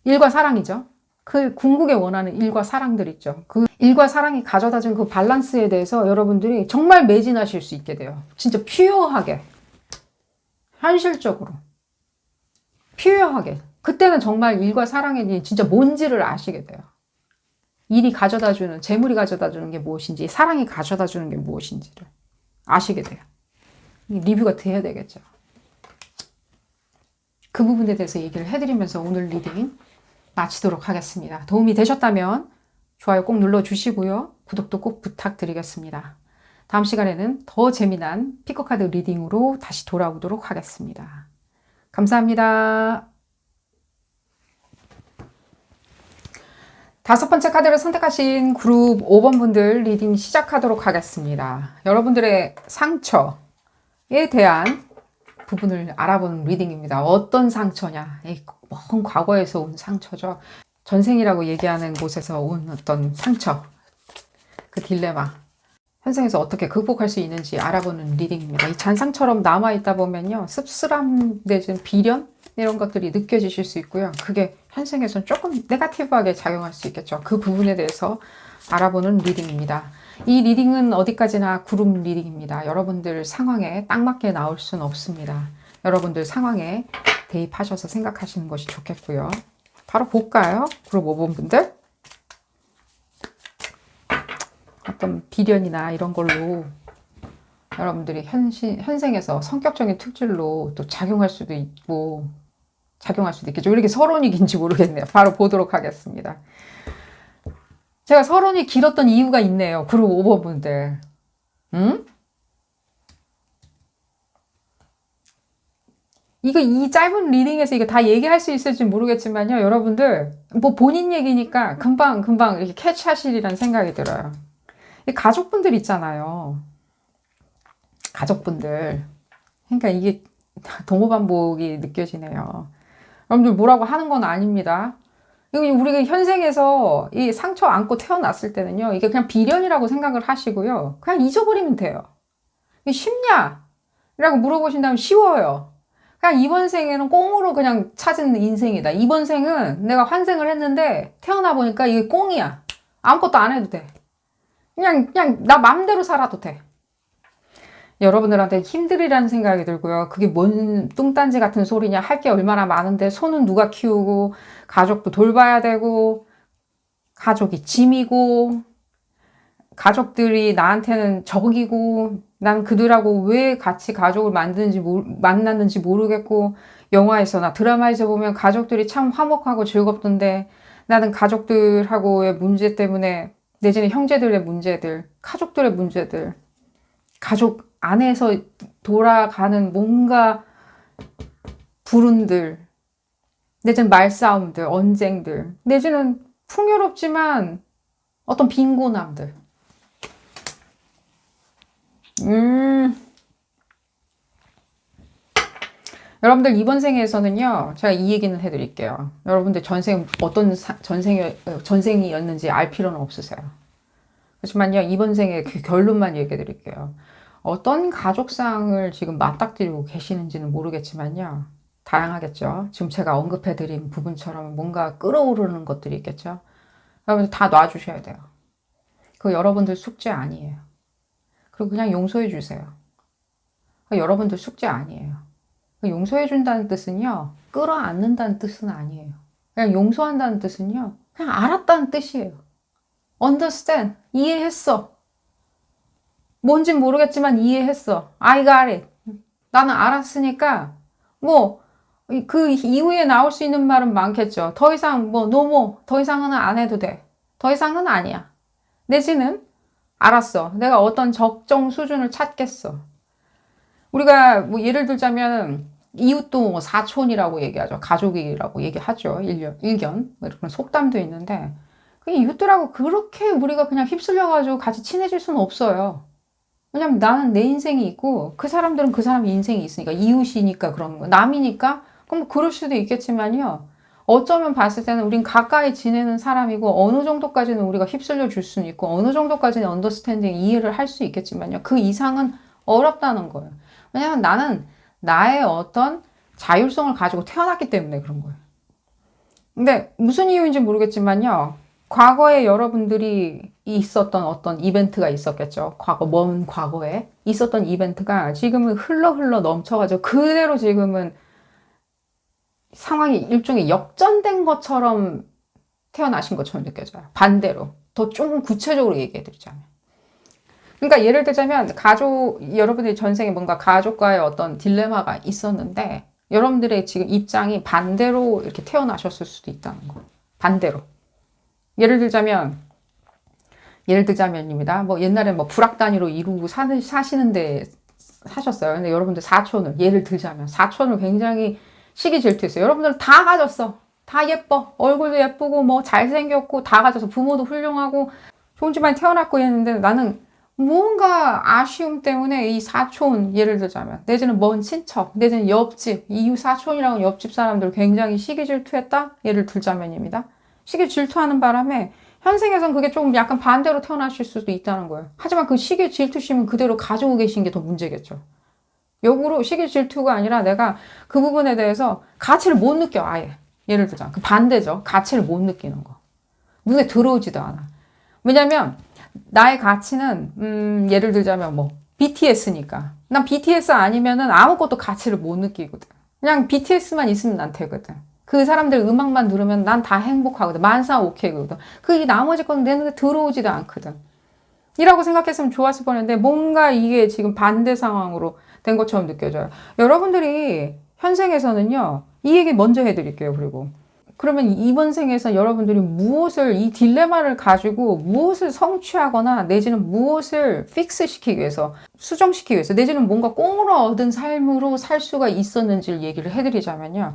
일과 사랑이죠. 그 궁극에 원하는 일과 사랑들 있죠. 그 일과 사랑이 가져다준 그 밸런스에 대해서 여러분들이 정말 매진하실 수 있게 돼요. 진짜 퓨어하게. 현실적으로. 퓨어하게. 그때는 정말 일과 사랑이 진짜 뭔지를 아시게 돼요. 일이 가져다주는, 재물이 가져다주는 게 무엇인지, 사랑이 가져다주는 게 무엇인지를 아시게 돼요. 리뷰가 돼야 되겠죠. 그 부분에 대해서 얘기를 해드리면서 오늘 리딩 마치도록 하겠습니다. 도움이 되셨다면 좋아요 꼭 눌러주시고요. 구독도 꼭 부탁드리겠습니다. 다음 시간에는 더 재미난 피커카드 리딩으로 다시 돌아오도록 하겠습니다. 감사합니다. 5번째 카드를 선택하신 그룹 5번 분들 리딩 시작하도록 하겠습니다. 여러분들의 상처에 대한 부분을 알아보는 리딩입니다. 어떤 상처냐? 먼 과거에서 온 상처죠. 전생이라고 얘기하는 곳에서 온 어떤 상처, 그 딜레마, 현생에서 어떻게 극복할 수 있는지 알아보는 리딩입니다. 이 잔상처럼 남아있다 보면요, 씁쓸함 내지는 비련 이런 것들이 느껴지실 수 있고요. 그게 현생에서는 조금 네거티브하게 작용할 수 있겠죠. 그 부분에 대해서 알아보는 리딩입니다. 이 리딩은 어디까지나 그룹 리딩입니다. 여러분들 상황에 딱 맞게 나올 수는 없습니다. 여러분들 상황에 대입하셔서 생각하시는 것이 좋겠고요. 바로 볼까요? 그룹 5번 분들. 어떤 비련이나 이런 걸로 여러분들이 현생에서 성격적인 특질로 또 작용할 수도 있고 작용할 수도 있겠죠. 왜 이렇게 서론이 긴지 모르겠네요. 바로 보도록 하겠습니다. 제가 서론이 길었던 이유가 있네요. 그룹 5번분들. 응? 이 짧은 리딩에서 이거 다 얘기할 수 있을지 모르겠지만요. 여러분들, 뭐 본인 얘기니까 금방 이렇게 캐치하시리라는 생각이 들어요. 이 가족분들 있잖아요. 가족분들. 그러니까 이게 동호반복이 느껴지네요. 여러분들 뭐라고 하는 건 아닙니다. 우리가 현생에서 이 상처 안고 태어났을 때는요, 이게 그냥 비련이라고 생각을 하시고요. 그냥 잊어버리면 돼요. 이게 쉽냐? 라고 물어보신다면 쉬워요. 그냥 이번 생에는 꽁으로 그냥 찾은 인생이다. 이번 생은 내가 환생을 했는데 태어나 보니까 이게 꽁이야. 아무것도 안 해도 돼. 그냥 나 맘대로 살아도 돼. 여러분들한테 힘들이라는 생각이 들고요. 그게 뭔 뚱딴지 같은 소리냐. 할 게 얼마나 많은데 손은 누가 키우고 가족도 돌봐야 되고 가족이 짐이고 가족들이 나한테는 적이고 난 그들하고 왜 같이 가족을 만났는지 모르겠고 영화에서나 드라마에서 보면 가족들이 참 화목하고 즐겁던데 나는 가족들하고의 문제 때문에 내지는 형제들의 문제들, 가족들의 문제들, 가족 안에서 돌아가는 뭔가 불운들, 내지는 말싸움들, 언쟁들, 내지는 풍요롭지만 어떤 빈곤함들. 여러분들 이번 생에서는요, 제가 이 얘기는 해드릴게요. 여러분들 전생 어떤 전생이었는지 알 필요는 없으세요. 그렇지만요, 이번 생의 그 결론만 얘기해드릴게요. 어떤 가족상을 지금 맞닥뜨리고 계시는지는 모르겠지만요. 다양하겠죠. 지금 제가 언급해드린 부분처럼 뭔가 끌어오르는 것들이 있겠죠. 여러분들 다 놔주셔야 돼요. 그거 여러분들 숙제 아니에요. 그리고 그냥 용서해 주세요. 여러분들 숙제 아니에요. 용서해 준다는 뜻은요. 끌어안는다는 뜻은 아니에요. 그냥 용서한다는 뜻은요. 그냥 알았다는 뜻이에요. understand. 이해했어. 뭔진 모르겠지만 이해했어. I got it. 나는 알았으니까 뭐 그 이후에 나올 수 있는 말은 많겠죠. 더 이상 뭐 no more. 더 이상은 안 해도 돼. 더 이상은 아니야. 내지는 알았어. 내가 어떤 적정 수준을 찾겠어. 우리가 뭐 예를 들자면 이웃도 뭐 사촌이라고 얘기하죠. 가족이라고 얘기하죠. 일견. 뭐 이런 속담도 있는데 그 이웃들하고 그렇게 우리가 그냥 휩쓸려가지고 같이 친해질 수는 없어요. 왜냐면 나는 내 인생이 있고 그 사람들은 그 사람의 인생이 있으니까 이웃이니까 그런 거 남이니까 그럼 그럴 수도 있겠지만요. 어쩌면 봤을 때는 우린 가까이 지내는 사람이고 어느 정도까지는 우리가 휩쓸려 줄 수는 있고 어느 정도까지는 언더스탠딩 이해를 할 수 있겠지만요. 그 이상은 어렵다는 거예요. 왜냐면 나는 나의 어떤 자율성을 가지고 태어났기 때문에 그런 거예요. 근데 무슨 이유인지 모르겠지만요. 과거에 여러분들이 있었던 어떤 이벤트가 있었겠죠. 먼 과거에 있었던 이벤트가 지금은 흘러 넘쳐가지고 그대로 지금은 상황이 일종의 역전된 것처럼 태어나신 것처럼 느껴져요. 반대로. 더 좀 구체적으로 얘기해 드리자면. 그러니까 예를 들자면 여러분들이 전생에 뭔가 가족과의 어떤 딜레마가 있었는데 여러분들의 지금 입장이 반대로 이렇게 태어나셨을 수도 있다는 거. 반대로. 예를 들자면입니다. 뭐 옛날에 뭐 불악 단위로 이루고 사시는데 사셨어요. 근데 여러분들 예를 들자면 사촌을 굉장히 시기 질투했어요. 여러분들 다 가졌어. 다 예뻐. 얼굴도 예쁘고 뭐 잘생겼고 다 가져서 부모도 훌륭하고 좋은 집안에 태어났고 했는데 나는 뭔가 아쉬움 때문에 이 사촌 예를 들자면 내지는 먼 친척 내지는 옆집 이웃 사촌이라고 옆집 사람들 굉장히 시기 질투했다. 예를 들자면입니다. 시기 질투하는 바람에 현생에선 그게 좀 약간 반대로 태어나실 수도 있다는 거예요. 하지만 그 시기 질투심은 그대로 가지고 계신 게 더 문제겠죠. 역으로 시기 질투가 아니라 내가 그 부분에 대해서 가치를 못 느껴 아예. 예를 들자면 그 반대죠. 가치를 못 느끼는 거. 눈에 들어오지도 않아. 왜냐면 나의 가치는 예를 들자면 뭐 BTS니까 난 BTS 아니면은 아무것도 가치를 못 느끼거든. 그냥 BTS만 있으면 난 되거든. 그 사람들 음악만 들으면 난 다 행복하거든. 만사 오케이거든. 그 나머지 건 내 눈에 들어오지도 않거든. 이라고 생각했으면 좋았을 뻔했는데 뭔가 이게 지금 반대 상황으로 된 것처럼 느껴져요. 여러분들이 현생에서는요, 이 얘기 먼저 해드릴게요. 그리고 그러면 이번 생에서 여러분들이 무엇을, 이 딜레마를 가지고 무엇을 성취하거나 내지는 무엇을 픽스 시키기 위해서, 수정시키기 위해서, 내지는 뭔가 꽁으로 얻은 삶으로 살 수가 있었는지를 얘기를 해드리자면요.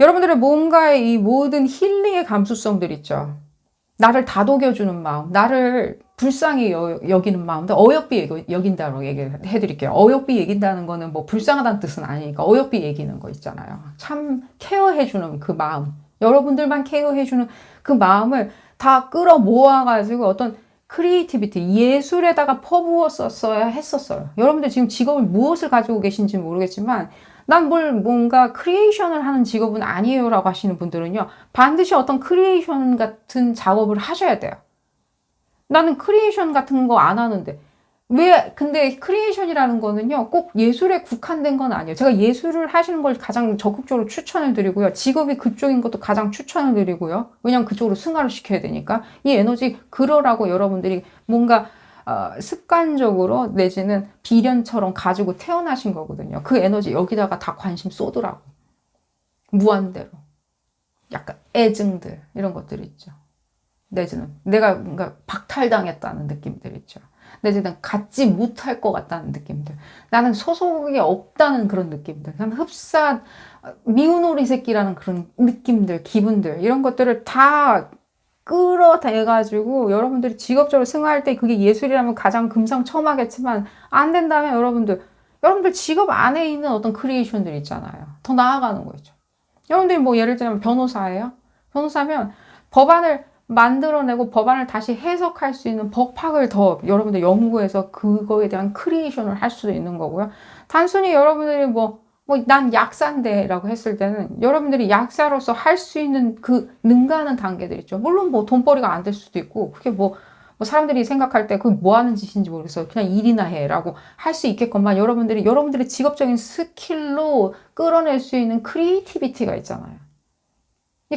여러분들의 뭔가의 이 모든 힐링의 감수성들 있죠. 나를 다독여주는 마음, 나를 불쌍히 여기는 마음도 어여삐 여긴다고 얘기를 해드릴게요. 어여삐 여긴다는 거는 뭐 불쌍하다는 뜻은 아니니까 어여삐 여기는 거 있잖아요. 참 케어해주는 그 마음, 여러분들만 케어해주는 그 마음을 다 끌어 모아가지고 어떤 크리에이티비티, 예술에다가 퍼부었었어야 했었어요. 여러분들 지금 직업을 무엇을 가지고 계신지 모르겠지만 난 뭔가 크리에이션을 하는 직업은 아니에요 라고 하시는 분들은요, 반드시 어떤 크리에이션 같은 작업을 하셔야 돼요. 나는 크리에이션 같은 거 안 하는데. 근데 크리에이션이라는 거는요, 꼭 예술에 국한된 건 아니에요. 제가 예술을 하시는 걸 가장 적극적으로 추천을 드리고요. 직업이 그쪽인 것도 가장 추천을 드리고요. 왜냐면 그쪽으로 승화를 시켜야 되니까. 이 에너지 그러라고 여러분들이 뭔가 습관적으로 내지는 비련처럼 가지고 태어나신 거거든요. 그 에너지 여기다가 다 관심 쏟으라고. 무한대로. 약간 애증들 이런 것들이 있죠. 내지는 내가 뭔가 박탈당했다는 느낌들 있죠. 내지는 갖지 못할 것 같다는 느낌들. 나는 소속이 없다는 그런 느낌들. 나는 미운 오리 새끼라는 그런 느낌들, 기분들 이런 것들을 다 끌어대가지고 여러분들이 직업적으로 승화할 때 그게 예술이라면 가장 금상첨화겠지만 안 된다면 여러분들 직업 안에 있는 어떤 크리에이션들 있잖아요. 더 나아가는 거죠. 여러분들이 뭐 예를 들면 변호사예요. 변호사면 법안을 만들어내고 법안을 다시 해석할 수 있는 법학을 더 여러분들 연구해서 그거에 대한 크리에이션을 할 수도 있는 거고요. 단순히 여러분들이 난 약사인데라고 했을 때는 여러분들이 약사로서 할 수 있는 그 능가하는 단계들 있죠. 물론 돈벌이가 안 될 수도 있고, 그게 사람들이 생각할 때 그게 뭐 하는 짓인지 모르겠어요. 그냥 일이나 해라고 할 수 있겠건만 여러분들의 직업적인 스킬로 끌어낼 수 있는 크리에이티비티가 있잖아요.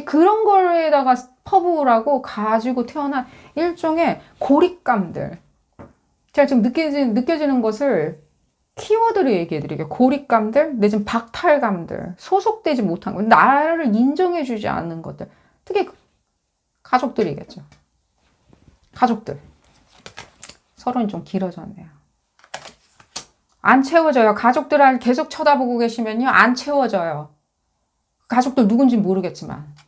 그런 거에다가 퍼부으라고 가지고 태어난 일종의 고립감들. 제가 지금 느껴지는 것을 키워드로 얘기해 드릴게요. 고립감들, 내지는 박탈감들, 소속되지 못한 것, 나를 인정해주지 않는 것들. 특히 가족들이겠죠. 가족들. 서론이 좀 길어졌네요. 안 채워져요. 가족들을 계속 쳐다보고 계시면요, 안 채워져요. 가족들 누군지 모르겠지만.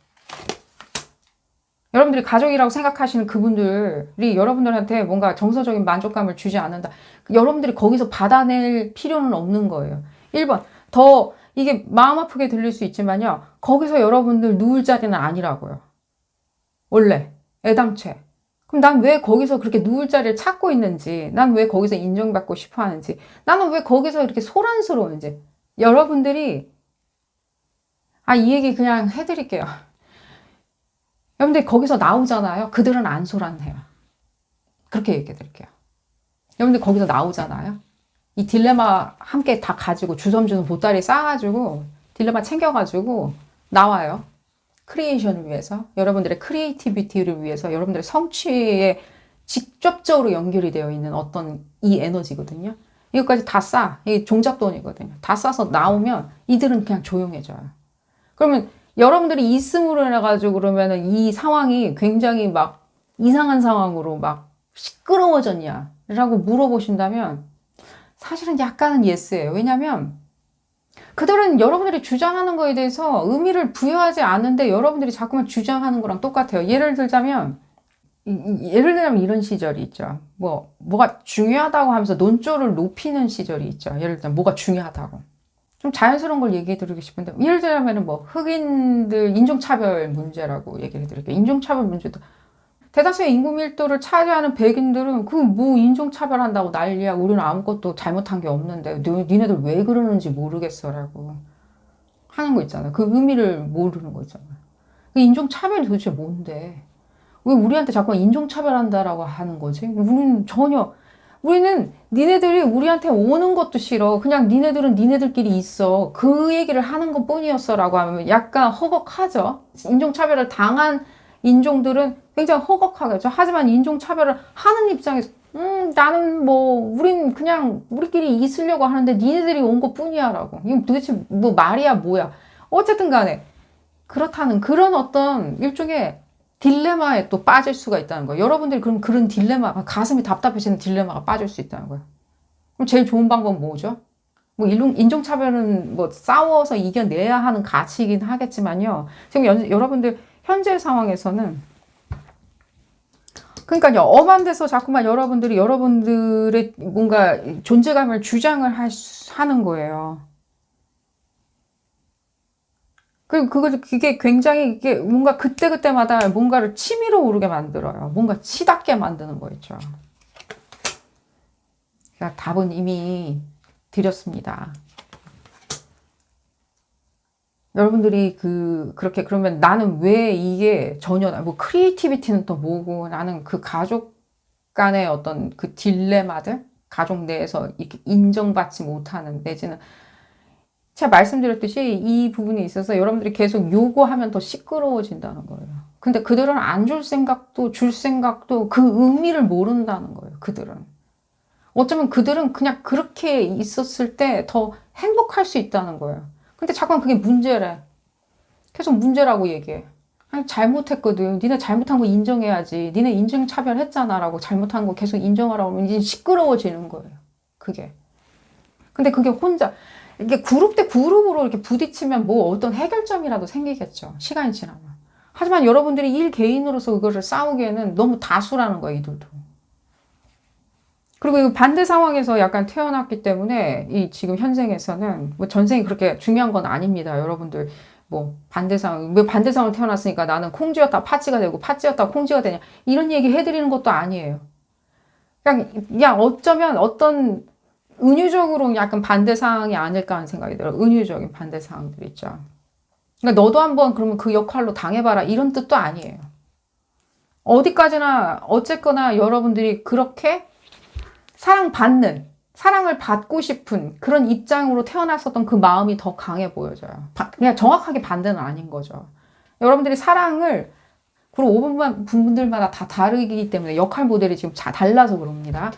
여러분들이 가족이라고 생각하시는 그분들이 여러분들한테 뭔가 정서적인 만족감을 주지 않는다. 여러분들이 거기서 받아낼 필요는 없는 거예요. 1번, 더 이게 마음 아프게 들릴 수 있지만요. 거기서 여러분들 누울 자리는 아니라고요. 원래, 애당초에. 그럼 난 왜 거기서 그렇게 누울 자리를 찾고 있는지, 난 왜 거기서 인정받고 싶어 하는지, 나는 왜 거기서 이렇게 소란스러운지. 여러분들이, 이 얘기 그냥 해드릴게요. 여러분들 거기서 나오잖아요. 그들은 안 소란해요. 그렇게 얘기해 드릴게요. 여러분들 거기서 나오잖아요. 이 딜레마 함께 다 가지고 주섬주섬 보따리 싸가지고 딜레마 챙겨가지고 나와요. 크리에이션을 위해서, 여러분들의 크리에이티비티를 위해서, 여러분들의 성취에 직접적으로 연결이 되어 있는 어떤 이 에너지거든요. 이것까지 다 싸. 이게 종잣돈이거든요. 다 싸서 나오면 이들은 그냥 조용해져요. 그러면 여러분들이 있음으로 해가지고 그러면은 이 상황이 굉장히 막 이상한 상황으로 막 시끄러워졌냐? 라고 물어보신다면 사실은 약간은 예스예요. 왜냐면 그들은 여러분들이 주장하는 거에 대해서 의미를 부여하지 않는데 여러분들이 자꾸만 주장하는 거랑 똑같아요. 예를 들자면 이런 시절이 있죠. 뭐가 중요하다고 하면서 논조를 높이는 시절이 있죠. 예를 들면 뭐가 중요하다고. 좀 자연스러운 걸 얘기해 드리고 싶은데, 예를 들면 흑인들 인종차별 문제라고 얘기를 해드릴게요. 인종차별 문제도 대다수의 인구 밀도를 차지하는 백인들은 인종차별한다고 난리야. 우리는 아무것도 잘못한 게 없는데 니네들 왜 그러는지 모르겠어라고 하는 거 있잖아요. 그 의미를 모르는 거 있잖아요. 그 인종차별이 도대체 뭔데? 왜 우리한테 자꾸 인종차별한다라고 하는 거지? 우리는 니네들이 우리한테 오는 것도 싫어. 그냥 니네들은 니네들끼리 있어. 그 얘기를 하는 것 뿐이었어. 라고 하면 약간 허걱하죠. 인종차별을 당한 인종들은 굉장히 허걱하겠죠. 하지만 인종차별을 하는 입장에서 나는 뭐, 우린 그냥 우리끼리 있으려고 하는데 니네들이 온 것 뿐이야 라고. 이건 도대체 뭐 말이야 뭐야. 어쨌든 간에 그렇다는 그런 어떤 일종의 딜레마에 또 빠질 수가 있다는 거예요. 여러분들이 그럼 그런 딜레마, 가슴이 답답해지는 딜레마가 빠질 수 있다는 거예요. 그럼 제일 좋은 방법은 뭐죠? 뭐 인종차별은 뭐 싸워서 이겨내야 하는 가치이긴 하겠지만요. 지금 여러분들 현재 상황에서는 그러니까요, 엄한 데서 자꾸만 여러분들이 여러분들의 뭔가 존재감을 주장을 하는 거예요. 그리고 그게 굉장히 이게 뭔가 그때그때마다 뭔가를 치밀어 오르게 만들어요. 뭔가 치닫게 만드는 거 있죠. 그러니까 답은 이미 드렸습니다. 여러분들이 그렇게 그러면 나는 왜 이게 전혀, 뭐 크리에이티비티는 또 뭐고 나는 그 가족 간의 어떤 그 딜레마들, 가족 내에서 이렇게 인정받지 못하는 내지는 제가 말씀드렸듯이 이 부분에 있어서 여러분들이 계속 요구하면 더 시끄러워진다는 거예요. 근데 그들은 안 줄 생각도 줄 생각도 그 의미를 모른다는 거예요. 그들은. 어쩌면 그들은 그냥 그렇게 있었을 때 더 행복할 수 있다는 거예요. 근데 자꾸 그게 문제래. 계속 문제라고 얘기해. 아니, 잘못했거든. 니네 잘못한 거 인정해야지. 니네 인증차별 했잖아. 라고 잘못한 거 계속 인정하라고 하면 이제 시끄러워지는 거예요. 그게. 근데 그게 혼자, 이게 그룹 대 그룹으로 이렇게 부딪히면 뭐 어떤 해결점이라도 생기겠죠. 시간이 지나면. 하지만 여러분들이 일 개인으로서 그거를 싸우기에는 너무 다수라는 거예요. 이들도. 그리고 이 반대 상황에서 약간 태어났기 때문에 이 지금 현생에서는 뭐 전생이 그렇게 중요한 건 아닙니다. 여러분들 뭐 반대 상황, 왜 반대 상황을 태어났으니까 나는 콩쥐였다 파찌가 되고 파찌였다 콩쥐가 되냐 이런 얘기 해드리는 것도 아니에요. 그냥 어쩌면 어떤 은유적으로 약간 반대 상황이 아닐까 하는 생각이 들어요. 은유적인 반대 상황들 있죠. 그러니까 너도 한번 그러면 그 역할로 당해봐라 이런 뜻도 아니에요. 어디까지나 어쨌거나 여러분들이 그렇게 사랑받는, 사랑을 받고 싶은 그런 입장으로 태어났었던 그 마음이 더 강해 보여져요. 그냥 정확하게 반대는 아닌 거죠. 여러분들이 사랑을, 그리고 5분 분들마다 다 다르기 때문에 역할 모델이 지금 달라서 그럽니다.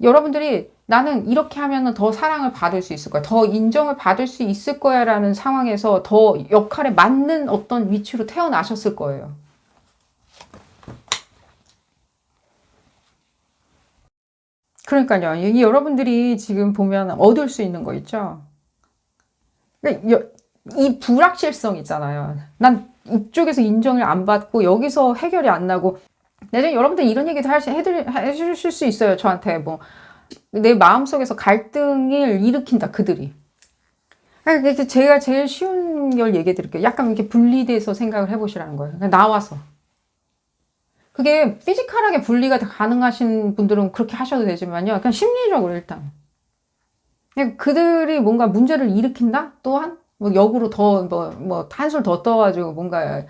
여러분들이 나는 이렇게 하면 더 사랑을 받을 수 있을 거야. 더 인정을 받을 수 있을 거야 라는 상황에서 더 역할에 맞는 어떤 위치로 태어나셨을 거예요. 그러니까요. 이 여러분들이 지금 보면 얻을 수 있는 거 있죠? 그러니까 이 불확실성 있잖아요. 난 이쪽에서 인정을 안 받고 여기서 해결이 안 나고 내가 여러분들 이런 얘기도 해주실 수 있어요. 저한테 뭐 내 마음속에서 갈등을 일으킨다. 그들이. 그러니까 제가 제일 쉬운 걸 얘기해 드릴게요. 약간 이렇게 분리돼서 생각을 해보시라는 거예요. 나와서. 그게 피지컬하게 분리가 가능하신 분들은 그렇게 하셔도 되지만요. 그냥 심리적으로 일단. 그들이 뭔가 문제를 일으킨다? 또한? 뭐 역으로 한술 더 떠가지고 뭔가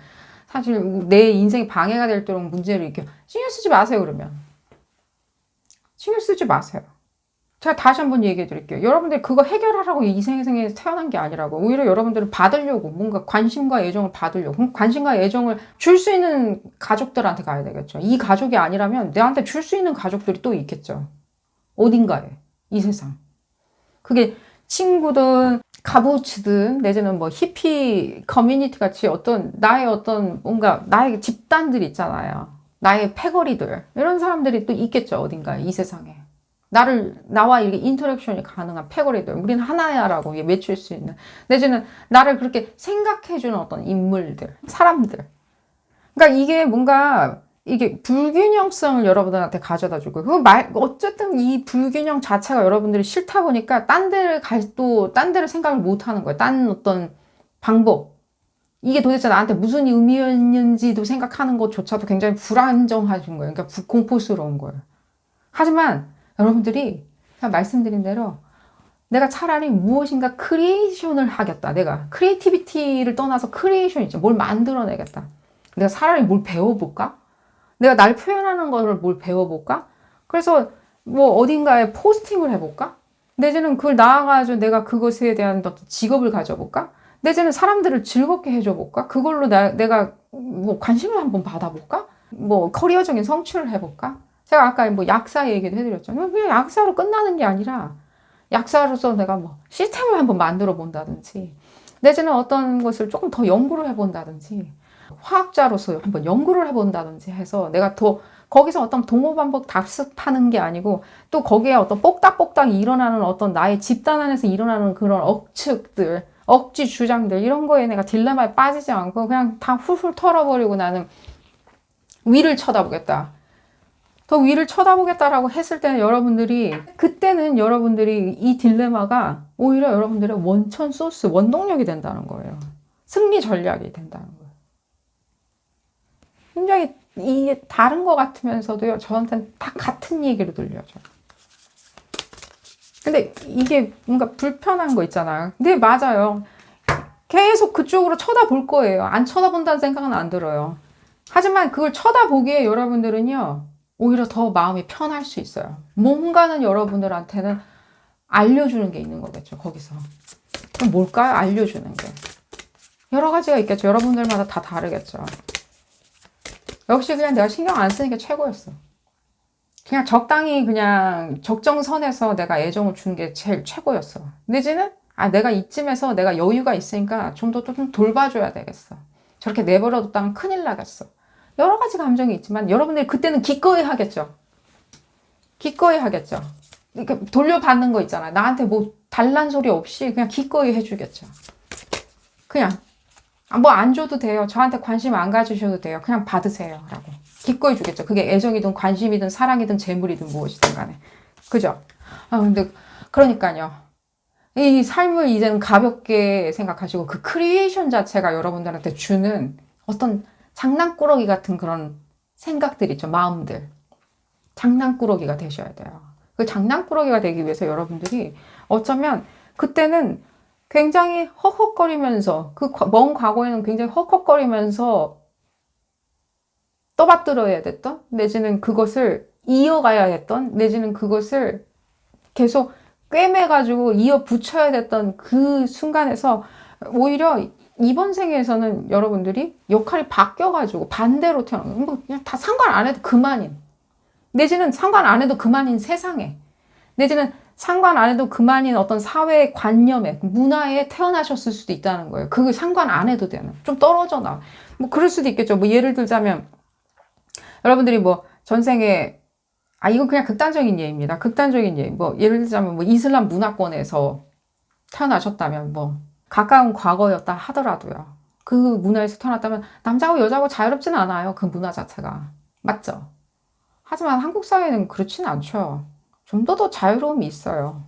사실 내 인생이 방해가 될 정도로 문제를 이렇게 신경 쓰지 마세요, 그러면. 신경 쓰지 마세요. 제가 다시 한번 얘기해 드릴게요. 여러분들이 그거 해결하라고 이 생에 태어난 게 아니라고. 오히려 여러분들은 받으려고, 뭔가 관심과 애정을 받으려고. 그럼 관심과 애정을 줄 수 있는 가족들한테 가야 되겠죠. 이 가족이 아니라면 내한테 줄 수 있는 가족들이 또 있겠죠. 어딘가에. 이 세상. 그게 친구든, 가부치든, 내지는 뭐 히피 커뮤니티 같이 나의 뭔가, 나의 집단들 있잖아요. 나의 패거리들. 이런 사람들이 또 있겠죠. 어딘가에. 이 세상에. 나와 이렇게 인터랙션이 가능한 패거리들. 우리는 하나야라고 외칠 수 있는. 내지는 나를 그렇게 생각해주는 어떤 인물들, 사람들. 그러니까 이게 뭔가, 이게 불균형성을 여러분들한테 가져다 주고, 어쨌든 이 불균형 자체가 여러분들이 싫다 보니까 딴 데를 생각을 못 하는 거예요. 딴 어떤 방법. 이게 도대체 나한테 무슨 의미였는지도 생각하는 것조차도 굉장히 불안정하신 거예요. 그러니까 공포스러운 거예요. 하지만 여러분들이 그냥 말씀드린 대로 내가 차라리 무엇인가 크리에이션을 하겠다. 내가 크리에이티비티를 떠나서 크리에이션 있죠. 뭘 만들어내겠다. 내가 차라리 뭘 배워볼까? 내가 날 표현하는 거를 뭘 배워볼까? 그래서 뭐 어딘가에 포스팅을 해볼까? 내지는 그걸 나아가지고 내가 그것에 대한 어떤 직업을 가져볼까? 내지는 사람들을 즐겁게 해줘볼까? 그걸로 내가 뭐 관심을 한번 받아볼까? 뭐 커리어적인 성취를 해볼까? 제가 아까 뭐 약사 얘기도 해드렸죠. 그냥 약사로 끝나는 게 아니라 약사로서 내가 뭐 시스템을 한번 만들어 본다든지 내지는 어떤 것을 조금 더 연구를 해본다든지 화학자로서 한번 연구를 해본다든지 해서 내가 더 거기서 어떤 동호반복 답습하는 게 아니고 또 거기에 어떤 뽁닥뽁닥 일어나는 어떤 나의 집단 안에서 일어나는 그런 억측들, 억지 주장들 이런 거에 내가 딜레마에 빠지지 않고 그냥 다 훌훌 털어버리고 나는 위를 쳐다보겠다. 더 위를 쳐다보겠다라고 했을 때는 그때는 여러분들이 이 딜레마가 오히려 여러분들의 원천 소스, 원동력이 된다는 거예요. 승리 전략이 된다는 거예요. 굉장히 이게 다른 것 같으면서도요, 저한테는 다 같은 얘기로 들려져요. 근데 이게 뭔가 불편한 거 있잖아요. 근데 맞아요. 계속 그쪽으로 쳐다볼 거예요. 안 쳐다본다는 생각은 안 들어요. 하지만 그걸 쳐다보기에 여러분들은요, 오히려 더 마음이 편할 수 있어요. 뭔가는 여러분들한테는 알려주는 게 있는 거겠죠, 거기서. 그럼 뭘까요? 알려주는 게. 여러 가지가 있겠죠. 여러분들마다 다 다르겠죠. 역시 그냥 내가 신경 안 쓰는 게 최고였어. 그냥 적당히 그냥 적정선에서 내가 애정을 주는 게 제일 최고였어. 내지는, 내가 이쯤에서 내가 여유가 있으니까 좀 더 좀 돌봐줘야 되겠어. 저렇게 내버려뒀다면 큰일 나겠어. 여러 가지 감정이 있지만 여러분들이 그때는 기꺼이 하겠죠. 기꺼이 하겠죠. 그러니까 돌려받는 거 있잖아요. 나한테 뭐 달란 소리 없이 그냥 기꺼이 해주겠죠. 그냥 뭐 안 줘도 돼요. 저한테 관심 안 가지셔도 돼요. 그냥 받으세요. 라고 기꺼이 주겠죠. 그게 애정이든 관심이든 사랑이든 재물이든 무엇이든 간에. 그죠? 근데 그러니까요. 이 삶을 이제는 가볍게 생각하시고 그 크리에이션 자체가 여러분들한테 주는 어떤 장난꾸러기 같은 그런 생각들 있죠. 마음들. 장난꾸러기가 되셔야 돼요. 그 장난꾸러기가 되기 위해서 여러분들이 어쩌면 그때는 굉장히 헉헉거리면서 그 먼 과거에는 굉장히 헉헉거리면서 떠받들어야 됐던 내지는 그것을 이어가야 했던 내지는 그것을 계속 꿰매가지고 이어 붙여야 됐던 그 순간에서 오히려 이번 생에서는 여러분들이 역할이 바뀌어가지고 반대로 태어나는 뭐 그냥 다 상관 안 해도 그만인 내지는 상관 안 해도 그만인 세상에 내지는 상관 안 해도 그만인 어떤 사회 관념에 문화에 태어나셨을 수도 있다는 거예요. 그거 상관 안 해도 되는 좀 떨어져 나. 뭐 그럴 수도 있겠죠. 뭐 예를 들자면 여러분들이 뭐 전생에 이건 그냥 극단적인 예입니다. 극단적인 예. 뭐 예를 들자면 뭐 이슬람 문화권에서 태어나셨다면 뭐 가까운 과거였다 하더라도요. 그 문화에서 태어났다면 남자고 여자고 자유롭지는 않아요. 그 문화 자체가. 맞죠? 하지만 한국 사회는 그렇지는 않죠. 좀 더 자유로움이 있어요.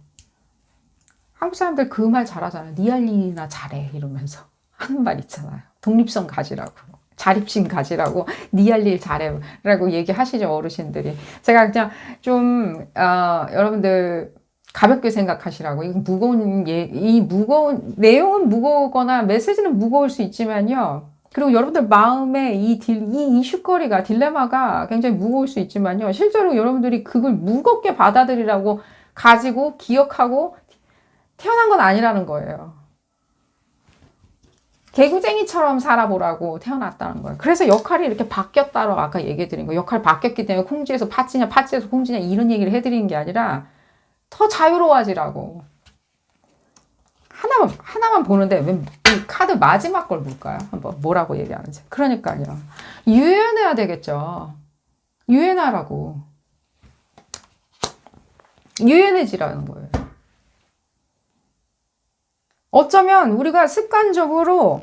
한국 사람들 그 말 잘하잖아요. 니 할 일이나 잘해 이러면서 하는 말 있잖아요. 독립성 가지라고. 자립심 가지라고 니 할 일 잘해 라고 얘기하시죠. 어르신들이. 제가 그냥 좀 여러분들 가볍게 생각하시라고. 이거 무거운 내용은 무거우거나 메시지는 무거울 수 있지만요. 그리고 여러분들 마음에 이 이슈거리가, 딜레마가 굉장히 무거울 수 있지만요. 실제로 여러분들이 그걸 무겁게 받아들이라고 가지고 기억하고 태어난 건 아니라는 거예요. 개구쟁이처럼 살아보라고 태어났다는 거예요. 그래서 역할이 이렇게 바뀌었다고 아까 얘기 드린 거예요. 역할이 바뀌었기 때문에 콩쥐에서 파치냐, 파치에서 콩쥐냐 이런 얘기를 해드리는 게 아니라 더 자유로워지라고. 하나만 보는데 왜 이 카드 마지막 걸 볼까요? 한번 뭐라고 얘기하는지. 그러니까요. 유연해야 되겠죠. 유연하라고. 유연해지라는 거예요. 어쩌면 우리가 습관적으로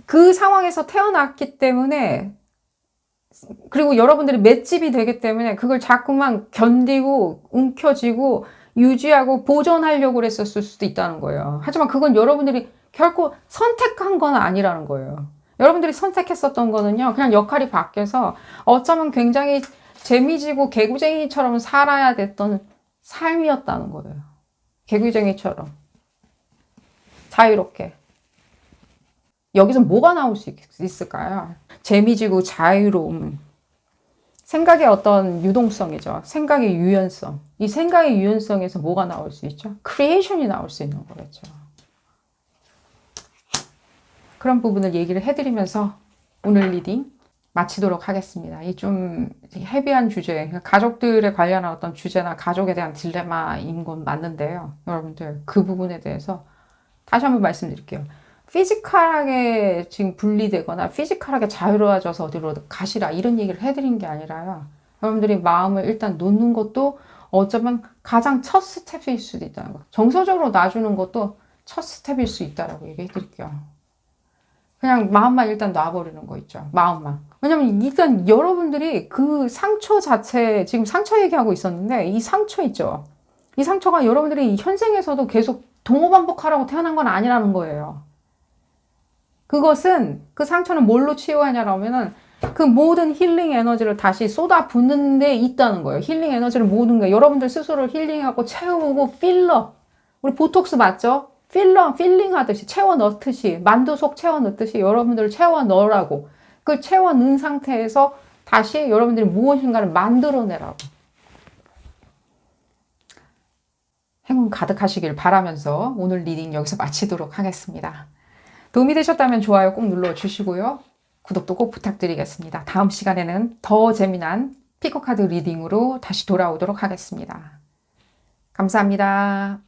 그 상황에서 태어났기 때문에 그리고 여러분들이 맷집이 되기 때문에 그걸 자꾸만 견디고 움켜쥐고 유지하고 보존하려고 그랬었을 수도 있다는 거예요. 하지만 그건 여러분들이 결코 선택한 건 아니라는 거예요. 여러분들이 선택했었던 거는요. 그냥 역할이 바뀌어서 어쩌면 굉장히 재미지고 개구쟁이처럼 살아야 됐던 삶이었다는 거예요. 개구쟁이처럼. 자유롭게. 여기서 뭐가 나올 수 있을까요? 재미지고 자유로움. 생각의 어떤 유동성이죠. 생각의 유연성. 이 생각의 유연성에서 뭐가 나올 수 있죠? 크리에이션이 나올 수 있는 거겠죠. 그런 부분을 얘기를 해드리면서 오늘 리딩 마치도록 하겠습니다. 이 좀 헤비한 주제, 가족들에 관련한 어떤 주제나 가족에 대한 딜레마인 건 맞는데요. 여러분들 그 부분에 대해서 다시 한번 말씀드릴게요. 피지컬하게 지금 분리되거나 피지컬하게 자유로워져서 어디로 가시라 이런 얘기를 해드린 게 아니라요. 여러분들이 마음을 일단 놓는 것도 어쩌면 가장 첫 스텝일 수도 있다는 거. 정서적으로 놔주는 것도 첫 스텝일 수 있다라고 얘기해 드릴게요. 그냥 마음만 일단 놔버리는 거 있죠. 마음만. 왜냐면 일단 여러분들이 그 상처 자체, 지금 상처 얘기하고 있었는데 이 상처 있죠. 이 상처가 여러분들이 현생에서도 계속 동호반복하라고 태어난 건 아니라는 거예요. 그것은 그 상처는 뭘로 치유하냐라면은 그 모든 힐링 에너지를 다시 쏟아붓는 데 있다는 거예요. 힐링 에너지를 모든 게 여러분들 스스로를 힐링하고 채우고 필러. 우리 보톡스 맞죠? 필링 하듯이 채워 넣듯이 만두 속 채워 넣듯이 여러분들을 채워 넣으라고. 그 채워 넣은 상태에서 다시 여러분들이 무엇인가를 만들어내라고. 행운 가득하시길 바라면서 오늘 리딩 여기서 마치도록 하겠습니다. 도움이 되셨다면 좋아요 꼭 눌러주시고요. 구독도 꼭 부탁드리겠습니다. 다음 시간에는 더 재미난 피코카드 리딩으로 다시 돌아오도록 하겠습니다. 감사합니다.